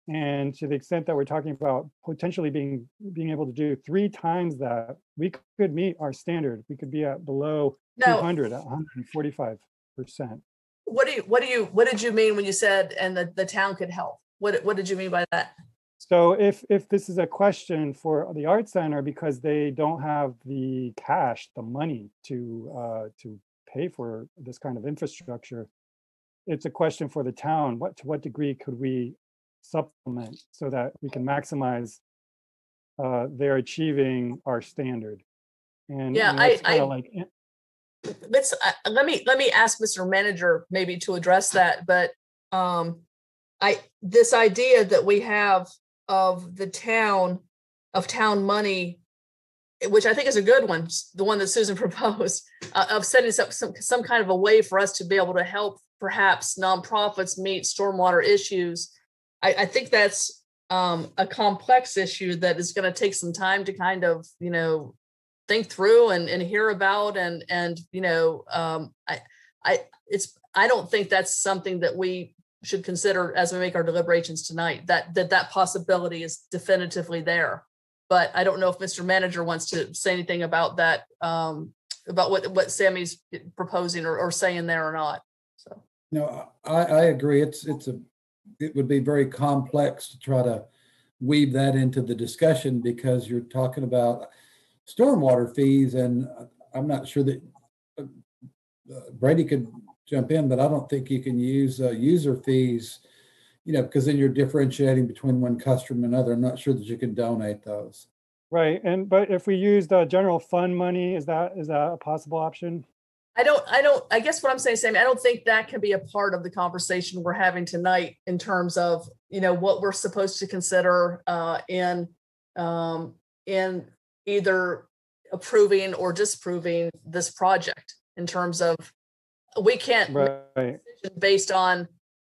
and to the extent that we're talking about potentially being able to do 3 times that, we could meet our standard. We could be at below 200 at 145%. What did you mean when you said and the town could help? What did you mean by that? So if this is a question for the Art Center because they don't have the cash, the money to pay for this kind of infrastructure, it's a question for the town. To what degree could we supplement so that we can maximize their achieving our standard? And yeah, that's kind of like. Let me ask Mr. Manager maybe to address that, but this idea that we have of the town money, which I think is a good one, the one that Susan proposed, of setting up some kind of a way for us to be able to help perhaps nonprofits meet stormwater issues. I think that's a complex issue that is going to take some time to kind of think through and hear about and I don't think that's something that we should consider as we make our deliberations tonight, that possibility is definitively there. But I don't know if Mr. Manager wants to say anything about that, about what Sammy's proposing or saying there or not. So no, I agree. It would be very complex to try to weave that into the discussion because you're talking about stormwater fees, and I'm not sure that Brady could jump in, but I don't think you can use user fees, because then you're differentiating between one customer and another. I'm not sure that you can donate those. Right, but if we use the general fund money, is that a possible option? I guess what I'm saying, Sammy, I don't think that can be a part of the conversation we're having tonight in terms of, what we're supposed to consider in either approving or disapproving this project in terms of we can't make a Right. decision based on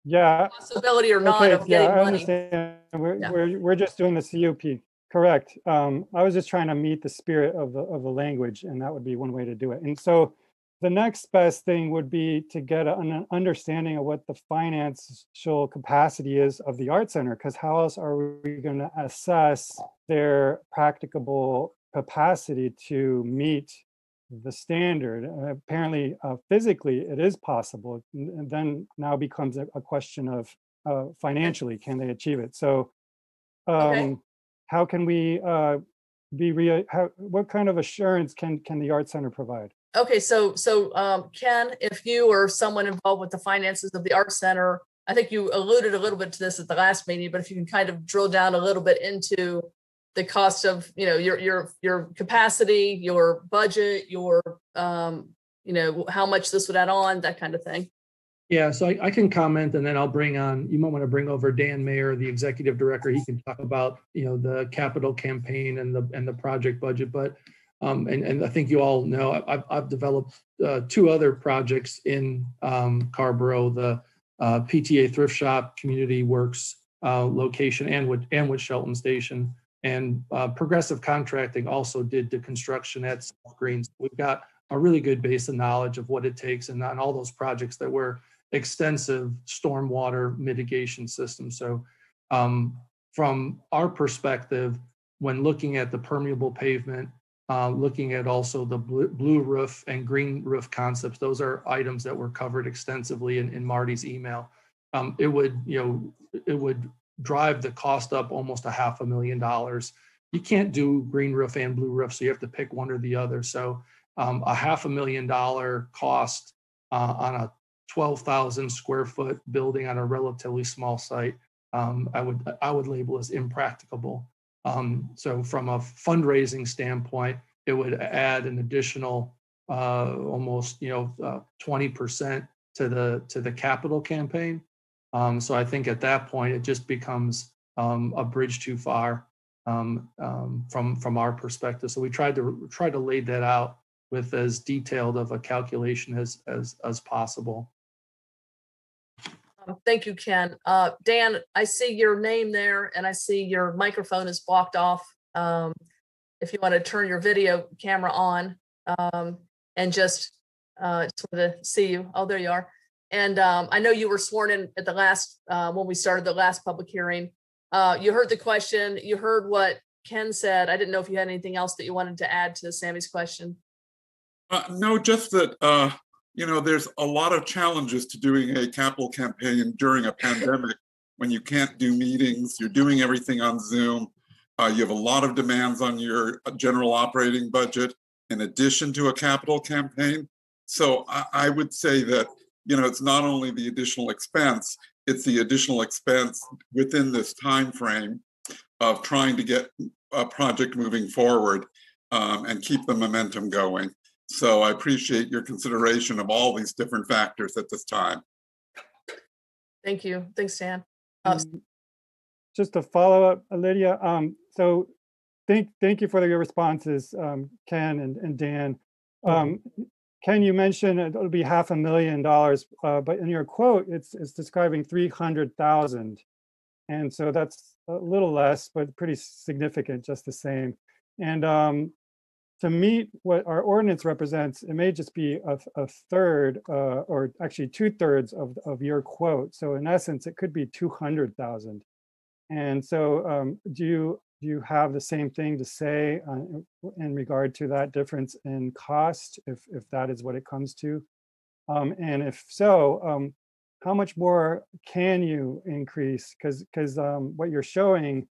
Yeah. possibility or not Okay. of getting I money. understand. Yeah. We're just doing the CUP. Correct. I was just trying to meet the spirit of the language, and that would be one way to do it. And so the next best thing would be to get an understanding of what the financial capacity is of the Art Center, because how else are we going to assess their practicable capacity to meet the standard? Apparently, physically, it is possible. And then now becomes a question of financially, can they achieve it? So how can we what kind of assurance can the Art Center provide? Okay, so Ken, if you or someone involved with the finances of the Art Center, I think you alluded a little bit to this at the last meeting, but if you can kind of drill down a little bit into the cost of, your capacity, your budget, your, how much this would add on, that kind of thing. Yeah, so I can comment, and then I'll you might want to bring over Dan Mayer, the executive director. He can talk about, the capital campaign and the project budget. But and I think you all know I've developed 2 other projects in Carrboro, the PTA Thrift Shop Community Works location and with Shelton Station, and Progressive Contracting also did the construction at South Greens. We've got a really good base of knowledge of what it takes, and on all those projects that were extensive stormwater mitigation systems. So from our perspective, when looking at the permeable pavement, looking at also the blue roof and green roof concepts, those are items that were covered extensively in Marty's email. It would drive the cost up almost $500,000. You can't do green roof and blue roof, so you have to pick one or the other. So $500,000 cost on a 12,000 square foot building on a relatively small site, I would label as impracticable. So from a fundraising standpoint, it would add an additional almost 20% to the capital campaign. So I think at that point it just becomes a bridge too far from our perspective. So we tried to lay that out with as detailed of a calculation as possible. Thank you, Ken. Dan, I see your name there, and I see your microphone is blocked off. If you want to turn your video camera on, and just wanted to see you. Oh, there you are. And I know you were sworn in at the last, when we started the last public hearing. You heard the question, you heard what Ken said. I didn't know if you had anything else that you wanted to add to Sammy's question. No, just that, there's a lot of challenges to doing a capital campaign during a pandemic when you can't do meetings, you're doing everything on Zoom. You have a lot of demands on your general operating budget in addition to a capital campaign. So I would say that, it's not only the additional expense, it's the additional expense within this time frame of trying to get a project moving forward and keep the momentum going. So I appreciate your consideration of all these different factors at this time. Thank you. Thanks, Dan. Just to follow up, Lydia. So thank you for your responses, Ken and Dan. Ken, you mentioned it'll be $500,000, but in your quote, it's describing 300,000, and so that's a little less, but pretty significant, just the same. And to meet what our ordinance represents, it may just be a third, or actually 2/3 of your quote. So in essence, it could be 200,000. And so, do you have the same thing to say in regard to that difference in cost, if that is what it comes to? And if so, how much more can you increase? Because what you're showing,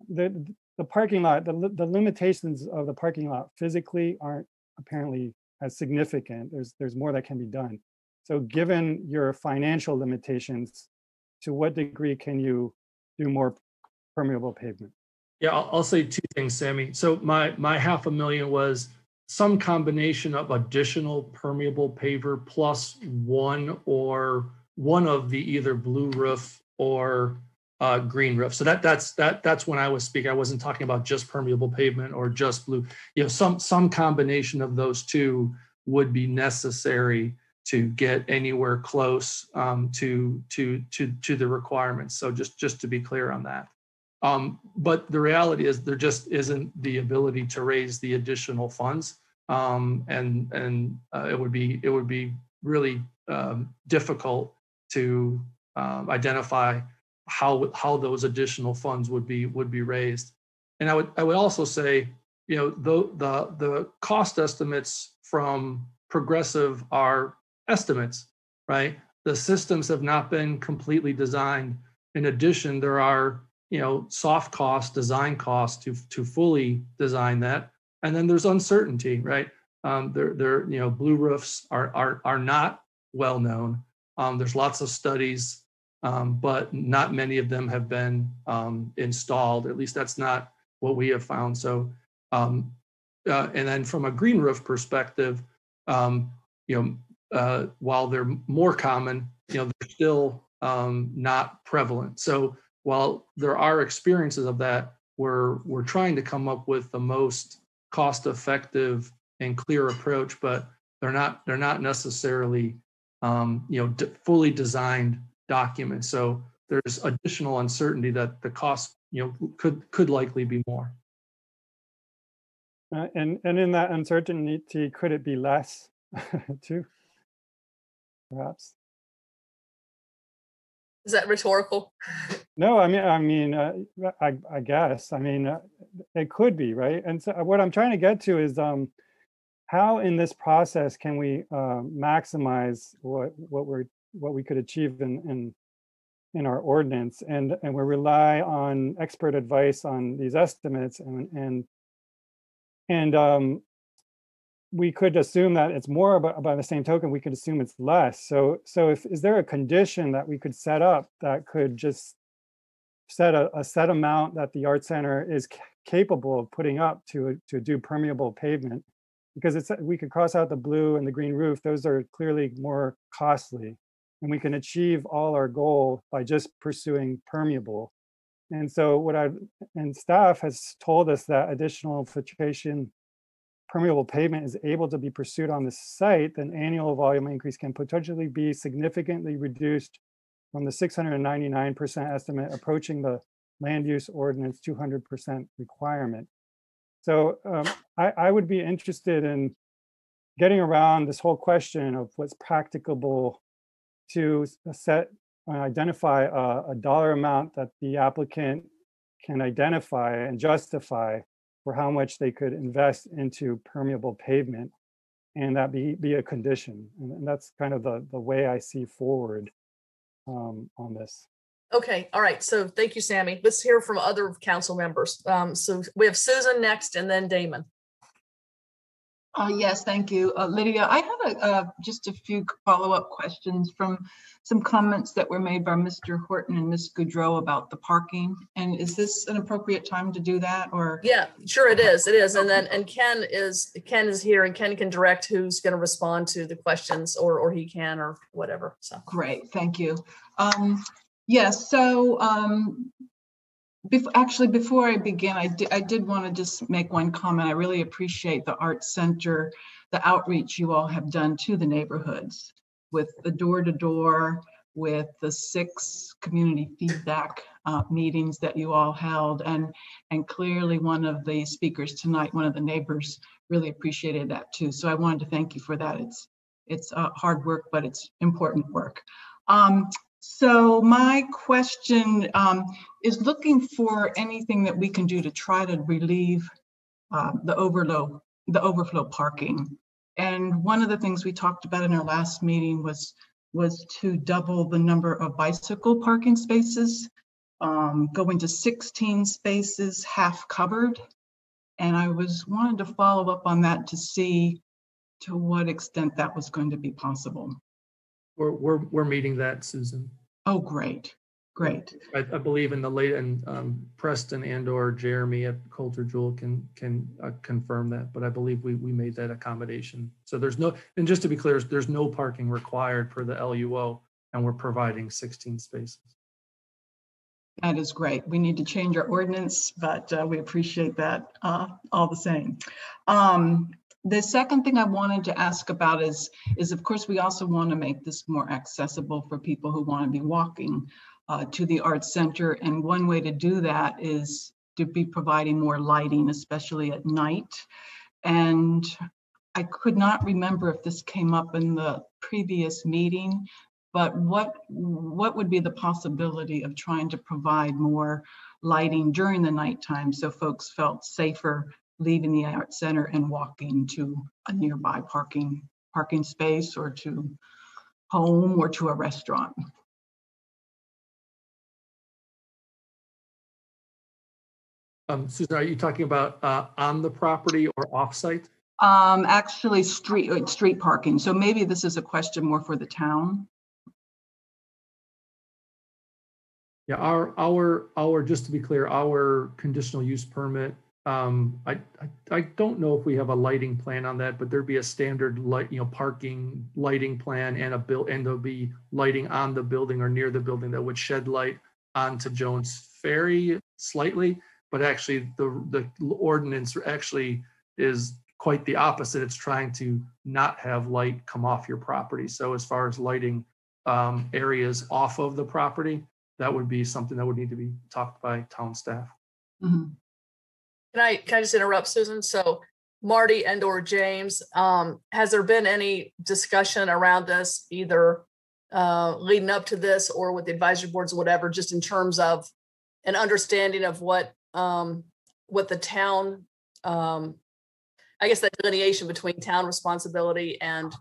the parking lot, the limitations of the parking lot physically aren't apparently as significant. There's more that can be done. So given your financial limitations, to what degree can you do more permeable pavement? Yeah, I'll say 2 things, Sammy. So my $500,000 was some combination of additional permeable paver plus one of the either blue roof or green roof. So that's when I was speaking. I wasn't talking about just permeable pavement or just blue. Some combination of those two would be necessary to get anywhere close to the requirements. So just to be clear on that. But the reality is there just isn't the ability to raise the additional funds, and it would be really difficult to identify how those additional funds would be raised. And I would also say, you know, the cost estimates from Progressive are estimates, right? The systems have not been completely designed. In addition, there are, you know, soft costs, design costs to fully design that. And then there's uncertainty, right? You know, blue roofs are not well known. There's lots of studies, but not many of them have been installed. At least that's not what we have found. So, and then from a green roof perspective, you know, while they're more common, you know, they're still not prevalent. So while there are experiences of that, we're trying to come up with the most cost-effective and clear approach, but they're not necessarily you know, fully designed documents. So there's additional uncertainty that the cost, you know, could likely be more. And in that uncertainty, could it be less too? Perhaps. Is that rhetorical? No, I guess. I mean, it could be, right? And so what I'm trying to get to is how in this process can we maximize what we could achieve in our ordinance, and we rely on expert advice on these estimates, and we could assume that it's more, but by the same token, we could assume it's less. So is there a condition that we could set up that could just set a set amount that the Art Center is capable of putting up to do permeable pavement? Because we could cross out the blue and the green roof. Those are clearly more costly, and we can achieve all our goal by just pursuing permeable. And so and staff has told us that additional filtration permeable pavement is able to be pursued on the site, then annual volume increase can potentially be significantly reduced from the 699% estimate approaching the land use ordinance 200% requirement. So I would be interested in getting around this whole question of what's practicable to identify a dollar amount that the applicant can identify and justify for how much they could invest into permeable pavement, and that be a condition. And that's kind of the way I see forward on this. Okay, all right. So thank you, Sammy. Let's hear from other council members. So we have Susan next, and then Damon. Yes, thank you. Lydia, I had just a few follow-up questions from some comments that were made by Mr. Horton and Ms. Goudreau about the parking. And is this an appropriate time to do that, or? Yeah, sure it is. It is. And Ken is here, and Ken can direct who's going to respond to the questions, or he can, or whatever. So great, thank you. Yes, so before I begin, I did want to just make one comment. I really appreciate the Art Center, the outreach you all have done to the neighborhoods with the door-to-door, with the 6 community feedback meetings that you all held. And clearly one of the speakers tonight, one of the neighbors, really appreciated that too. So I wanted to thank you for that. It's hard work, but it's important work. So my question is looking for anything that we can do to try to relieve the overflow parking. And one of the things we talked about in our last meeting was to double the number of bicycle parking spaces, going to 16 spaces, half covered. And I wanted to follow up on that to see to what extent that was going to be possible. We're meeting that, Susan. Oh, great. Great. I believe in the late, and Preston and/or Jeremy at Coulter Jewel can confirm that, but I believe we made that accommodation. So there's no, and just to be clear, there's no parking required for the LUO, and we're providing 16 spaces. That is great. We need to change our ordinance, but we appreciate that all the same. The second thing I wanted to ask about is of course, we also want to make this more accessible for people who want to be walking to the Arts Center. And one way to do that is to be providing more lighting, especially at night. And I could not remember if this came up in the previous meeting, but what would be the possibility of trying to provide more lighting during the nighttime so folks felt safer leaving the Art Center and walking to a nearby parking space or to home or to a restaurant? Susan, are you talking about on the property or off-site? Actually, street parking. So maybe this is a question more for the town. Yeah, our just to be clear, our conditional use permit. I don't know if we have a lighting plan on that, but there'd be a standard parking lighting plan and and there'll be lighting on the building or near the building that would shed light onto Jones Ferry slightly. But actually, the ordinance actually is quite the opposite. It's trying to not have light come off your property. So as far as lighting areas off of the property, that would be something that would need to be talked by town staff. Mm-hmm. Can I just interrupt, Susan? So Marty and or James, has there been any discussion around this, either leading up to this or with the advisory boards or whatever, just in terms of an understanding of what the town, I guess that delineation between town responsibility and,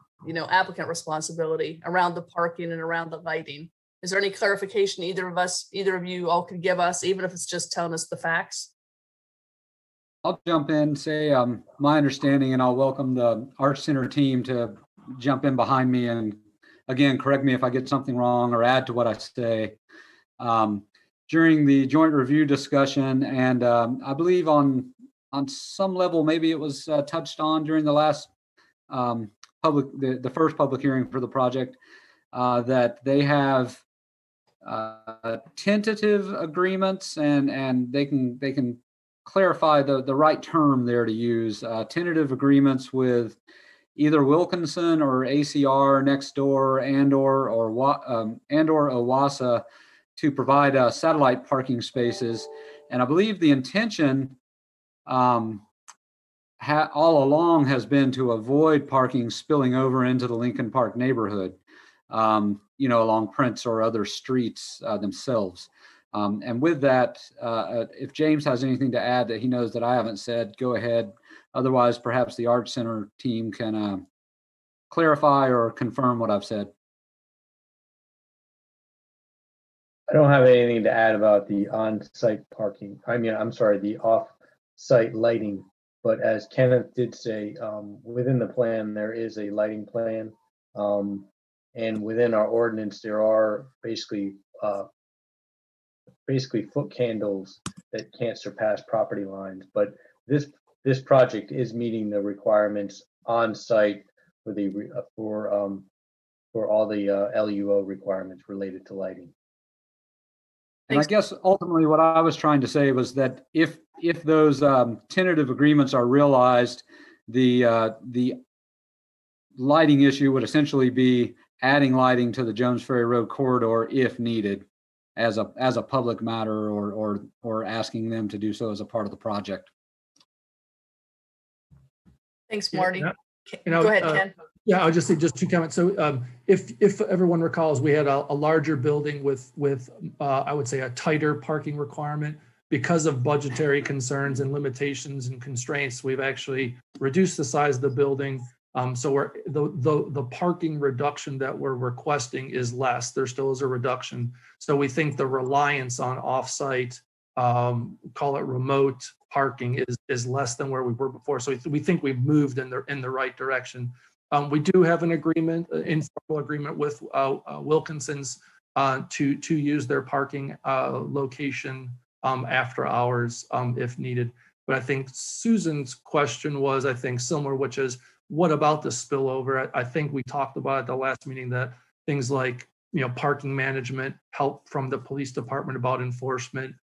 applicant responsibility around the parking and around the lighting? Is there any clarification either of you all could give us, even if it's just telling us the facts? I'll jump in and say my understanding, and I'll welcome the Arts Center team to jump in behind me and again, correct me if I get something wrong or add to what I say. During the joint review discussion, and I believe on some level, maybe it was touched on during the last the first public hearing for the project, that they have tentative agreements, and they can clarify the right term there to use. Tentative agreements with either Wilkinson or ACR next door and or OWASA to provide satellite parking spaces. And I believe the intention all along has been to avoid parking spilling over into the Lincoln Park neighborhood, along Prince or other streets themselves. And with that, if James has anything to add that he knows that I haven't said, go ahead. Otherwise, perhaps the Arts Center team can clarify or confirm what I've said. I don't have anything to add about the on-site parking. The off-site lighting. But as Kenneth did say, within the plan, there is a lighting plan. And within our ordinance, there are basically foot candles that can't surpass property lines. But this project is meeting the requirements on site for all the LUO requirements related to lighting. And I guess ultimately what I was trying to say was that if those tentative agreements are realized, the lighting issue would essentially be adding lighting to the Jones Ferry Road corridor if needed, as a public matter, or asking them to do so as a part of the project. Thanks, Marty. Go ahead, Ken. Yeah, I'll just say just two comments. So if everyone recalls, we had a larger building with I would say a tighter parking requirement. Because of budgetary concerns and limitations and constraints, we've actually reduced the size of the building. So the parking reduction that we're requesting is less. There still is a reduction. So we think the reliance on offsite, call it remote parking, is less than where we were before. So we think we've moved in the right direction. We do have an agreement, informal agreement with Wilkinson's to use their parking location after hours if needed. But I think Susan's question was, I think, similar, which is, what about the spillover? I think we talked about at the last meeting that things like, parking management, help from the police department about enforcement,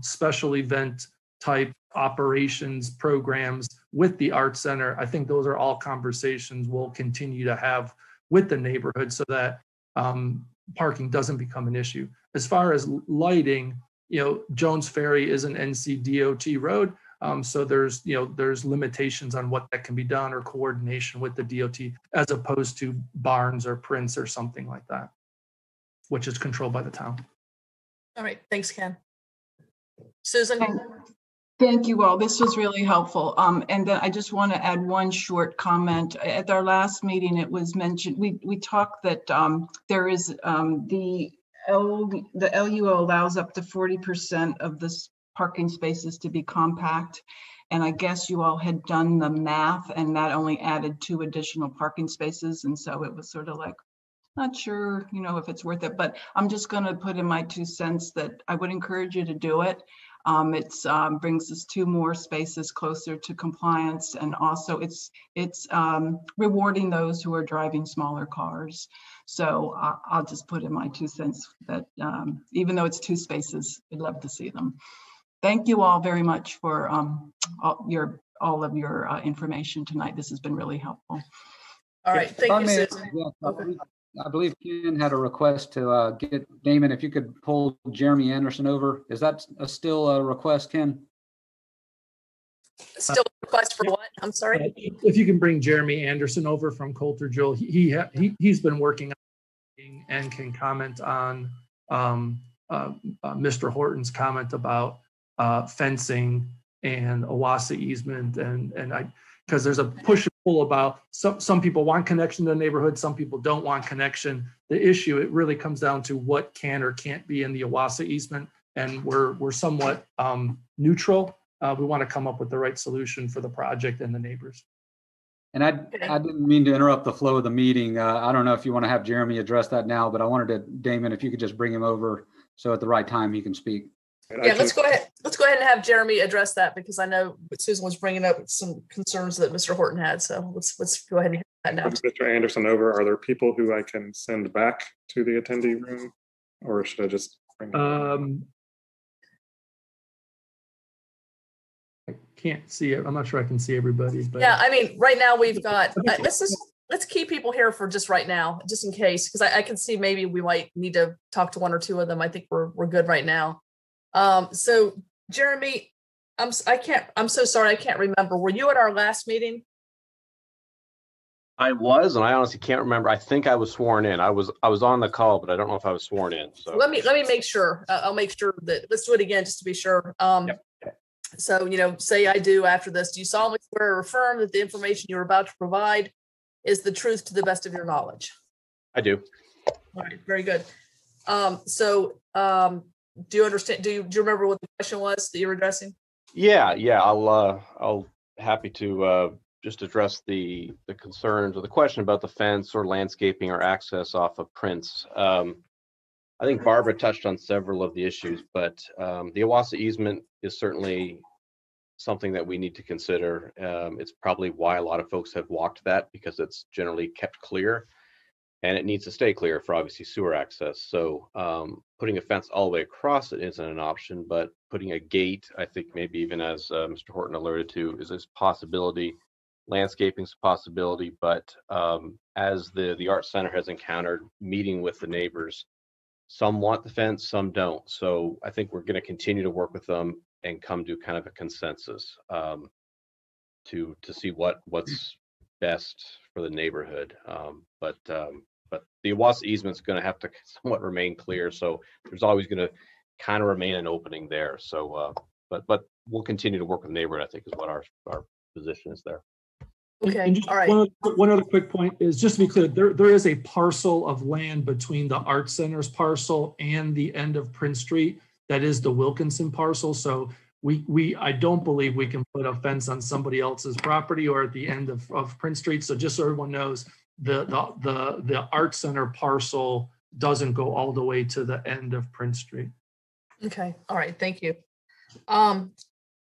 special event type operations programs with the Art Center, I think those are all conversations we'll continue to have with the neighborhood so that parking doesn't become an issue. As far as lighting, Jones Ferry is an NCDOT road. So there's limitations on what that can be done or coordination with the DOT as opposed to Barnes or Prince or something like that, which is controlled by the town. All right, thanks, Ken. Susan? Thank you all. This was really helpful. And then I just want to add one short comment. At our last meeting, it was mentioned, we talked that there is the LUO allows up to 40% of this parking spaces to be compact. And I guess you all had done the math and that only added 2 additional parking spaces. And so it was sort of like, not sure, if it's worth it, but I'm just going to put in my 2 cents that I would encourage you to do it. It's brings us 2 more spaces closer to compliance. And also it's rewarding those who are driving smaller cars. So I'll just put in my 2 cents that even though it's 2 spaces, I'd love to see them. Thank you all very much for all of your information tonight. This has been really helpful. All right, thank you, Susan. Yes, I believe Ken had a request to get Damon, if you could pull Jeremy Anderson over. Is that still a request, Ken? Still a request for what? I'm sorry. If you can bring Jeremy Anderson over from Coulter Jewel, he's been working on and can comment on Mr. Horton's comment about fencing and OWASA easement, and because there's a push and pull about some people want connection to the neighborhood, some people don't want connection. The issue, it really comes down to what can or can't be in the OWASA easement, and we're somewhat neutral. We want to come up with the right solution for the project and the neighbors. And I didn't mean to interrupt the flow of the meeting. I don't know if you want to have Jeremy address that now, but I wanted to, Damon, if you could just bring him over so at the right time he can speak. Yeah, let's go ahead. Let's go ahead and have Jeremy address that because I know Susan was bringing up some concerns that Mr. Horton had. So let's go ahead and hit that now. Mr. Anderson over. Are there people who I can send back to the attendee room, or should I just bring them? I can't see it. I'm not sure I can see everybody. But yeah, I mean, right now we've got. Let's keep people here for just right now, just in case, because I can see maybe we might need to talk to 1 or 2 of them. I think we're good right now. So Jeremy, I'm so sorry. I can't remember. Were you at our last meeting? I was, and I honestly can't remember. I think I was sworn in. I was on the call, but I don't know if I was sworn in. So let me make sure. I'll make sure that let's do it again just to be sure. Yep. So, say I do after this. Do you solemnly swear or affirm that the information you're about to provide is the truth to the best of your knowledge? I do. All right, very good. Do you understand? Do you remember what the question was that you were addressing? Yeah. I'll happy to just address the concerns or the question about the fence or landscaping or access off of Prince. I think Barbara touched on several of the issues, but the OWASA easement is certainly something that we need to consider. It's probably why a lot of folks have walked that because it's generally kept clear. And it needs to stay clear for obviously sewer access. So putting a fence all the way across it isn't an option, but putting a gate, I think maybe even as Mr. Horton alerted to, is this possibility. Landscaping's a possibility, but as the Art Center has encountered meeting with the neighbors, some want the fence, some don't. So I think we're going to continue to work with them and come to kind of a consensus to see what's best for the neighborhood. But the OWASA easement is going to have to somewhat remain clear. So there's always going to kind of remain an opening there. So, but we'll continue to work with the neighborhood, I think is what our position is there. Okay, and just all right. One other quick point is just to be clear, there is a parcel of land between the Art Center's parcel and the end of Prince Street. That is the Wilkinson parcel. So I don't believe we can put a fence on somebody else's property or at the end of Prince Street. So just so everyone knows, the Art Center parcel doesn't go all the way to the end of Prince Street. Okay, all right, thank you. All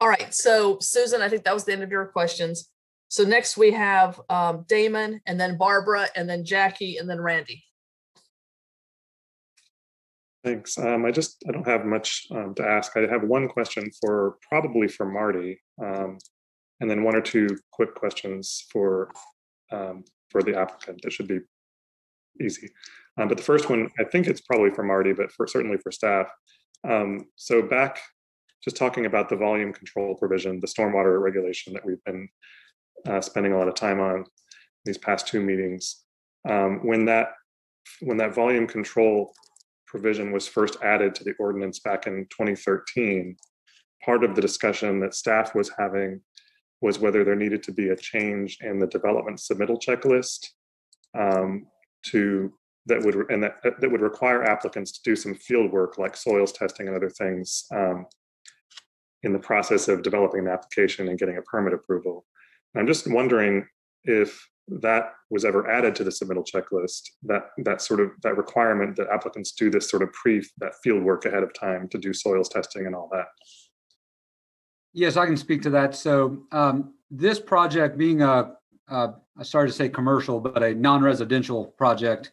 right, so Susan, I think that was the end of your questions. So next we have Damon, and then Barbara, and then Jackie, and then Randy. Thanks. I don't have much to ask. I have one question probably for Marty. And and then one or two quick questions for the applicant. That should be easy. But the first one, I think it's probably for Marty, but certainly for staff. So back, just talking about the volume control provision, the stormwater regulation that we've been spending a lot of time on these past two meetings. When that volume control provision was first added to the ordinance back in 2013, part of the discussion that staff was having was whether there needed to be a change in the development submittal checklist that would require applicants to do some field work like soils testing and other things in the process of developing an application and getting a permit approval. And I'm just wondering if that was ever added to the submittal checklist, that requirement that applicants do this sort of that field work ahead of time to do soils testing and all that. Yes, I can speak to that. So this project being I started to say commercial, but a non-residential project,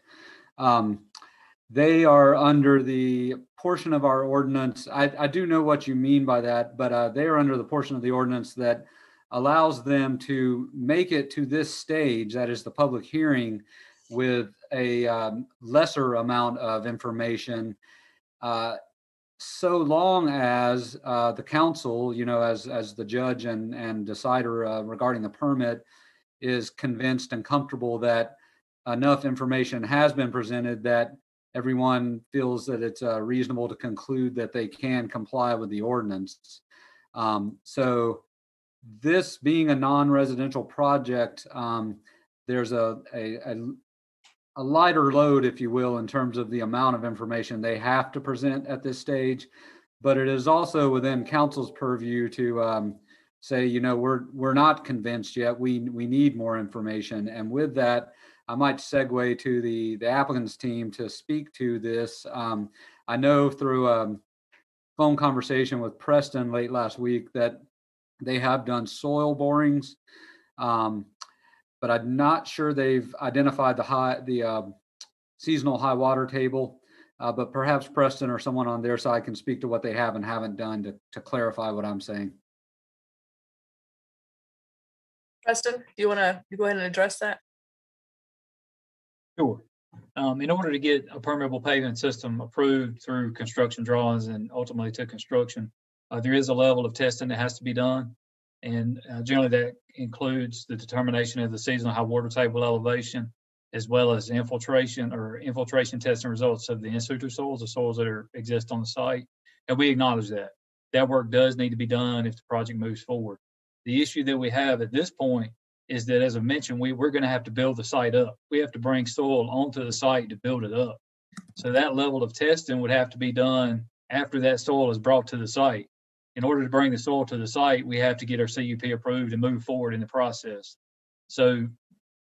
they are under the portion of our ordinance. I do know what you mean by that, but they are under the portion of the ordinance that allows them to make it to this stage, that is the public hearing, with a lesser amount of information, so long as the council, as the judge and decider regarding the permit, is convinced and comfortable that enough information has been presented that everyone feels that it's reasonable to conclude that they can comply with the ordinance. So this being a non-residential project, there's a lighter load, if you will, in terms of the amount of information they have to present at this stage. But it is also within council's purview to say, we're not convinced yet. We need more information. And with that, I might segue to the applicant's team to speak to this. I know through a phone conversation with Preston late last week that they have done soil borings, but I'm not sure they've identified the seasonal high water table. But perhaps Preston or someone on their side can speak to what they have and haven't done to clarify what I'm saying. Preston, do you want to go ahead and address that? Sure. In order to get a permeable pavement system approved through construction drawings and ultimately to construction, there is a level of testing that has to be done. And generally that includes the determination of the seasonal high water table elevation, as well as infiltration testing results of the in-situ soils, the soils that exist on the site. And we acknowledge that. That work does need to be done if the project moves forward. The issue that we have at this point is that, as I mentioned, we're going to have to build the site up. We have to bring soil onto the site to build it up. So that level of testing would have to be done after that soil is brought to the site. In order to bring the soil to the site, we have to get our CUP approved and move forward in the process. So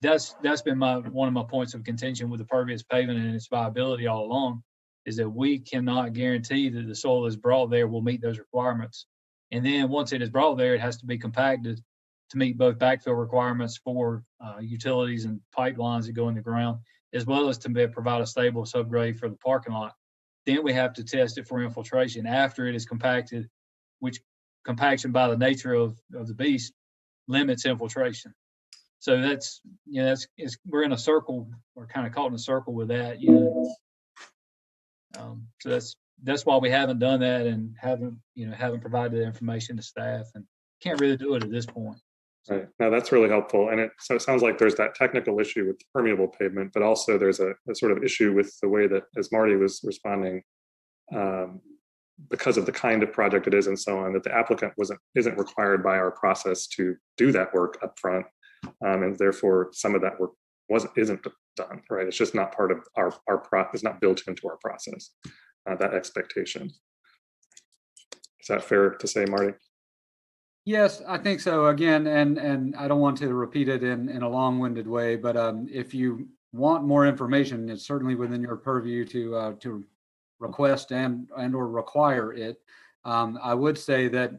that's been one of my points of contention with the pervious pavement and its viability all along, is that we cannot guarantee that the soil is brought there will meet those requirements. And then once it is brought there, it has to be compacted to meet both backfill requirements for utilities and pipelines that go in the ground, as well as to provide a stable subgrade for the parking lot. Then we have to test it for infiltration after it is compacted, which compaction by the nature of the beast limits infiltration. So we're in a circle, we're kind of caught in a circle with that, So that's why we haven't done that and haven't provided the information to staff and can't really do it at this point. Right. No, that's really helpful. And it sounds like there's that technical issue with permeable pavement, but also there's a sort of issue with the way that, as Marty was responding, because of the kind of project it is and so on, that the applicant isn't required by our process to do that work up front. And therefore some of that work isn't done, right? It's just not part of our process, it's not built into our process, that expectation. Is that fair to say, Marty? Yes, I think so. Again, and I don't want to repeat it in a long-winded way, but if you want more information, it's certainly within your purview to request and or require it. I would say that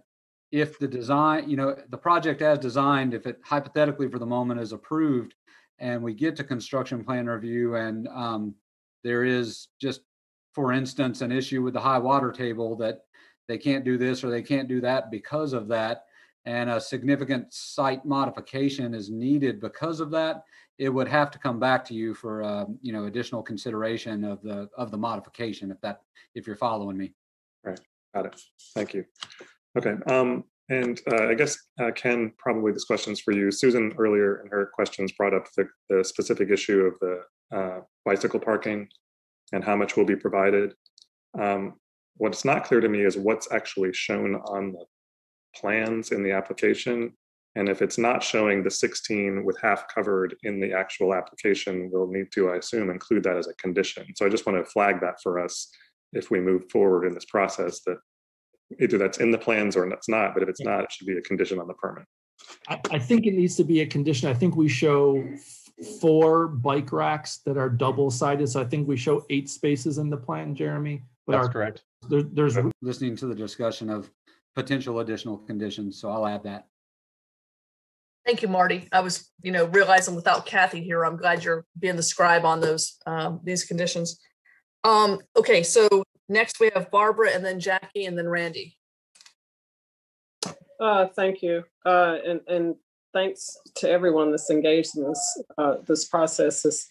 if the design, the project as designed, if it hypothetically for the moment is approved and we get to construction plan review and there is just, for instance, an issue with the high water table that they can't do this or they can't do that because of that, and a significant site modification is needed because of that, it would have to come back to you for additional consideration of the modification, if you're following me. Right, got it. Thank you. Okay, and I guess Ken, probably this question's for you. Susan earlier in her questions brought up the specific issue of the bicycle parking and how much will be provided. What's not clear to me is what's actually shown on the plans in the application. And if it's not showing the 16 with half covered in the actual application, we'll need to, I assume, include that as a condition. So I just want to flag that for us if we move forward in this process, that either that's in the plans or it's not, but if it's not, it should be a condition on the permit. I think it needs to be a condition. I think we show 4 bike racks that are double-sided. So I think we show 8 spaces in the plan, Jeremy. But that's correct. There's listening to the discussion of potential additional conditions, so I'll add that. Thank you, Marty. I was, realizing without Kathy here, I'm glad you're being the scribe on those these conditions. Okay, so next we have Barbara, and then Jackie, and then Randy. Thank you, and thanks to everyone that's engaged in this process. Is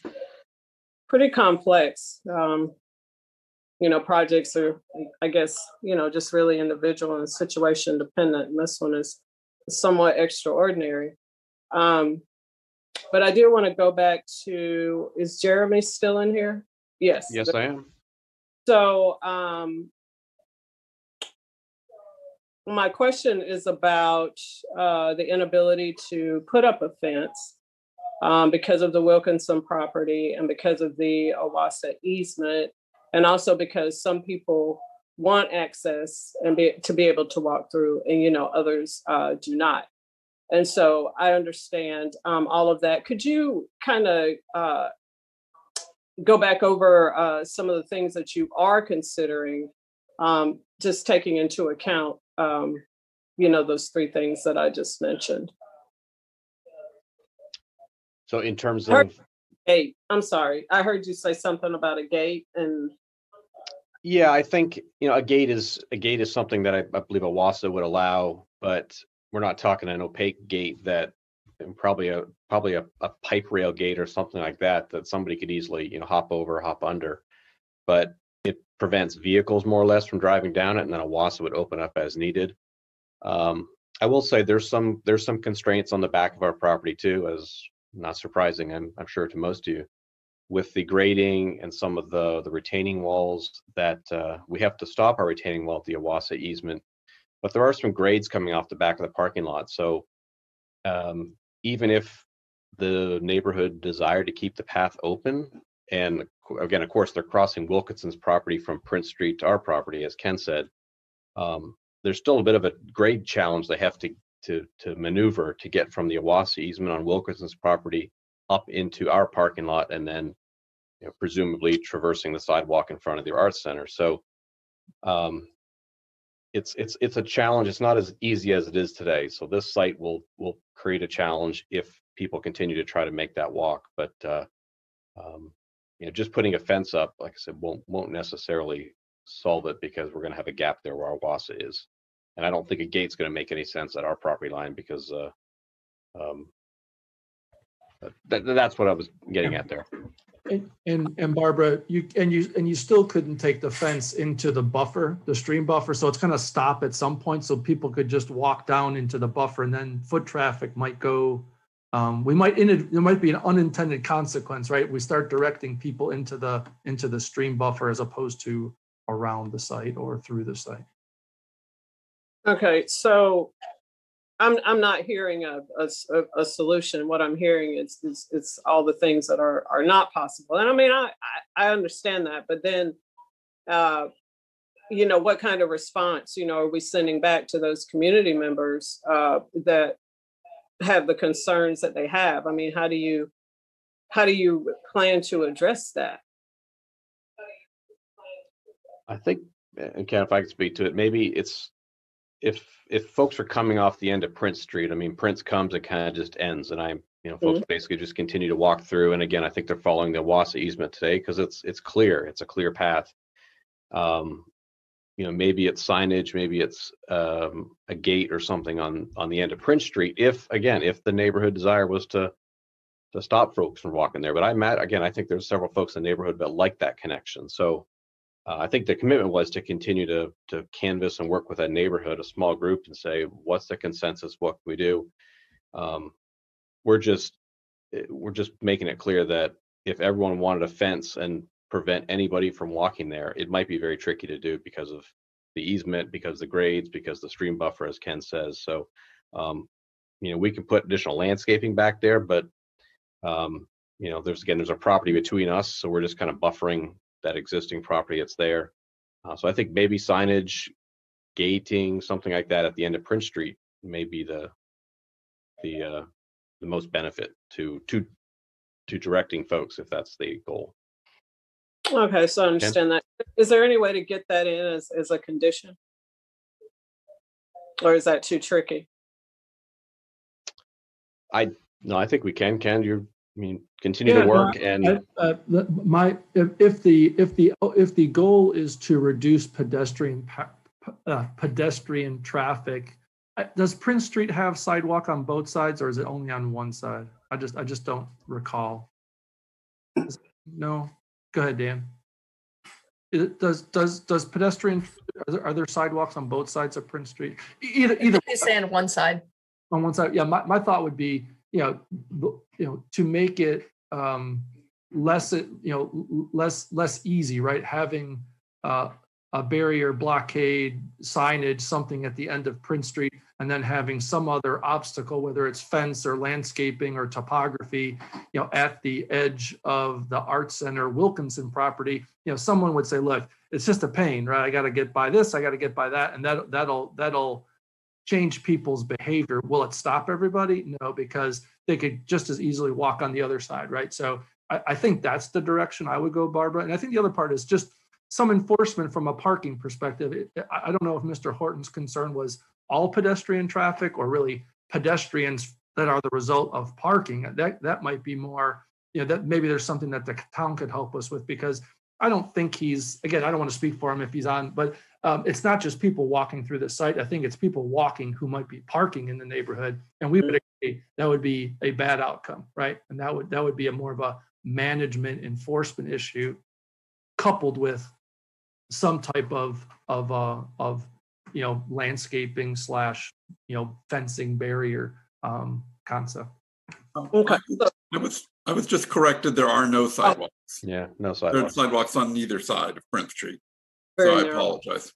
pretty complex. Projects are, I guess, just really individual and situation dependent, and this one is somewhat extraordinary. But I do want to go back to, is Jeremy still in here? Yes. Yes, I am. So my question is about the inability to put up a fence because of the Wilkinson property and because of the Owasso easement, and also because some people want access and to be able to walk through, and others do not. And so I understand all of that. Could you kind of go back over some of the things that you are considering, just taking into account, those 3 things that I just mentioned? So in terms of gate, I'm sorry, I heard you say something about a gate, and yeah, I think a gate is something that I believe Owasso would allow, but we're not talking an opaque gate that probably a pipe rail gate or something like that somebody could easily hop over, hop under, but it prevents vehicles more or less from driving down it, and then Owasso would open up as needed. I will say there's some constraints on the back of our property too, as not surprising, I'm sure to most of you, with the grading and some of the retaining walls that we have to stop our retaining wall at the Owasso easement. But there are some grades coming off the back of the parking lot. So even if the neighborhood desired to keep the path open, and again, of course, they're crossing Wilkinson's property from Prince Street to our property, as Ken said, there's still a bit of a grade challenge they have to maneuver to get from the Owasso easement on Wilkinson's property up into our parking lot, and then presumably traversing the sidewalk in front of the Arts Center. So it's a challenge. It's not as easy as it is today. So this site will create a challenge if people continue to try to make that walk. But just putting a fence up, like I said, won't necessarily solve it, because we're going to have a gap there where our Owasso is, and I don't think a gate's going to make any sense at our property line, because that's what I was getting at there. And Barbara, you still couldn't take the fence into the buffer, the stream buffer, so it's going to stop at some point, so people could just walk down into the buffer, and then foot traffic might go. There might be an unintended consequence, right? We start directing people into the stream buffer as opposed to around the site or through the site. Okay, so I'm not hearing a solution. What I'm hearing is all the things that are not possible. And I mean, I understand that, but then, what kind of response, are we sending back to those community members that have the concerns that they have? I mean, how do you plan to address that? I think, Ken, if I could speak to it, maybe it's, if folks are coming off the end of Prince Street, I mean, Prince comes, it kind of just ends, and folks basically just continue to walk through. And again, I think they're following the Owasso easement today because it's clear, it's a clear path. maybe it's signage, maybe it's a gate or something on the end of Prince Street. If the neighborhood desire was to stop folks from walking there. But I think there's several folks in the neighborhood that like that connection. So I think the commitment was to continue to canvass and work with that neighborhood, a small group, and say, what's the consensus? What can we do? We're just making it clear that if everyone wanted a fence and prevent anybody from walking there, it might be very tricky to do because of the easement, because the grades, because the stream buffer, as Ken says. So, we can put additional landscaping back there, but there's a property between us, so we're just kind of buffering that existing property that's there. So I think maybe signage, gating, something like that at the end of Prince Street may be the most benefit to directing folks, if that's the goal. Okay, so I understand that. Is there any way to get that in as a condition? Or is that too tricky? I think we can. Ken, continue to work and if the goal is to reduce pedestrian traffic, does Prince Street have sidewalk on both sides, or is it only on one side? I just don't recall. No, go ahead, Dan. Does pedestrian, are there sidewalks on both sides of Prince Street? Either they say on one side. On one side, yeah. My thought would be, to make it less easy, right? Having a barrier, blockade, signage, something at the end of Prince Street, and then having some other obstacle, whether it's fence or landscaping or topography, at the edge of the Art Center Wilkinson property. Someone would say, look, it's just a pain, right? I got to get by this, I got to get by that, and that'll change people's behavior. Will it stop everybody? No, because they could just as easily walk on the other side, right? So I think that's the direction I would go, Barbara. And I think the other part is just some enforcement from a parking perspective. I don't know if Mr. Horton's concern was all pedestrian traffic or really pedestrians that are the result of parking. That might be more, that maybe there's something that the town could help us with, because I don't think I don't want to speak for him if he's on, but it's not just people walking through the site. I think it's people walking who might be parking in the neighborhood, and we would agree that would be a bad outcome, right? And that would be a more of a management enforcement issue, coupled with some type of landscaping / fencing barrier concept. Okay. I was just corrected. There are no sidewalks. Yeah, no There are sidewalks. sidewalks on neither side of Prince Street. Very So I narrow. apologize.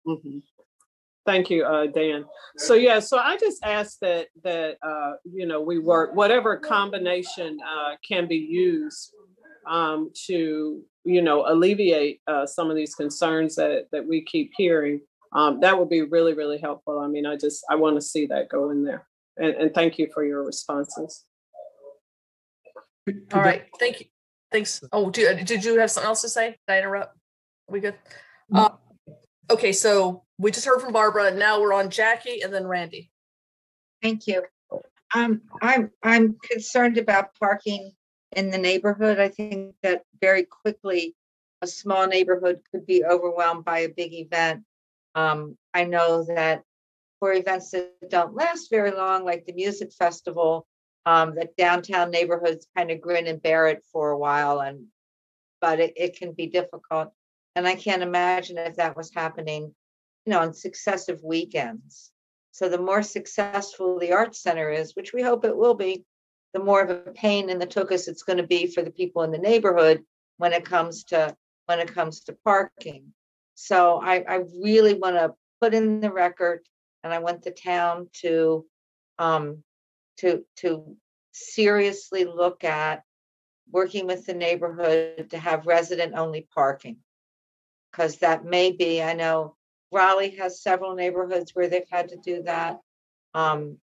Mm-hmm. Thank you, Dan. So I just asked that we work whatever combination can be used to alleviate some of these concerns that we keep hearing. That would be really, really helpful. I mean, I want to see that go in there. And thank you for your responses. All right, thank you. Thanks. Oh, did you have something else to say? Did I interrupt? Are we good? Okay, so we just heard from Barbara, and now we're on Jackie and then Randy. Thank you. I'm concerned about parking in the neighborhood. I think that very quickly a small neighborhood could be overwhelmed by a big event. I know that for events that don't last very long, like the music festival, that downtown neighborhoods kind of grin and bear it for a while, but it can be difficult. And I can't imagine if that was happening, on successive weekends. So the more successful the Arts Center is, which we hope it will be, the more of a pain in the tuchus it's going to be for the people in the neighborhood when it comes to parking. So I really want to put in the record, and I want the town to seriously look at working with the neighborhood to have resident-only parking, because that may be, I know Raleigh has several neighborhoods where they've had to do that, and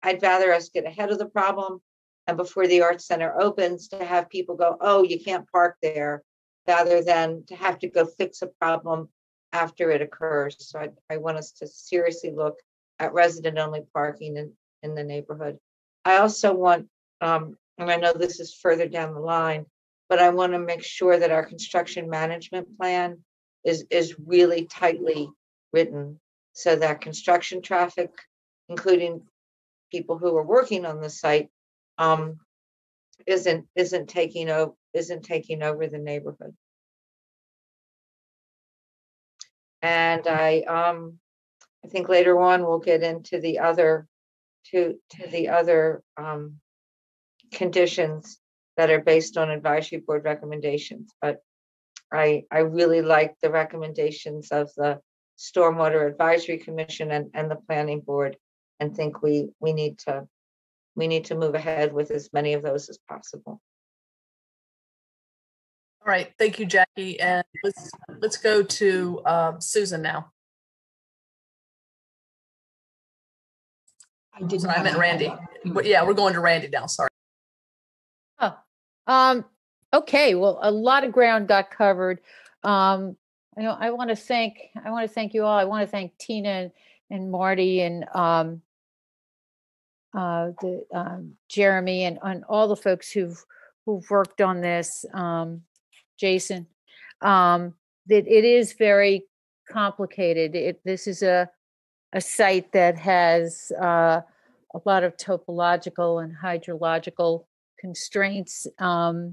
I'd rather us get ahead of the problem, and before the Arts Center opens, to have people go, oh, you can't park there, rather than to have to go fix a problem after it occurs. So I want us to seriously look at resident-only parking in the neighborhood. I also want, and I know this is further down the line, but I want to make sure that our construction management plan is really tightly written so that construction traffic, including people who are working on the site, isn't taking over the neighborhood. And I think later on we'll get into the other conditions that are based on advisory board recommendations. But I really like the recommendations of the Stormwater Advisory Commission and the Planning Board, and think we need to move ahead with as many of those as possible. All right, thank you, Jackie. And let's go to Susan now. Sorry, I meant Randy. But yeah, we're going to Randy now. Sorry. Okay. Well, a lot of ground got covered. I want to thank you all. I want to thank Tina and Marty and Jeremy and all the folks who've worked on this. Jason, that it is very complicated. This is a site that has a lot of topological and hydrological constraints. I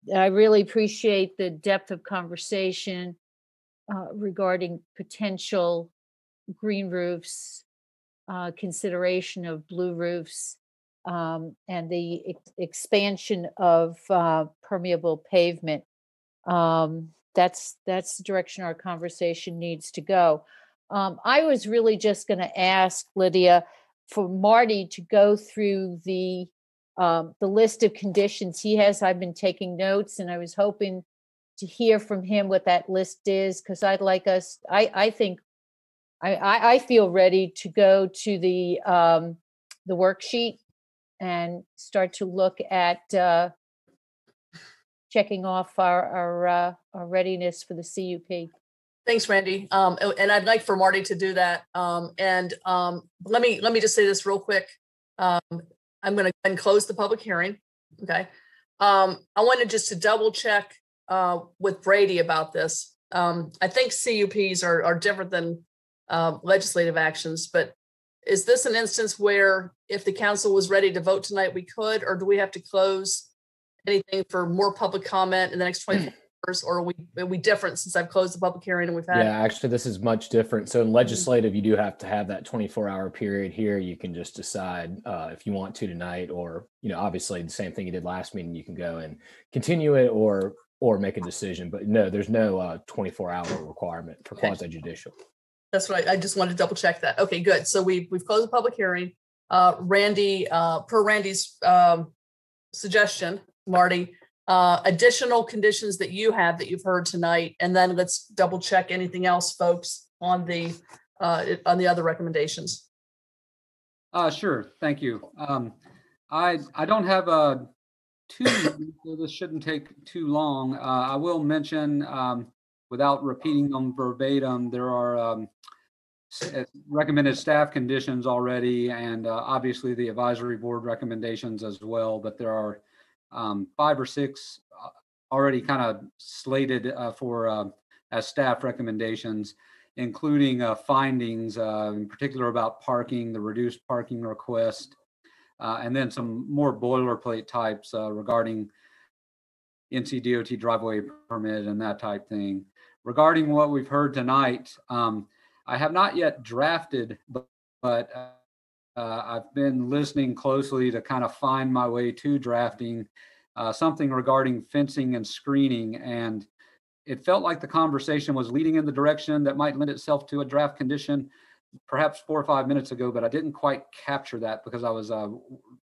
really appreciate the depth of conversation regarding potential green roofs, consideration of blue roofs, and the expansion of permeable pavement. That's the direction our conversation needs to go. I was really just going to ask Lydia for Marty to go through the list of conditions he has. I've been taking notes, and I was hoping to hear from him what that list is, because I'd like us. I feel ready to go to the worksheet and start to look at checking off our readiness for the CUP. Thanks, Randy. And I'd like for Marty to do that. Let me just say this real quick. I'm going to close the public hearing. Okay. I wanted just to double check with Brady about this. I think CUPs are different than legislative actions, but is this an instance where if the council was ready to vote tonight, we could, or do we have to close anything for more public comment in the next 24 hours, or are we different since I've closed the public hearing and we've had? Yeah, actually, this is much different. So in legislative, you do have to have that 24-hour period. Here, you can just decide if you want to tonight, or, obviously the same thing you did last meeting, you can go and continue it or make a decision. But no, there's no 24-hour requirement for quasi judicial. That's right. I just wanted to double check that. Okay, good. So we've closed the public hearing. Randy, per Randy's suggestion, Marty, additional conditions that you've heard tonight, and then let's double check anything else, folks, on the other recommendations. Sure. Thank you. I don't have too many, so this shouldn't take too long. I will mention, without repeating them verbatim, there are recommended staff conditions already, and obviously the advisory board recommendations as well, but there are 5 or 6 already kind of slated for as staff recommendations, including findings in particular about parking, the reduced parking request, and then some more boilerplate types regarding NCDOT driveway permit and that type thing. Regarding what we've heard tonight, I have not yet drafted, but I've been listening closely to kind of find my way to drafting something regarding fencing and screening. And it felt like the conversation was leading in the direction that might lend itself to a draft condition perhaps 4 or 5 minutes ago, but I didn't quite capture that because I was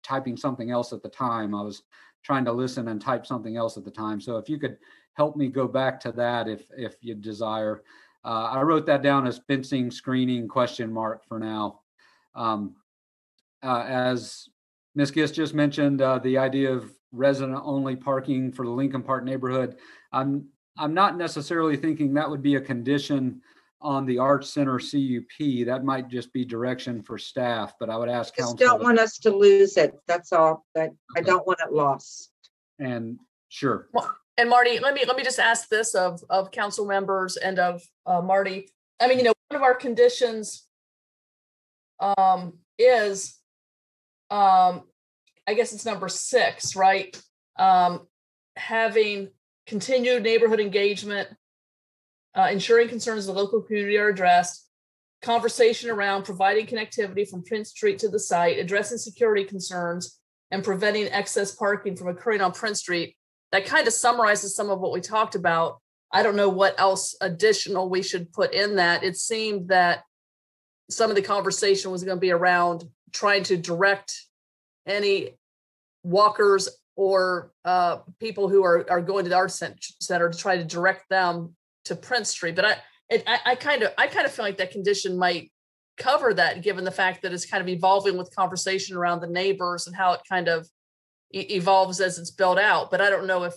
typing something else at the time. I was trying to listen and type something else at the time. So if you could help me go back to that if you desire. I wrote that down as fencing, screening, ? For now. As Ms. Gist just mentioned, the idea of resident-only parking for the Lincoln Park neighborhood, I'm not necessarily thinking that would be a condition on the Arts Center CUP. That might just be direction for staff, but I would ask Just council. don't want us to lose it. That's all. But I don't want it lost. And sure. Well, and Marty, let me just ask this of council members and of Marty. I mean, one of our conditions is, I guess it's number 6, right? Having continued neighborhood engagement, ensuring concerns of the local community are addressed, conversation around providing connectivity from Prince Street to the site, addressing security concerns, and preventing excess parking from occurring on Prince Street. That kind of summarizes some of what we talked about. I don't know what else additional we should put in that. It seemed that some of the conversation was going to be around trying to direct any walkers or people who are going to the Arts Center to try to direct them to Prince Street. But I kind of feel like that condition might cover that, given the fact that it's kind of evolving with conversation around the neighbors and how it kind of evolves as it's built out. But I don't know if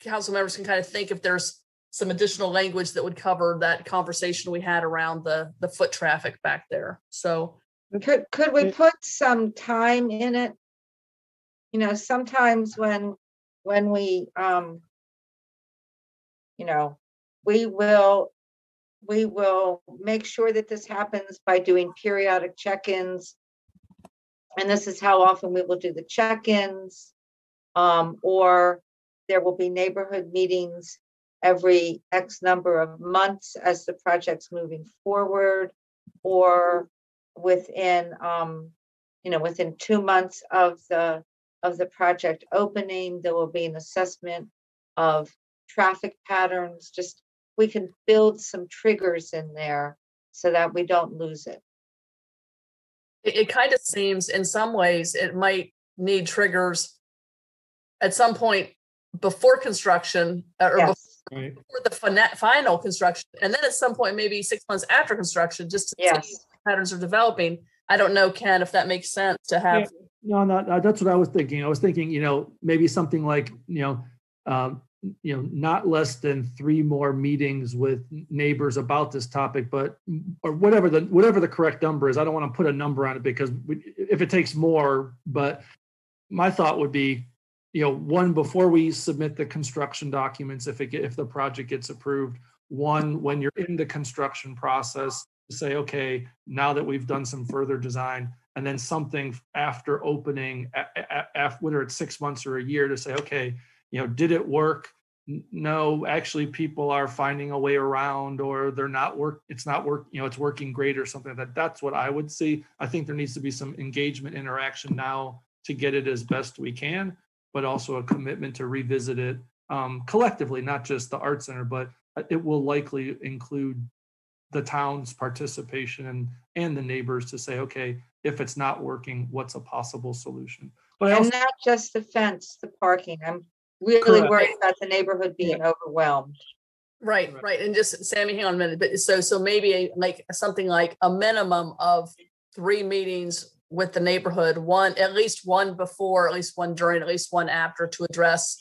council members can kind of think if there's some additional language that would cover that conversation we had around the foot traffic back there. So could we put some time in it? Sometimes when we we will make sure that this happens by doing periodic check-ins. And this is how often we will do the check-ins, or there will be neighborhood meetings every X number of months as the project's moving forward, or within 2 months of the project opening, there will be an assessment of traffic patterns. Just we can build some triggers in there so that we don't lose it. It kind of seems in some ways it might need triggers at some point before construction or before the final construction. And then at some point, maybe 6 months after construction, just to see if patterns are developing. I don't know, Ken, if that makes sense to have. No, that's what I was thinking. I was thinking, maybe something like, not less than 3 more meetings with neighbors about this topic, or whatever the correct number is. I don't want to put a number on it because if it takes more, but my thought would be, 1 before we submit the construction documents, if the project gets approved, 1 when you're in the construction process to say, okay, now that we've done some further design, and then something after opening, whether it's 6 months or a year, to say, okay, did it work? No, actually people are finding a way around, or it's working great or something like that. That's what I would see. I think there needs to be some engagement interaction now to get it as best we can, but also a commitment to revisit it collectively, not just the Art Center, but it will likely include the town's participation and the neighbors to say, okay, if it's not working, what's a possible solution? But not just the fence, the parking. I'm really worried about the neighborhood being overwhelmed. Right. And just Sammy, hang on a minute. But so maybe like something like a minimum of 3 meetings with the neighborhood, at least one before, at least one during, at least one after, to address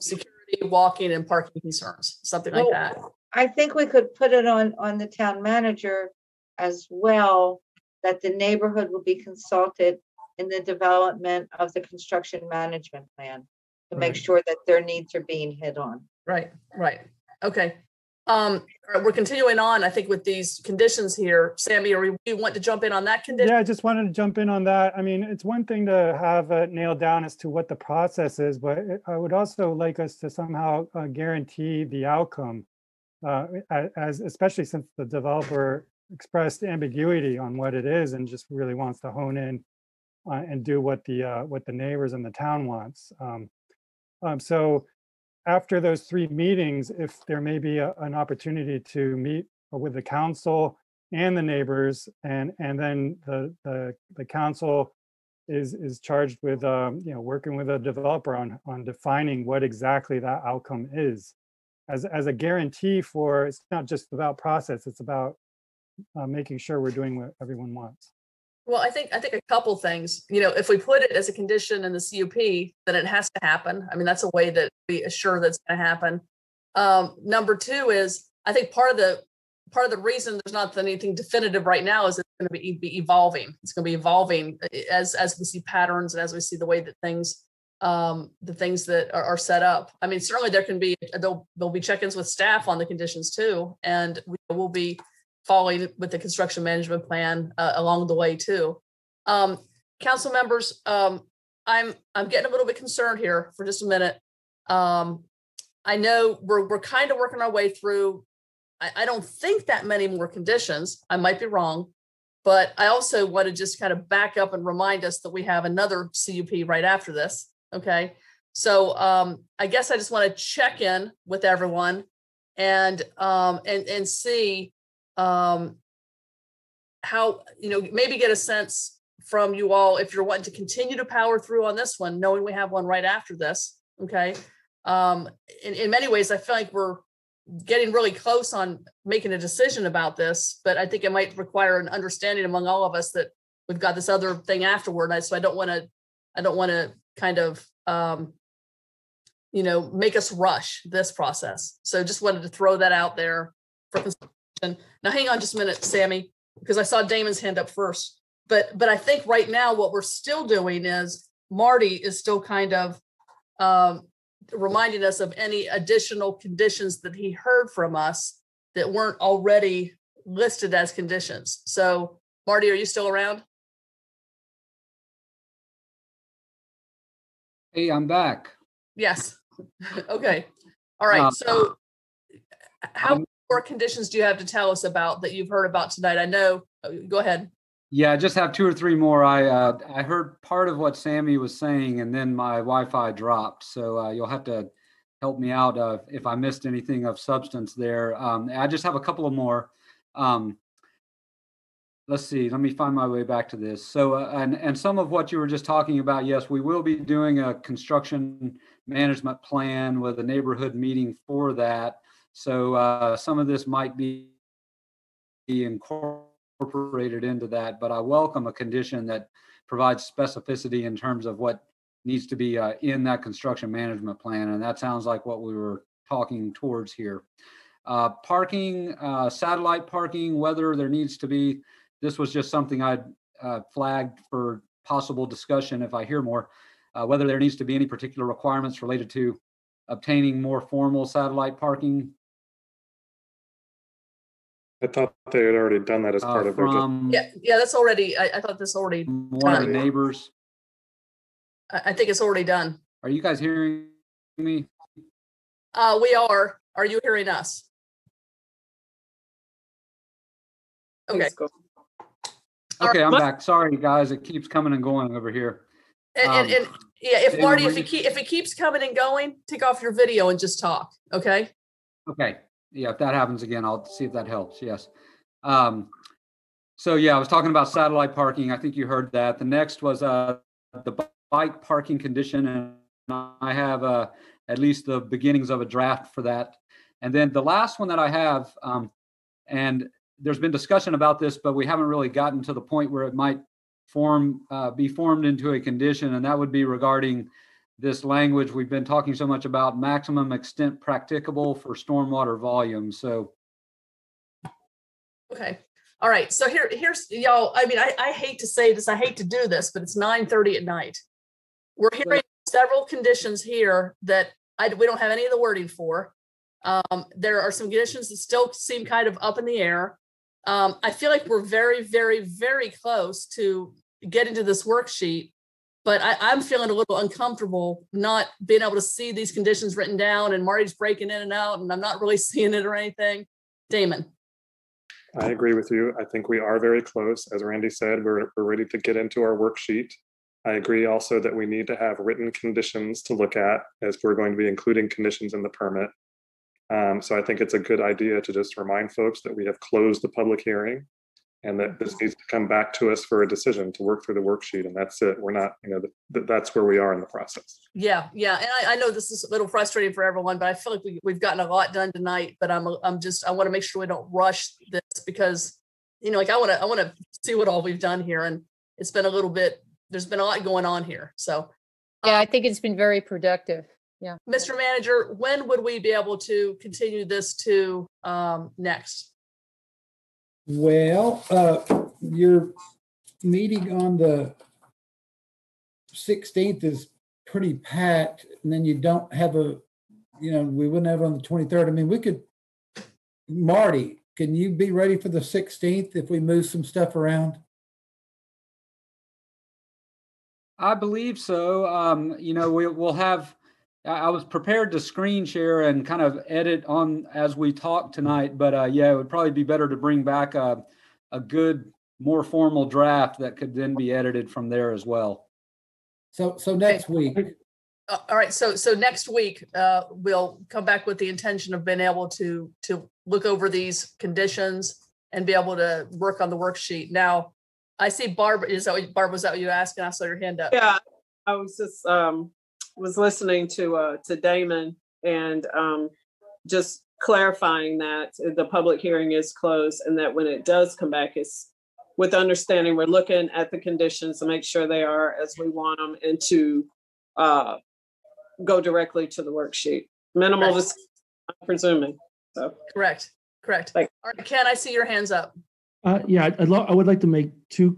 security, walking, and parking concerns, something like that. I think we could put it on the town manager as well, that the neighborhood will be consulted in the development of the construction management plan to make sure that their needs are being hit on. Right. Okay. We're continuing on, I think, with these conditions here. Sammy, you want to jump in on that condition? Yeah, I just wanted to jump in on that. I mean, it's one thing to have it nailed down as to what the process is, but I would also like us to somehow guarantee the outcome, especially since the developer expressed ambiguity on what it is and just really wants to hone in and do what the neighbors and the town wants. So after those 3 meetings, if there may be an opportunity to meet with the council and the neighbors, and then the council is charged with working with a developer on defining what exactly that outcome is, as a guarantee for, it's not just about process, it's about making sure we're doing what everyone wants. Well, I think a couple things. If we put it as a condition in the CUP, then it has to happen. I mean, that's a way that we assure that's going to happen. Number 2 is, I think part of part of the reason there's not anything definitive right now is it's going to be evolving. It's going to be evolving as we see patterns and as we see the way that things, the things that are set up. I mean, certainly there'll be check-ins with staff on the conditions too, and we will be following with the construction management plan along the way too. Council members, I'm getting a little bit concerned here for just a minute. I know we're kind of working our way through. I don't think that many more conditions. I might be wrong, but I also want to just kind of back up and remind us that we have another CUP right after this. Okay, so I guess I just want to check in with everyone and see how, maybe get a sense from you all if you're wanting to continue to power through on this one, knowing we have one right after this. Okay, in many ways, I feel like we're getting really close on making a decision about this, but I think it might require an understanding among all of us that we've got this other thing afterward. So I don't want to kind of, make us rush this process. So just wanted to throw that out there for consideration. Now, hang on just a minute, Sammy, because I saw Damon's hand up first, but I think right now what we're still doing is Marty is still kind of, reminding us of any additional conditions that he heard from us that weren't already listed as conditions. So Marty, are you still around? Hey, I'm back. Yes. Okay. All right. So how many more conditions do you have to tell us about that you've heard about tonight? I know, go ahead. Yeah, I just have 2 or 3 more. I heard part of what Sammy was saying, and then my Wi-Fi dropped. So you'll have to help me out if I missed anything of substance there. I just have a couple of more. Let's see. Let me find my way back to this. So, and some of what you were just talking about, yes, we will be doing a construction management plan with a neighborhood meeting for that. So some of this might be incorporated into that, but I welcome a condition that provides specificity in terms of what needs to be in that construction management plan. And that sounds like what we were talking towards here. Parking, satellite parking, whether there needs to be, this was just something I'd flagged for possible discussion if I hear more, whether there needs to be any particular requirements related to obtaining more formal satellite parking. I thought they had already done that as part of their. Yeah, that's already. I thought this already. One of the neighbors. I think it's already done. Are you guys hearing me? We are. Are you hearing us? Okay. Okay, I'm back. Sorry, guys. It keeps coming and going over here. And yeah, if Marty, if it keeps coming and going, take off your video and just talk. Okay. Okay. Yeah, if that happens again, I'll see if that helps. Yes. So yeah, I was talking about satellite parking. I think you heard that. The next was the bike parking condition, and I have at least the beginnings of a draft for that. And then the last one that I have, and there's been discussion about this, but we haven't really gotten to the point where it might be formed into a condition, and that would be regarding this language we've been talking so much about, maximum extent practicable for stormwater volume. So. Okay. All right. So here's y'all. I mean, I hate to say this. I hate to do this, but it's 9:30 at night. We're hearing several conditions here that we don't have any of the wording for. There are some conditions that still seem kind of up in the air. I feel like we're very, very, very close to getting to this worksheet, but I'm feeling a little uncomfortable not being able to see these conditions written down, and Marty's breaking in and out, and I'm not really seeing it or anything. Damon. I agree with you. I think we are very close. As Randy said, we're ready to get into our worksheet. I agree also that we need to have written conditions to look at, as we're going to be including conditions in the permit. So I think it's a good idea to just remind folks that we have closed the public hearing and that this needs to come back to us for a decision to work through the worksheet. And that's it. We're not, that's where we are in the process. Yeah. And I know this is a little frustrating for everyone, but I feel like we've gotten a lot done tonight, but I want to make sure we don't rush this because, I want to see what all we've done here. And it's been there's been a lot going on here. So. Yeah, I think it's been very productive. Yeah. Mr. Manager, when would we be able to continue this to next? Well, your meeting on the 16th is pretty packed, and then you don't have we wouldn't have it on the 23rd. I mean, we could, Marty, can you be ready for the 16th if we move some stuff around? I believe so. We'll have, I was prepared to screen share and kind of edit on as we talk tonight, but yeah, it would probably be better to bring back a good, more formal draft that could then be edited from there as well. So next week. All right, so next week, we'll come back with the intention of being able to look over these conditions and be able to work on the worksheet. Now, I see Barbara, was that what you asked? And I saw your hand up. Yeah, I was just was listening to Damon and just clarifying that the public hearing is closed and that when it does come back, it's with understanding we're looking at the conditions to make sure they are as we want them and to go directly to the worksheet. Minimal, I'm presuming. So correct. All right, Ken, I see your hands up. Yeah, I would like to make two.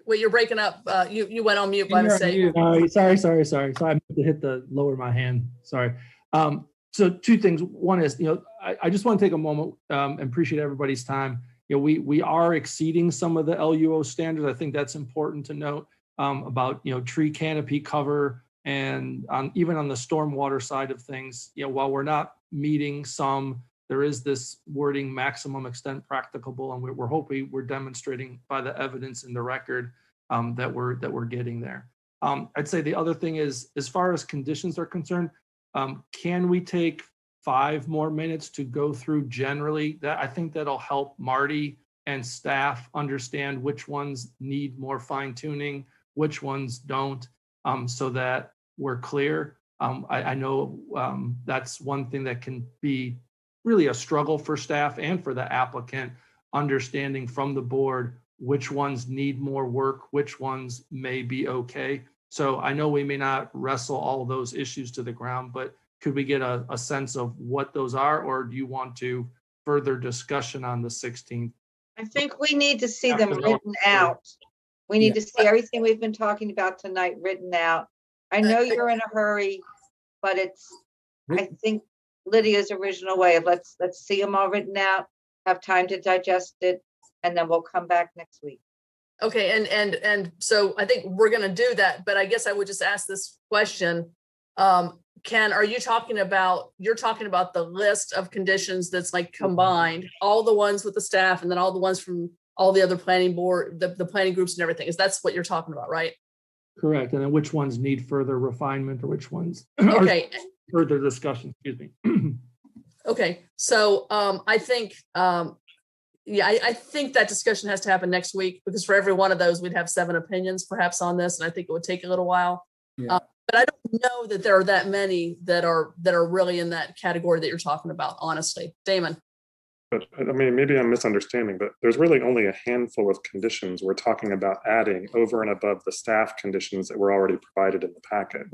Wait, you're breaking up. You went on mute by mistake. Sorry. So I meant to hit the lower my hand. Sorry. So two things. One is, I just want to take a moment and appreciate everybody's time. We are exceeding some of the LUO standards. I think that's important to note about tree canopy cover and even on the stormwater side of things. While we're not meeting some, there is this wording maximum extent practicable, and we're hoping we're demonstrating by the evidence in the record that we're getting there. I'd say the other thing is, as far as conditions are concerned, can we take 5 more minutes to go through generally? That I think that'll help Marty and staff understand which ones need more fine tuning, which ones don't, so that we're clear. I know that's one thing that can be really a struggle for staff and for the applicant, understanding from the board which ones need more work, which ones may be okay. So I know we may not wrestle all of those issues to the ground, but could we get a sense of what those are, or do you want to further discussion on the 16th? I think we need to see them written out. We need to see everything we've been talking about tonight written out. I know you're in a hurry, but I think Lydia's original way of let's see them all written out, have time to digest it, and then we'll come back next week. Okay, and so I think we're going to do that, but I guess I would just ask this question. Ken, you're talking about the list of conditions that's like combined, all the ones with the staff and then all the ones from all the other planning board, the planning groups and everything. That's what you're talking about, right? Correct. And then which ones need further refinement or which ones okay. Further discussion, excuse me. Okay, so I think, I think that discussion has to happen next week, because for every one of those, we'd have 7 opinions perhaps on this, and I think it would take a little while. Yeah. But I don't know that there are that many that are really in that category that you're talking about, honestly. Damon. But I mean, maybe I'm misunderstanding, but there's really only a handful of conditions we're talking about adding over and above the staff conditions that were already provided in the packet.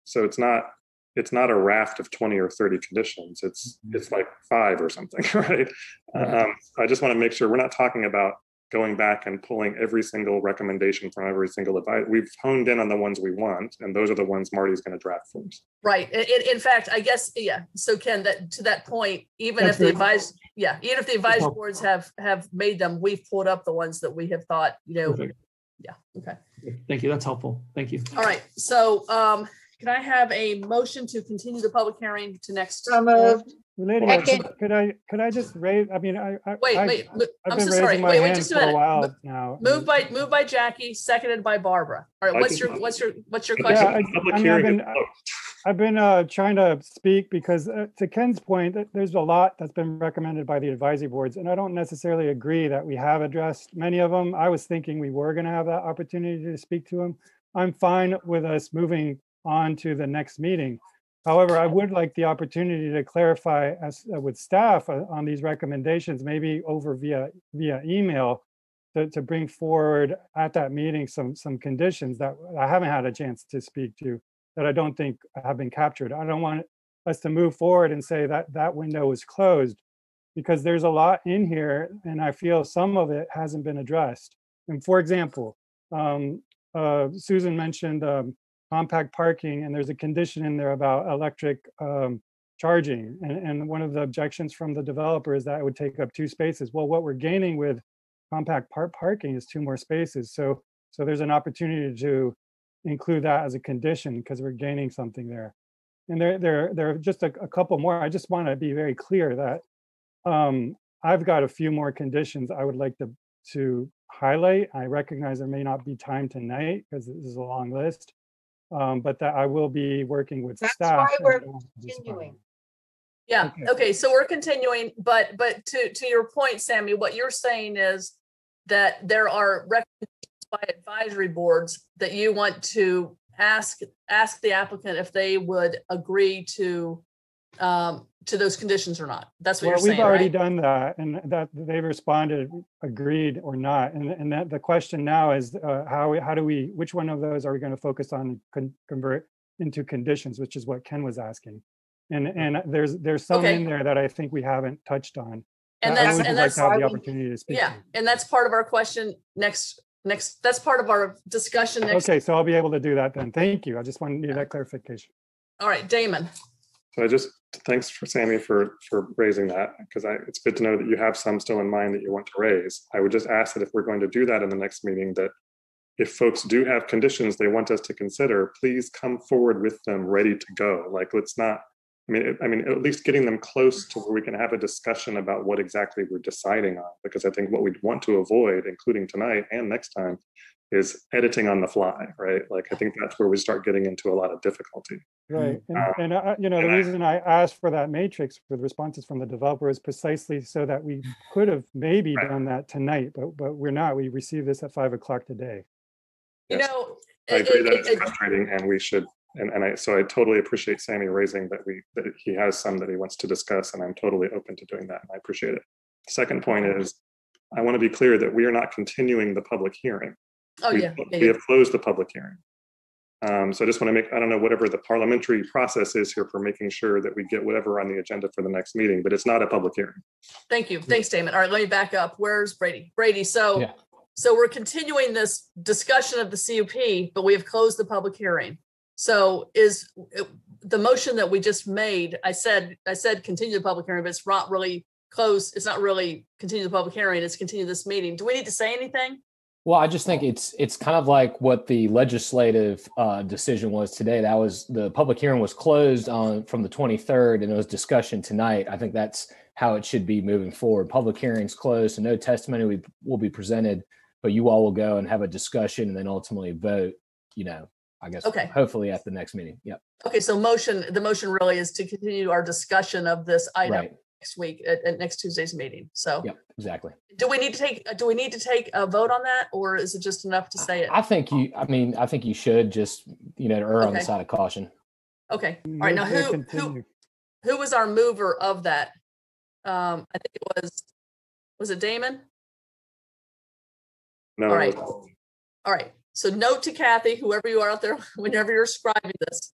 So it's not a raft of 20 or 30 conditions. It's like 5 or something, right? I just want to make sure we're not talking about going back and pulling every single recommendation from every single advice. We've honed in on the ones we want, and those are the ones Marty's going to draft for us. Right. In fact, I guess, yeah. So Ken, to that point, even if the advisory boards have made them, we've pulled up the ones that we have thought, Perfect. Yeah. Okay. Thank you. That's helpful. Thank you. All right. So can I have a motion to continue the public hearing to next? Lydia, could I just raise? I mean, wait. I've I'm been so sorry. raising my Wait, hand just a for minute. a while now. Moved by Jackie, seconded by Barbara. All right. What's your question? Yeah, I've been trying to speak because to Ken's point, there's a lot that's been recommended by the advisory boards, and I don't necessarily agree that we have addressed many of them. I was thinking we were going to have that opportunity to speak to them. I'm fine with us moving on to the next meeting. However, I would like the opportunity to clarify with staff on these recommendations, maybe over via email, to bring forward at that meeting some conditions that I haven't had a chance to speak to, that I don't think have been captured. I don't want us to move forward and say that window is closed because there's a lot in here and I feel some of it hasn't been addressed. And for example, Susan mentioned compact parking, and there's a condition in there about electric charging. And one of the objections from the developer is that it would take up 2 spaces. Well, what we're gaining with compact parking is 2 more spaces. So there's an opportunity to include that as a condition because we're gaining something there. And there are just a couple more. I just want to be very clear that I've got a few more conditions I would like to highlight. I recognize there may not be time tonight because this is a long list, but that I will be working with That's staff. why we're continuing. Yeah, okay, so we're continuing, but to your point, Sammy, what you're saying is that there are recommendations by advisory boards that you want to ask the applicant if they would agree to those conditions or not. That's what you're saying, we've already right? done that, and that they've responded, agreed or not. And that the question now is how do we, which one of those are we going to focus on and convert into conditions, which is what Ken was asking. And there's some in there that I think we haven't touched on. And I that's would and like that's to have the opportunity to speak. Yeah, and that's part of our question next. That's part of our discussion next. Okay, so I'll be able to do that then. Thank you. I just wanted that clarification. All right, Damon. So thanks for Sammy for raising that, because it's good to know that you have some still in mind that you want to raise. I would just ask that if we're going to do that in the next meeting, that if folks do have conditions they want us to consider, please come forward with them ready to go. Like, let's not, I mean, at least getting them close to where we can have a discussion about what exactly we're deciding on, because I think what we'd want to avoid, including tonight and next time, is editing on the fly, right? Like, I think that's where we start getting into a lot of difficulty. Right, and the reason I asked for that matrix with responses from the developer is precisely so that we could have maybe done that tonight, but we're not. We received this at 5 o'clock today. You know, I agree that it's frustrating, and we should. So I totally appreciate Sammy raising that he has some that he wants to discuss, and I'm totally open to doing that, and I appreciate it. Second point is, I want to be clear that we are not continuing the public hearing. Oh, we have closed the public hearing. So I just want to make, I don't know, whatever the parliamentary process is here for making sure that we get whatever on the agenda for the next meeting, but it's not a public hearing. Thank you. Thanks, Damon. All right, let me back up. Where's Brady? Brady, so we're continuing this discussion of the CUP, but we have closed the public hearing. So is the motion that we just made, I said continue the public hearing, but it's not really close. It's not really continue the public hearing. It's continue this meeting. Do we need to say anything? Well, I just think it's kind of like what the legislative decision was today. That was the public hearing was closed from the 23rd, and it was discussion tonight. I think that's how it should be moving forward. Public hearings closed, and no testimony will be presented, but you all will go and have a discussion and then ultimately vote. I guess hopefully at the next meeting. Yep. Okay, so the motion really is to continue our discussion of this item next week at next Tuesday's meeting. So yep, exactly. Do we need to take a vote on that, or is it just enough to say it? I think you should just err on the side of caution. Okay. All right. Now who was our mover of that? I think it was it Damon? No. All right. All right. So note to Kathy, whoever you are out there, whenever you're scribing this,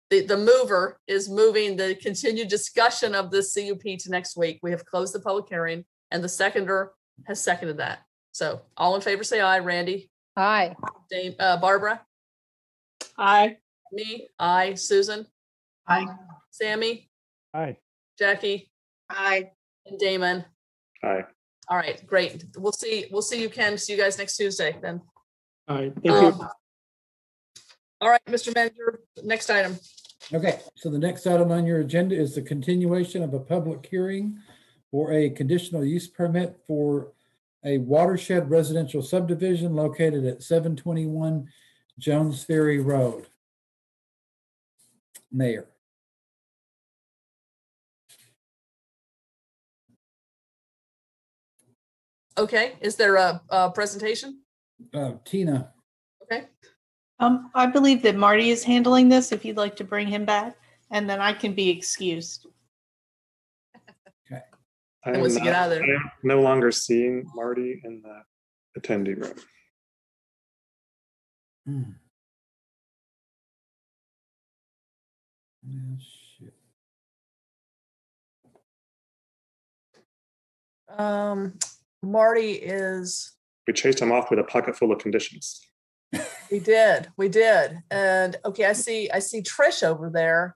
the mover is moving the continued discussion of this CUP to next week. We have closed the public hearing, and the seconder has seconded that. So all in favor, say aye. Randy? Aye. Barbara? Aye. Me? Aye. Susan? Aye. Sammy? Aye. Jackie? Aye. And Damon? Aye. All right, great. We'll see you, Ken. See you guys next Tuesday then. All right, thank you. All right, Mr. Manager, next item. Okay, so the next item on your agenda is the continuation of a public hearing for a conditional use permit for a watershed residential subdivision located at 721 Jones Ferry Road. Mayor. Okay, is there a presentation? Tina. Okay. I believe that Marty is handling this, if you'd like to bring him back, and then I can be excused. Okay. And once you get out of there. I am no longer seeing Marty in the attendee room. Yes. Marty is. We chased him off with a pocket full of conditions. We did. And okay, I see Trish over there.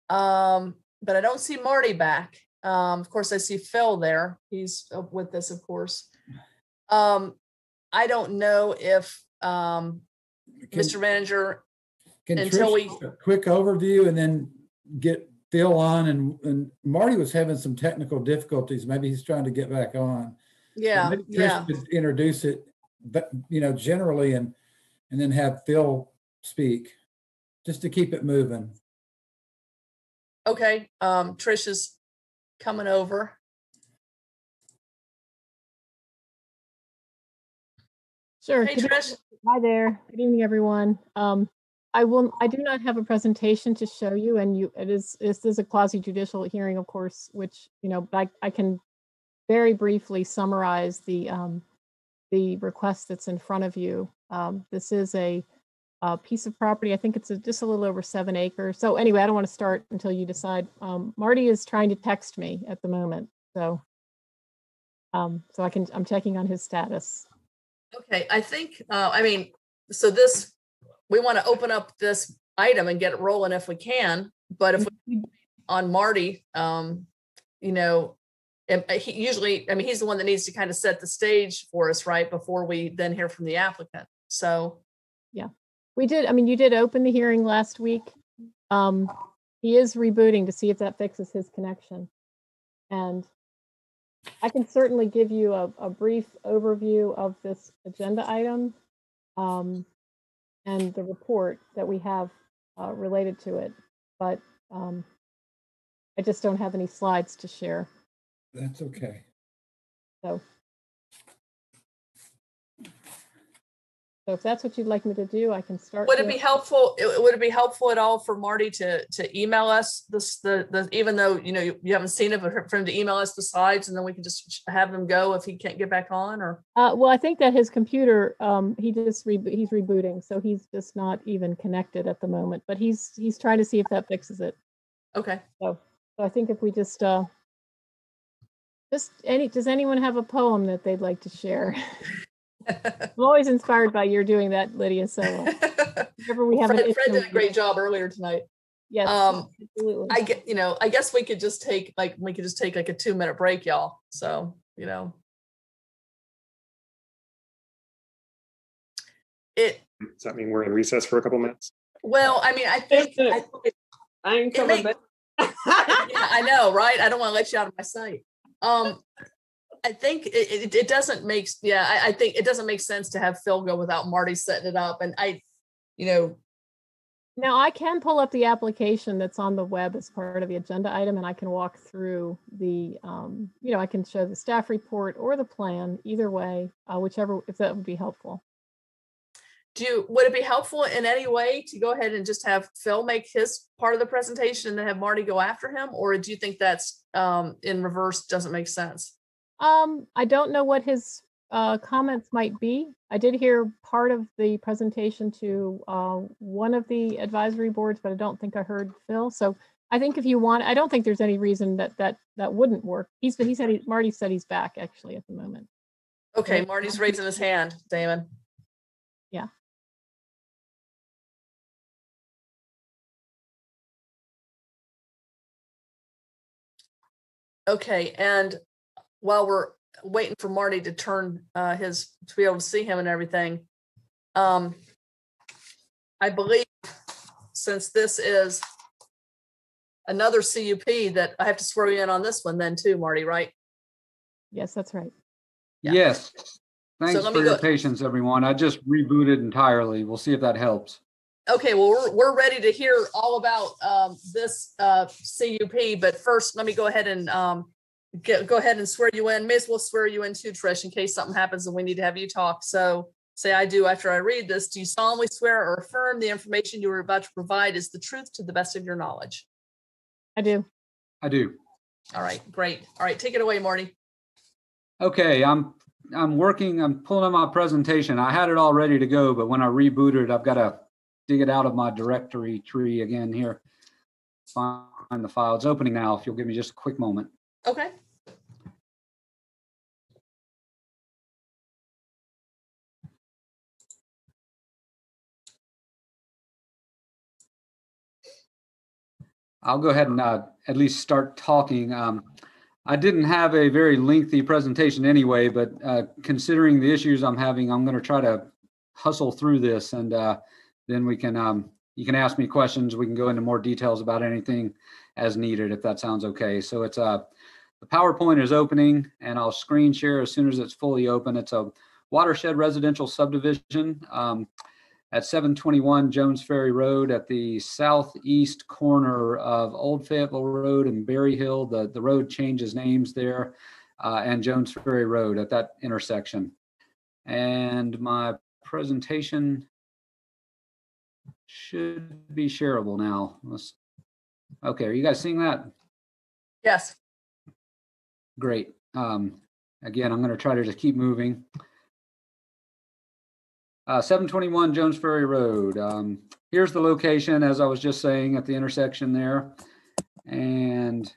But I don't see Marty back. Of course, I see Phil there. He's with us, of course. I don't know if Mr. Manager, until we a quick overview and then get Phil on, and Marty was having some technical difficulties. Maybe he's trying to get back on. Yeah, so maybe Trish could introduce it, but generally, and then have Phil speak, just to keep it moving. Okay, Trish is coming over. Sure. Hey, Trish. Hi there. Good evening, everyone. I do not have a presentation to show you, and this is a quasi-judicial hearing, of course, which I can very briefly summarize the request that's in front of you. This is a piece of property. I think it's just a little over 7 acres. So anyway, I don't want to start until you decide. Marty is trying to text me at the moment, so I'm checking on his status. Okay, I think so we want to open up this item and get it rolling if we can. But if we on Marty, he usually, he's the one that needs to kind of set the stage for us, right, before we then hear from the applicant. So yeah, we did. You did open the hearing last week. He is rebooting to see if that fixes his connection, and I can certainly give you a brief overview of this agenda item and the report that we have related to it, but I just don't have any slides to share. That's okay. So if that's what you'd like me to do, I can start. Would it be helpful? Would it be helpful at all for Marty to email us the even though you haven't seen it, but for him to email us the slides, and then we can just have them go if he can't get back on? Or well, I think that his computer he's rebooting, so he's just not even connected at the moment. But he's trying to see if that fixes it. Okay. So I think if we does anyone have a poem that they'd like to share? I'm always inspired by your doing that, Lydia. So whenever we have Fred did a great job earlier tonight. Yes, absolutely. I guess we could just take like a 2-minute break, y'all. So Does that mean we're in recess for a couple minutes? Well, I think I ain't coming back. Yeah, I know, right? I don't want to let you out of my sight. I think it doesn't make, I think it doesn't make sense to have Phil go without Marty setting it up. And Now I can pull up the application that's on the web as part of the agenda item, and I can walk through the, I can show the staff report or the plan, either way, whichever, if that would be helpful. Would it be helpful in any way to go ahead and just have Phil make his part of the presentation and then have Marty go after him? Or do you think that's in reverse doesn't make sense? I don't know what his comments might be. I did hear part of the presentation to one of the advisory boards, but I don't think I heard Phil. So I think if you want, I don't think there's any reason that wouldn't work. Marty said he's back actually at the moment. Okay, Marty's raising his hand, Damon. Yeah. Okay, and while we're waiting for Marty to turn to be able to see him and everything, I believe since this is another CUP that I have to swear you in on this one then too, Marty, right? Yes, that's right. Yeah. Yes. Thanks let for me your go- patience, everyone. I just rebooted entirely. We'll see if that helps. Okay, well, we're ready to hear all about this CUP, but first let me go ahead and go ahead and swear you in. May as well swear you in too, Trish, in case something happens and we need to have you talk. So say I do after I read this. Do you solemnly swear or affirm the information you are about to provide is the truth to the best of your knowledge? I do. I do. All right, great. All right, take it away, Marty. Okay, I'm pulling up my presentation. I had it all ready to go, but when I rebooted, I've got to dig it out of my directory tree again here. Find the file. It's opening now, if you'll give me just a quick moment. Okay. I'll go ahead and at least start talking. I didn't have a very lengthy presentation anyway, but considering the issues I'm having, I'm going to try to hustle through this, and then we can you can ask me questions. We can go into more details about anything as needed, if that sounds okay. So it's the PowerPoint is opening, and I'll screen share as soon as it's fully open. It's a watershed residential subdivision at 721 Jones Ferry Road at the southeast corner of Old Fayetteville Road and Berry Hill. The road changes names there, and Jones Ferry Road at that intersection. And my presentation should be shareable now. Okay, are you guys seeing that? Yes. Great. Again, I'm going to try to just keep moving. 721 Jones Ferry Road. Here's the location, as I was just saying, at the intersection there. And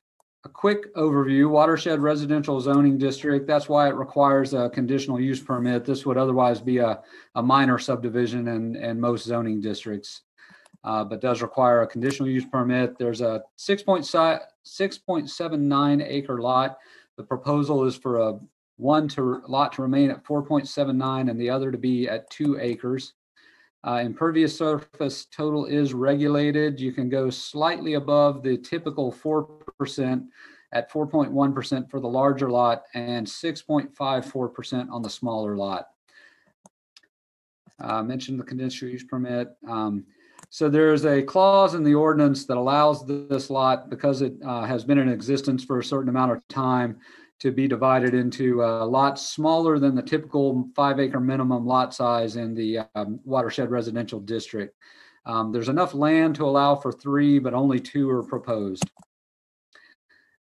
a quick overview, watershed residential zoning district. That's why it requires a conditional use permit. This would otherwise be a minor subdivision in most zoning districts, but does require a conditional use permit. There's a 6.79 acre lot. The proposal is for a lot to remain at 4.79 and the other to be at 2 acres. Impervious surface total is regulated. You can go slightly above the typical 4% at 4.1% for the larger lot and 6.54% on the smaller lot. I mentioned the conditional use permit. So there's a clause in the ordinance that allows this lot, because it has been in existence for a certain amount of time, to be divided into lots smaller than the typical 5 acre minimum lot size in the watershed residential district. There's enough land to allow for 3, but only 2 are proposed.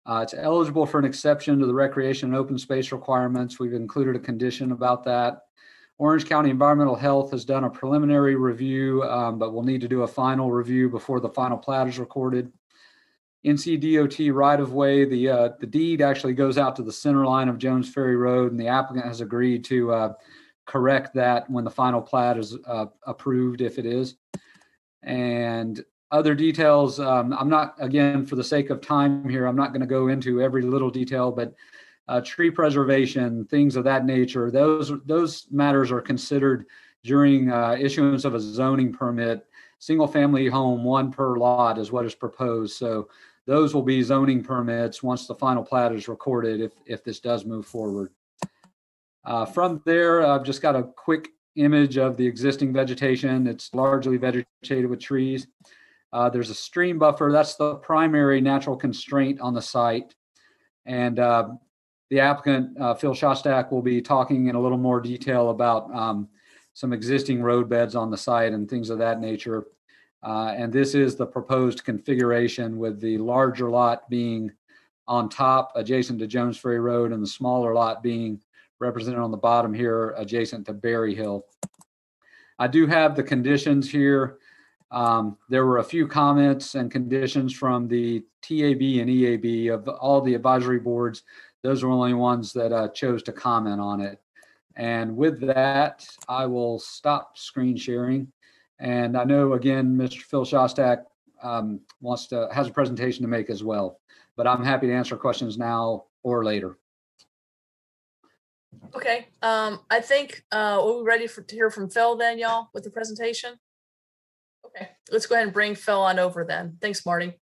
It's eligible for an exception to the recreation and open space requirements. We've included a condition about that. Orange County Environmental Health has done a preliminary review, but we'll need to do a final review before the final plat is recorded. NCDOT right-of-way, the deed actually goes out to the center line of Jones Ferry Road, and the applicant has agreed to correct that when the final plat is approved, if it is. And other details, I'm not, again, for the sake of time here, I'm not going to go into every little detail, but tree preservation, things of that nature, those matters are considered during issuance of a zoning permit. Single family home, 1 per lot is what is proposed. So those will be zoning permits once the final plat is recorded, if this does move forward. From there, I've just got a quick image of the existing vegetation. It's largely vegetated with trees. There's a stream buffer. That's the primary natural constraint on the site. And the applicant, Phil Shostak, will be talking in a little more detail about some existing road beds on the site and things of that nature. And this is the proposed configuration, with the larger lot being on top adjacent to Jones Ferry Road and the smaller lot being represented on the bottom here adjacent to Berry Hill. I do have the conditions here. There were a few comments and conditions from the TAB and EAB of all the advisory boards. Those are only ones that chose to comment on it. And with that, I will stop screen sharing. And I know, again, Mr. Phil Shostak has a presentation to make as well, but I'm happy to answer questions now or later. Okay, I think we're ready to hear from Phil then, y'all, with the presentation. Okay, let's go ahead and bring Phil on over then. Thanks, Marty.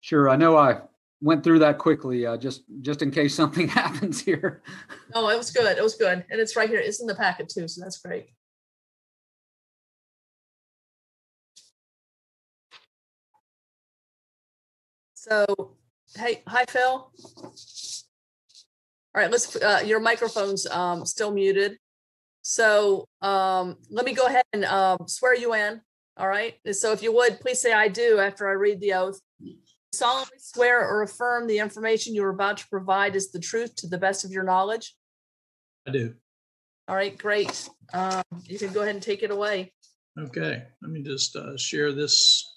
Sure, I know I went through that quickly, just in case something happens here. No, it was good. It was good. And it's right here. It's in the packet too, so that's great. So, hey, hi, Phil. All right, let's, your microphone's still muted. So let me go ahead and swear you in. All right. So if you would, please say I do after I read the oath. Solemnly swear or affirm the information you are about to provide is the truth to the best of your knowledge. I do. All right, great. You can go ahead and take it away. Okay, let me just share this.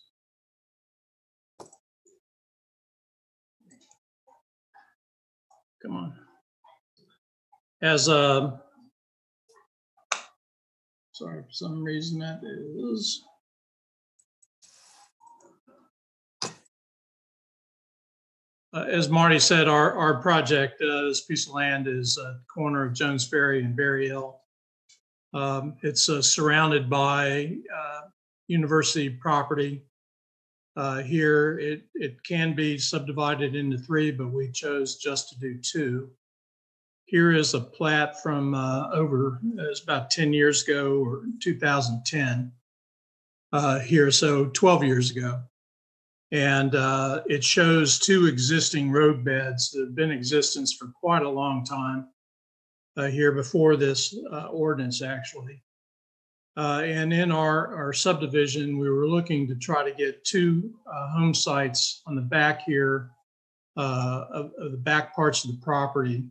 Come on. As sorry, for some reason that is. As Marty said, our project, this piece of land is a corner of Jones Ferry and Berry Hill. It's surrounded by university property. Here, it can be subdivided into 3, but we chose just to do 2. Here is a plat from it's about 10 years ago, or 2010 here, so 12 years ago. And it shows 2 existing road beds that have been in existence for quite a long time here before this ordinance, actually. And in our subdivision, we were looking to try to get 2 home sites on the back here of the back parts of the property.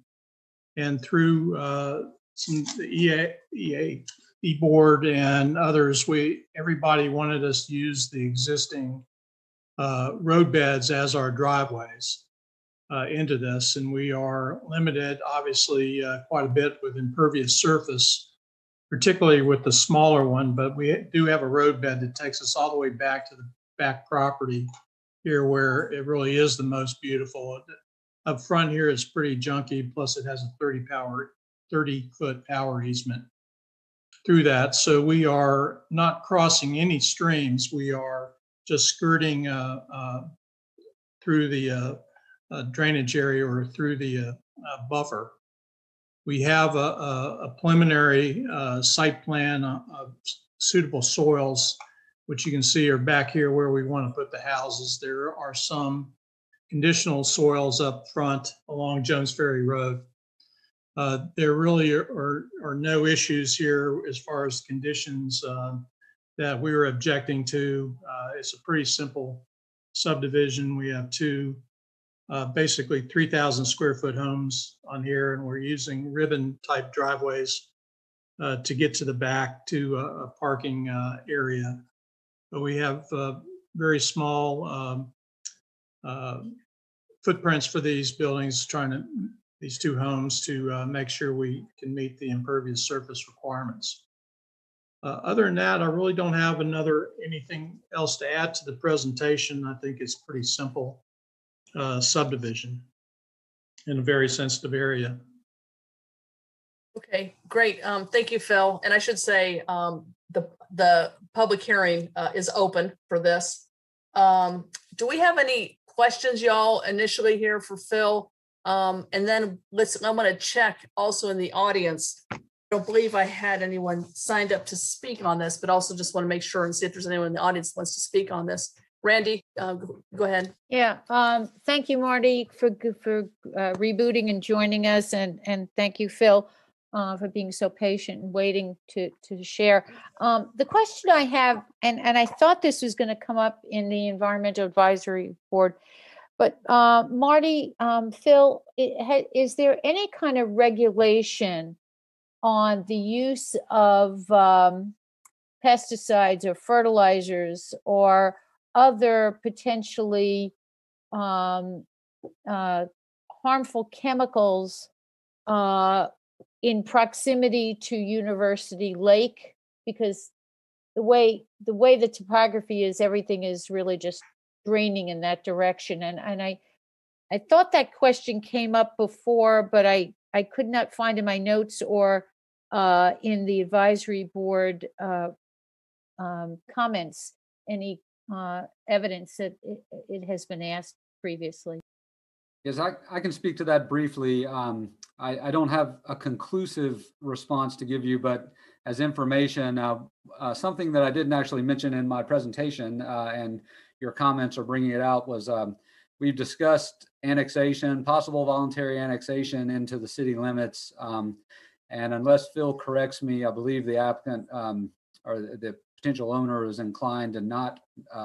And through the EA board and others, everybody wanted us to use the existing road beds as our driveways into this. And we are limited, obviously, quite a bit with impervious surface, particularly with the smaller one, but we do have a road bed that takes us all the way back to the back property here where it really is the most beautiful. Up front here is pretty junky, plus it has a 30-foot power easement through that. So we are not crossing any streams. We are just skirting through the drainage area or through the buffer. We have a preliminary site plan of suitable soils, which you can see are back here where we want to put the houses. There are some conditional soils up front along Jones Ferry Road. There really are no issues here as far as conditions that we were objecting to. It's a pretty simple subdivision. We have 2 basically 3,000 square foot homes on here, and we're using ribbon type driveways to get to the back to a parking area. But we have very small footprints for these buildings, these 2 homes to make sure we can meet the impervious surface requirements. Other than that, I really don't have anything else to add to the presentation. I think it's pretty simple subdivision in a very sensitive area. Okay, great. Thank you, Phil. And I should say the public hearing is open for this. Do we have any questions, y'all, initially here for Phil? And then I want to check also in the audience. I don't believe I had anyone signed up to speak on this, but also just want to make sure and see if there's anyone in the audience that wants to speak on this. Randy, go ahead. Yeah, thank you, Marty, for rebooting and joining us, and thank you, Phil, for being so patient and waiting to share. The question I have, and I thought this was going to come up in the Environmental Advisory Board, but Marty, Phil, is there any kind of regulation on the use of pesticides or fertilizers or other potentially harmful chemicals in proximity to University Lake? Because the way the topography is, everything is really just draining in that direction. And I thought that question came up before, but I could not find in my notes or in the advisory board comments any evidence that it has been asked previously. Yes, I can speak to that briefly. I don't have a conclusive response to give you, but as information, something that I didn't actually mention in my presentation, and your comments are bringing it out, was we've discussed annexation, possible voluntary annexation into the city limits. And unless Phil corrects me, I believe the applicant or the potential owner is inclined to not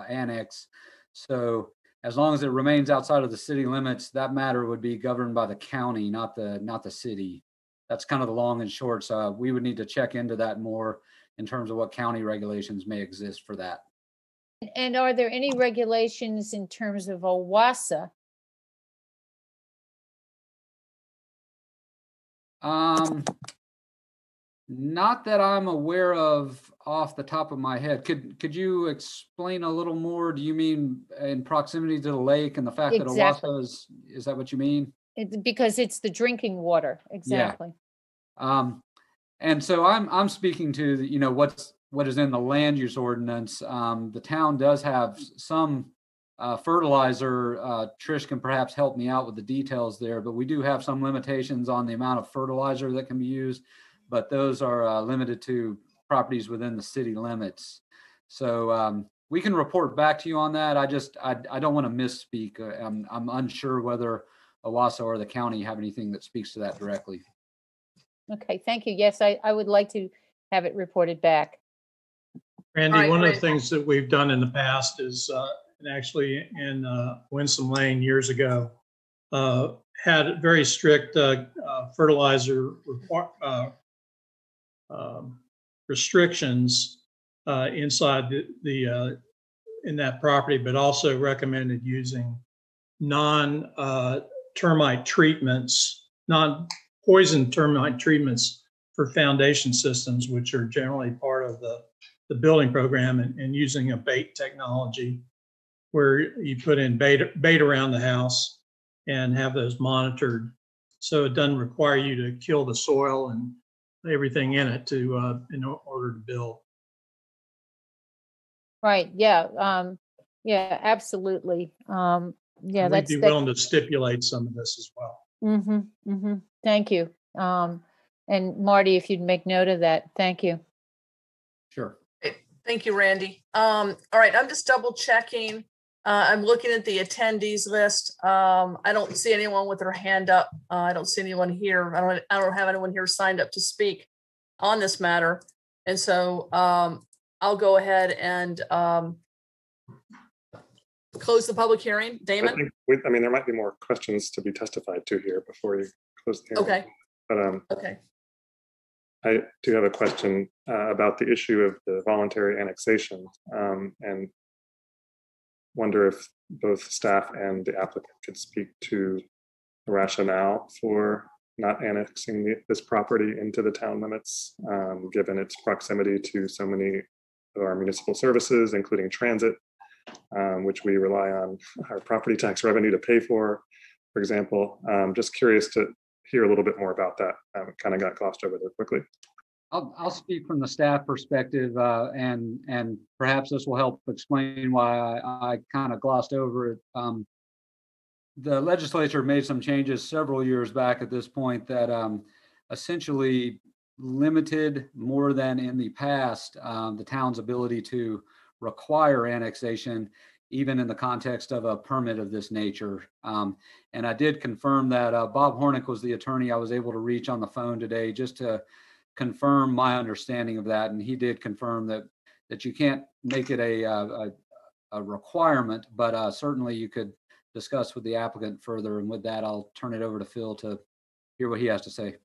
annex. So as long as it remains outside of the city limits, that matter would be governed by the county, not the city. That's kind of the long and short. So we would need to check into that more in terms of what county regulations may exist for that. And are there any regulations in terms of OWASA? Not that I'm aware of off the top of my head. Could you explain a little more? Do you mean in proximity to the lake and the fact that Exactly. Owasso is that what you mean? Because it's the drinking water, exactly. And so I'm speaking to what is in the land use ordinance. The town does have some fertilizer. Trish can perhaps help me out with the details there, but we do have some limitations on the amount of fertilizer that can be used, but those are limited to properties within the city limits. So we can report back to you on that. I don't want to misspeak. I'm unsure whether Owasso or the county have anything that speaks to that directly. Okay, thank you. Yes, I would like to have it reported back. Randy, right, one of great. the things that we've done in the past is, and actually in Winsome Lane years ago, had very strict fertilizer restrictions inside in that property, but also recommended using non-termite treatments, non-poison termite treatments for foundation systems, which are generally part of the building program, and using a bait technology where you put in bait around the house and have those monitored. So it doesn't require you to kill the soil and everything in it in order to build. Right, yeah, yeah, absolutely. Yeah, we'd be willing to stipulate some of this as well. Thank you. And Marty, if you'd make note of that, thank you. Sure. Thank you, Randy. All right, I'm just double checking. I'm looking at the attendees list. I don't see anyone with their hand up. I don't see anyone here. I don't have anyone here signed up to speak on this matter. And so I'll go ahead and close the public hearing. Damon? I mean, there might be more questions to be testified to here before you close the hearing. Okay. But okay. I do have a question about the issue of the voluntary annexation, and wonder if both staff and the applicant could speak to the rationale for not annexing this property into the town limits, given its proximity to so many of our municipal services, including transit, which we rely on our property tax revenue to pay for example. Just curious to hear a little bit more about that. Kind of got glossed over there quickly. I'll speak from the staff perspective, and perhaps this will help explain why I kind of glossed over it. The legislature made some changes several years back at this point that essentially limited more than in the past the town's ability to require annexation, even in the context of a permit of this nature. And I did confirm that Bob Hornick was the attorney I was able to reach on the phone today just to confirm my understanding of that. And he did confirm that you can't make it a requirement, but certainly you could discuss with the applicant further. And with that, I'll turn it over to Phil to hear what he has to say.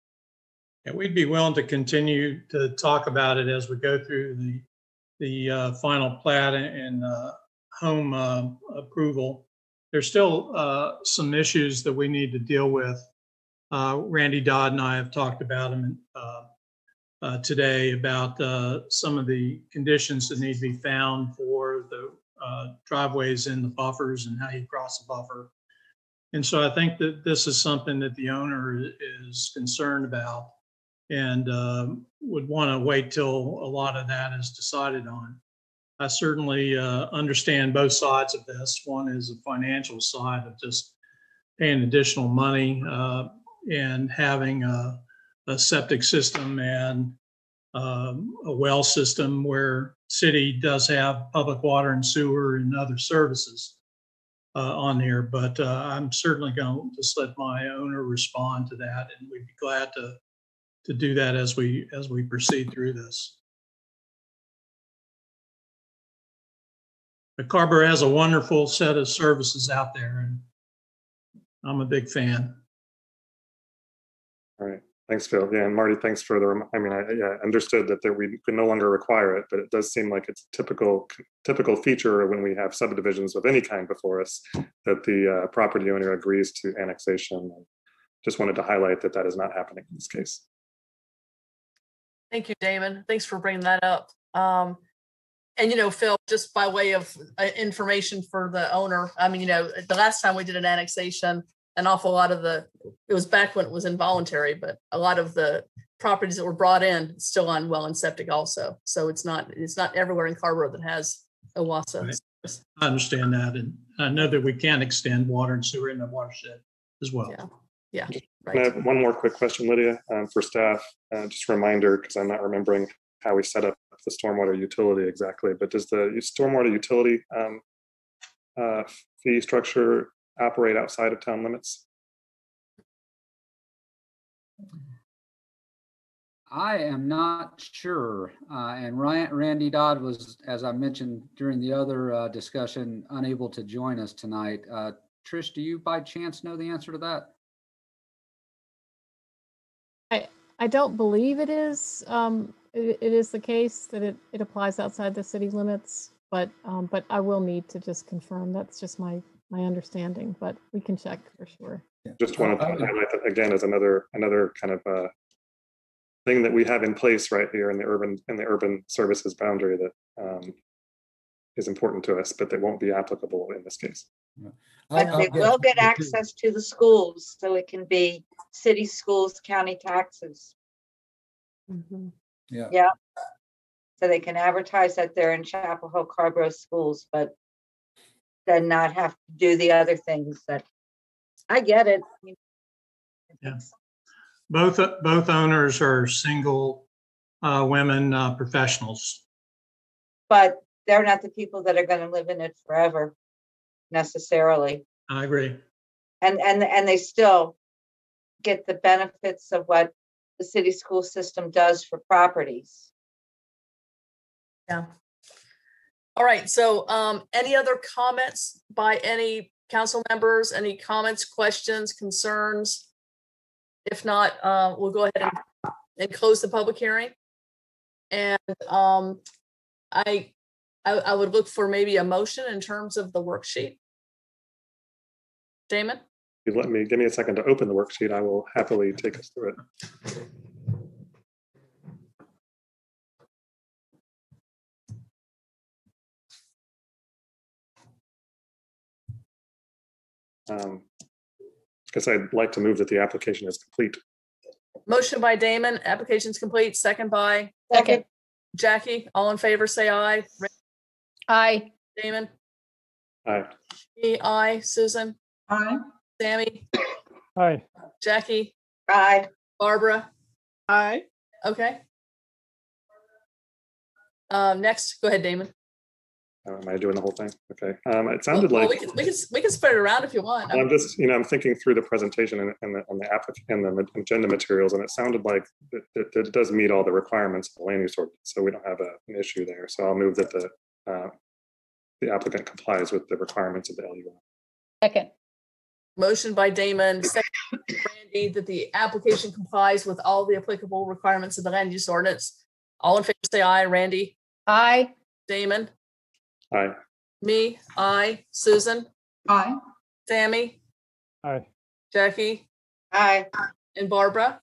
And we'd be willing to continue to talk about it as we go through the final plat and home approval. There's still some issues that we need to deal with. Randy Dodd and I have talked about them today about some of the conditions that need to be found for the driveways in the buffers and how you cross the buffer. And so I think that this is something that the owner is concerned about and would want to wait till a lot of that is decided on. I certainly understand both sides of this. One is the financial side of just paying additional money and having a septic system and a well system where city does have public water and sewer and other services on here. But I'm certainly going to just let my owner respond to that, and we'd be glad to do that as we proceed through this. But Carrboro has a wonderful set of services out there, and I'm a big fan. All right, thanks, Phil. Yeah, and Marty, thanks for the. I mean, I understood that we could no longer require it, but it does seem like it's a typical feature when we have subdivisions of any kind before us that the property owner agrees to annexation. Just wanted to highlight that that is not happening in this case. Thank you, Damon. Thanks for bringing that up. And, Phil, just by way of information for the owner, I mean, the last time we did an annexation, an awful lot of it was back when it was involuntary, but a lot of the properties that were brought in still on well and septic also. So it's not everywhere in Carrboro that has OWASA. Right. I understand that. And I know that we can extend water and sewer in the watershed as well. Yeah. I have one more quick question, Lydia, for staff. Just a reminder, because I'm not remembering how we set up the stormwater utility exactly, but does the stormwater utility fee structure operate outside of town limits? I am not sure. And Randy Dodd was, as I mentioned during the other discussion, unable to join us tonight. Trish, do you by chance know the answer to that? I don't believe it is. It is the case that it applies outside the city limits, but I will need to just confirm. That's just my understanding, but we can check for sure. Just wanted to highlight that again as another kind of thing that we have in place right here in the urban services boundary that is important to us, but that won't be applicable in this case. But they will get access to the schools, so it can be city schools, county taxes. Mm-hmm. Yeah. So they can advertise that they're in Chapel Hill Carrboro schools, but then not have to do the other things that I get it. Yeah. Both owners are single women professionals. But they're not the people that are going to live in it forever necessarily. I agree. And they still get the benefits of what the city school system does for properties. Yeah. All right. So any other comments by any council members? Any comments, questions, concerns? If not, we'll go ahead and close the public hearing. And I would look for maybe a motion in terms of the worksheet. Damon? If you give me a second to open the worksheet, I will happily take us through it. Because I'd like to move that the application is complete. Motion by Damon, application's complete. Second by Jackie. All in favor, say aye. Aye. Damon? Aye. Aye. Susan? Aye. Sammy? Aye. Jackie? Aye. Barbara? Aye. Okay. Next, go ahead, Damon. Am I doing the whole thing? Okay. It sounded Well, like we can spread it around if you want. I'm just, I'm thinking through the presentation and the agenda materials, and it sounded like it does meet all the requirements of the land use ordinance, so we don't have an issue there. So I'll move that the applicant complies with the requirements of the LUI. Second. Motion by Damon, second by Randy, that the application complies with all the applicable requirements of the land use ordinance. All in favor, say aye. Randy? Aye. Damon? Aye. Me? Aye. Susan? Aye. Sammy? Aye. Jackie? Aye. And Barbara?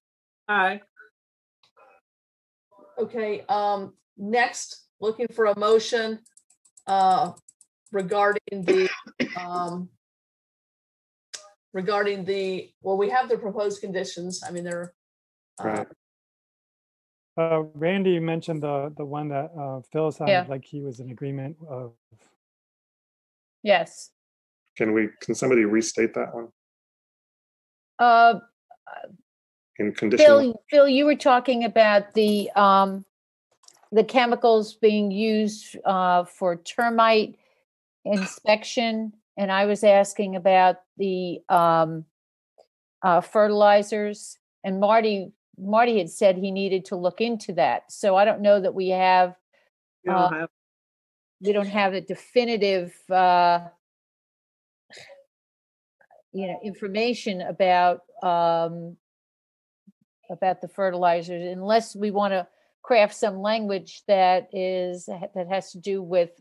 Aye. Okay, next, looking for a motion regarding the well, we have the proposed conditions. I mean, they're right. Randy mentioned the one that Phil sounded like he was in agreement of. Yes. Can somebody restate that one? In condition. Phil, you were talking about the chemicals being used for termite inspection, and I was asking about the fertilizers, and Marty had said he needed to look into that. So I don't know that we have we don't have a definitive information about the fertilizers, unless we want to craft some language that has to do with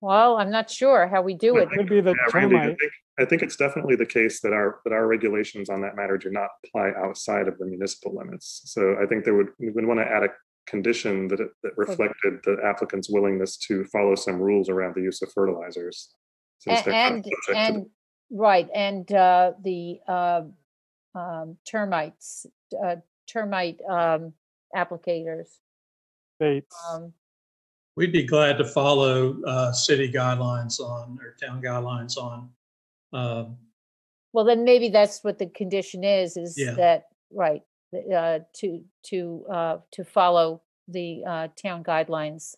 Well, I'm not sure how we do it. Could be the Yeah, Randy, termite. I think it's definitely the case that our regulations on that matter do not apply outside of the municipal limits. So I think we would want to add a condition that reflected the applicant's willingness to follow some rules around the use of fertilizers. Since they're not subject to And right, and the termites, termite applicators. Baits. We'd be glad to follow city guidelines on, or town guidelines on. Well, then maybe that's what the condition is Yeah. that, right, to follow the town guidelines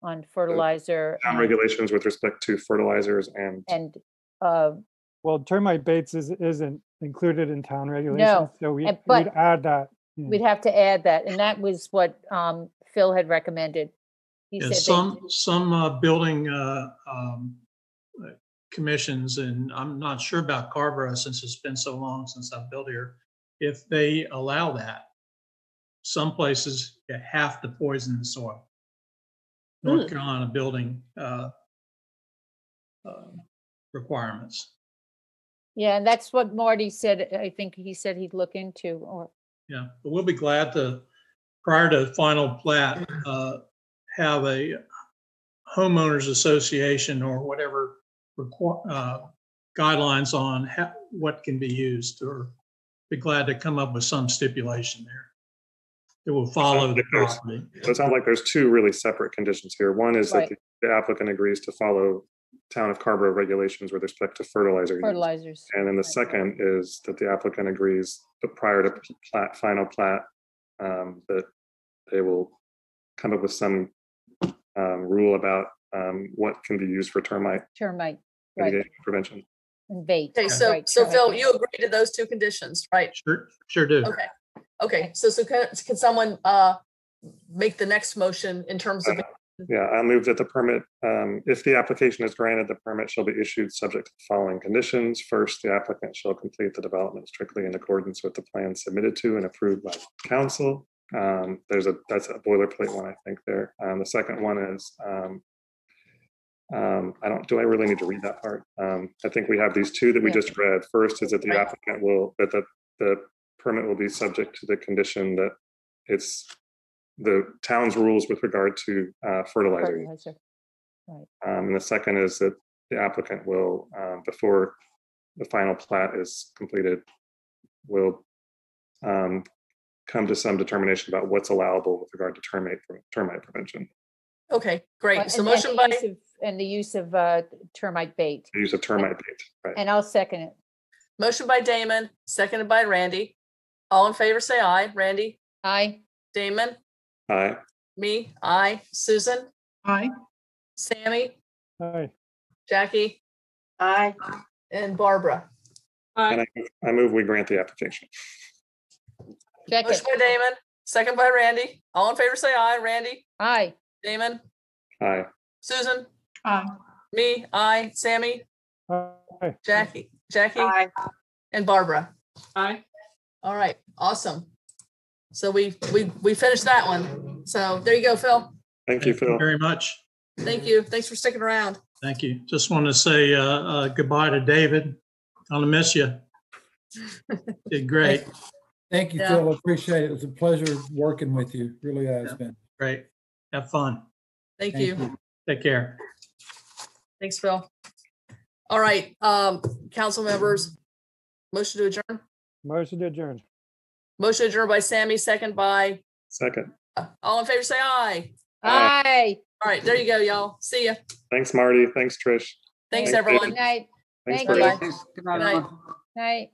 on fertilizer. town regulations with respect to fertilizers and Well, termite baits isn't included in town regulations, so we'd add that. We'd have to add that, and that was what Phil had recommended. He Yeah, said some building commissions, and I'm not sure about Carrboro since it's been so long since I've built here, if they allow that. Some places you have to poison the soil. North Carolina building requirements. Yeah, and that's what Marty said. I think he said he'd look into. Or Yeah, but we'll be glad to, prior to final plat, have a homeowners association or whatever guidelines on what can be used, or be glad to come up with some stipulation there that will follow the property. So it sounds like there's two really separate conditions here. One is that the applicant agrees to follow town of Carrboro regulations with respect to fertilizer use. fertilizers. And then the second is that the applicant agrees that prior to final plat, that they will come up with some rule about what can be used for termite mitigation prevention. And bait. Okay, so Phil, you agree to those two conditions, right? Sure do. Okay. So can someone make the next motion in terms of? Yeah, I move that the permit, if the application is granted, the permit shall be issued subject to the following conditions. First, the applicant shall complete the development strictly in accordance with the plan submitted to and approved by council. That's a boilerplate one, I think there. The second one is, do I really need to read that part? I think we have these two that we just read. First is that the applicant the permit will be subject to the condition that it's the town's rules with regard to fertilizer. Right. And the second is that the applicant will, before the final plat is completed, will come to some determination about what's allowable with regard to termite prevention. Okay, great. So And motion by the use of termite bait. The use of termite bait, right. And I'll second it. motion by Damon, seconded by Randy. All in favor, say aye. Randy? Aye. Damon? Aye. Me? Aye. Susan? Aye. Sammy? Aye. Jackie? Aye. And Barbara? And I move we grant the application. Motion by Damon, second by Randy. All in favor, say aye. Randy? Aye. Damon? Aye. Susan? Aye. Me? Aye. Sammy? Aye. Jackie? Aye. And Barbara? Aye. All right, awesome. So we finished that one. So there you go, Phil. Thank you, Phil. Very much. Thank you. Thanks for sticking around. Thank you. Just want to say goodbye to David. Gonna miss you. Did great. Thank you, Yeah. Phil. Appreciate it. It was a pleasure working with you. Really has been. Great. Have fun. Thank you. Take care. Thanks, Phil. All right, council members, motion to adjourn. Motion to adjourn. Motion adjourned by Sammy, second by, Second. all in favor, say aye. Aye. All right, there you go, y'all. See ya. Thanks, Marty. Thanks, Trish. Thanks, Thanks, everyone. Good night. Thanks, Thank Marty. you. Good Good night. Night.